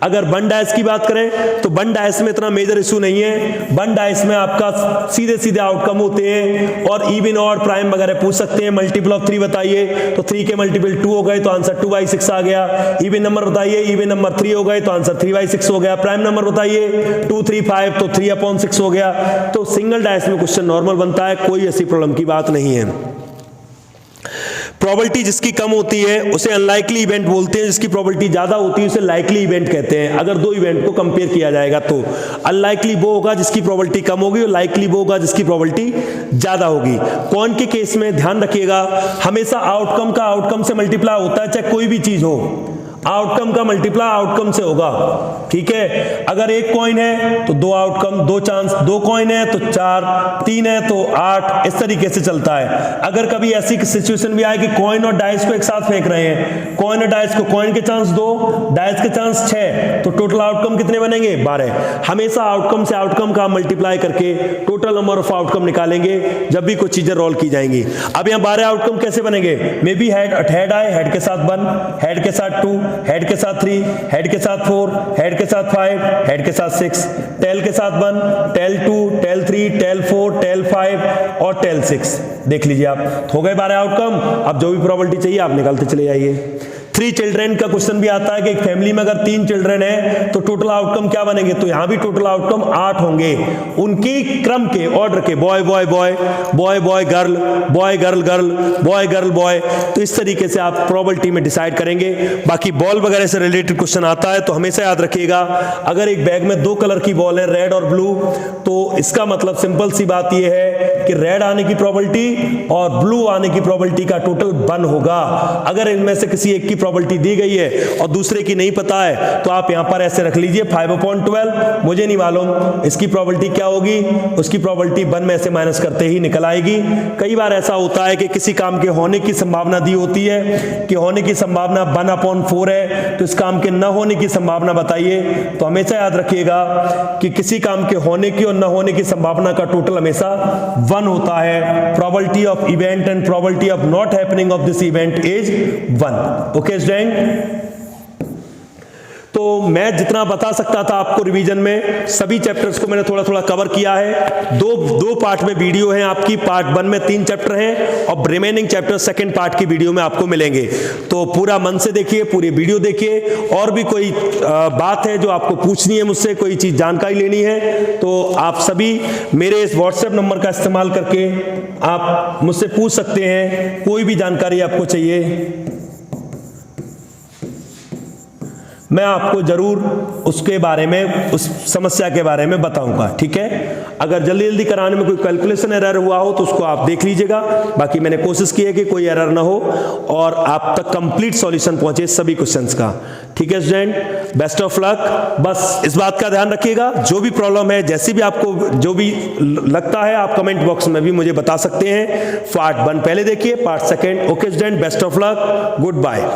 अगर वन डाइस की बात करें तो वन डाइस में इतना मेजर इशू नहीं है, वन डाइस में आपका सीधे सीधे आउटकम होते हैं और इवन और प्राइम वगैरह पूछ सकते हैं। मल्टीपल ऑफ 3 बताइए, तो 3 के मल्टीपल 2 हो गए तो आंसर 2/6 आ गया। इवन नंबर बताइए, इवन नंबर 3 हो गए तो आंसर 3/6 हो गया। प्राइम नंबर बताइए 2, 3, 5 तो 3/6 हो गया। तो सिंगल डाइस में क्वेश्चन नॉर्मल बनता है, कोई ऐसी प्रॉब्लम की बात नहीं है। प्रोबेबिलिटी जिसकी कम होती है उसे अनलाइकली इवेंट बोलते हैं, जिसकी प्रोबेबिलिटी ज्यादा होती है उसे लाइकली इवेंट कहते हैं। अगर दो इवेंट को कंपेयर किया जाएगा तो अनलाइकली वो होगा जिसकी प्रोबेबिलिटी कम होगी और लाइकली वो होगा जिसकी प्रोबेबिलिटी ज्यादा होगी। कौन के केस में ध्यान रखिएगा, हमेशा आउटकम का आउटकम से मल्टीप्लाई होता है, चाहे कोई भी चीज हो, आउटकम का मल्टीप्लाई आउटकम से होगा। ठीक है, अगर एक कॉइन है तो 2 आउटकम, 2 चांस, 2 कॉइन है तो 4, 3 है तो 8, इस तरीके से चलता है। अगर कभी ऐसी सिचुएशन भी आए कि कॉइन और डाइस को एक साथ फेंक रहे हैं, कॉइन और डाइस को, कॉइन के चांस 2, डाइस के चांस 6, तो टोटल आउटकम कितने बनेंगे? 12। हमेशा आउटकम से आउटकम का मल्टीप्लाई करके टोटल नंबर ऑफ आउटकम निकालेंगे जब भी कुछ चीजें रोल की जाएंगी। अब यहाँ 12 आउटकम कैसे बनेंगे? मे बी हेड आए, हेड के साथ 1, हेड के साथ 2, हेड के साथ 3, हेड के साथ 4, हेड के साथ 5, हेड के साथ 6, टेल के साथ 1, टेल 2, टेल 3, टेल 4, टेल 5 और टेल 6। देख लीजिए आप, हो गए 12 आउटकम। अब जो भी प्रोबेबिलिटी चाहिए आप निकालते चले जाइए। 3 चिल्ड्रेन का क्वेश्चन भी आता है कि एक फैमिली में अगर 3 चिल्ड्रेन है तो टोटल आउटकम क्या बनेंगे? तो यहां भी टोटल आउटकम 8 होंगे, उनकी क्रम के, ऑर्डर के, boy boy boy, boy boy girl, boy girl girl, boy girl boy. तो इस तरीके से आप प्रोबेबिलिटी में डिसाइड करेंगे। बाकी बॉल वगैरह से रिलेटेड क्वेश्चन आता है तो हमेशा याद रखिएगा, अगर एक बैग में 2 कलर की बॉल है, रेड और ब्लू, तो इसका मतलब सिंपल सी बात यह है कि रेड आने की प्रोबेबिलिटी और ब्लू आने की प्रोबेबिलिटी का टोटल 1 होगा। अगर इनमें से किसी एक की प्रोबेबिलिटी दी गई है और दूसरे की नहीं पता है तो आप यहां पर ऐसे रख लीजिए 5/12, मुझे नहीं मालूम इसकी प्रोबेबिलिटी क्या होगी, उसकी प्रोबेबिलिटी 1 में से माइनस करते ही निकल आएगी। कई बार ऐसा होता है कि किसी काम के होने की संभावना दी होती है कि होने की संभावना 1/4 है, तो इस काम के न होने की संभावना बताइए। तो हमेशा याद रखिएगा कि किसी काम के होने की और न होने की संभावना का टोटल हमेशा 1 होता है। Probability of event and probability of not happening of this event is 1। Okay student, तो मैं जितना बता सकता था आपको रिवीजन में, सभी चैप्टर्स को मैंने थोड़ा थोड़ा कवर किया है। दो पार्ट में वीडियो है आपकी, पार्ट 1 में 3 चैप्टर हैं और रिमेनिंग चैप्टर सेकंड पार्ट की वीडियो में आपको मिलेंगे। तो पूरा मन से देखिए, पूरी वीडियो देखिए। और भी कोई बात है जो आपको पूछनी है मुझसे, कोई चीज जानकारी लेनी है, तो आप सभी मेरे इस व्हाट्सएप नंबर का इस्तेमाल करके आप मुझसे पूछ सकते हैं। कोई भी जानकारी आपको चाहिए मैं आपको जरूर उसके बारे में, उस समस्या के बारे में बताऊंगा। ठीक है, अगर जल्दी जल्दी कराने में कोई कैलकुलेशन एरर हुआ हो तो उसको आप देख लीजिएगा। बाकी मैंने कोशिश की है कि कोई एरर ना हो और आप तक कंप्लीट सॉल्यूशन पहुंचे सभी क्वेश्चंस का। ठीक है स्टूडेंट, बेस्ट ऑफ लक। बस इस बात का ध्यान रखिएगा, जो भी प्रॉब्लम है, जैसी भी आपको जो भी लगता है, आप कमेंट बॉक्स में भी मुझे बता सकते हैं। पार्ट 1 पहले देखिए, part 2। Okay student, best of luck, good bye.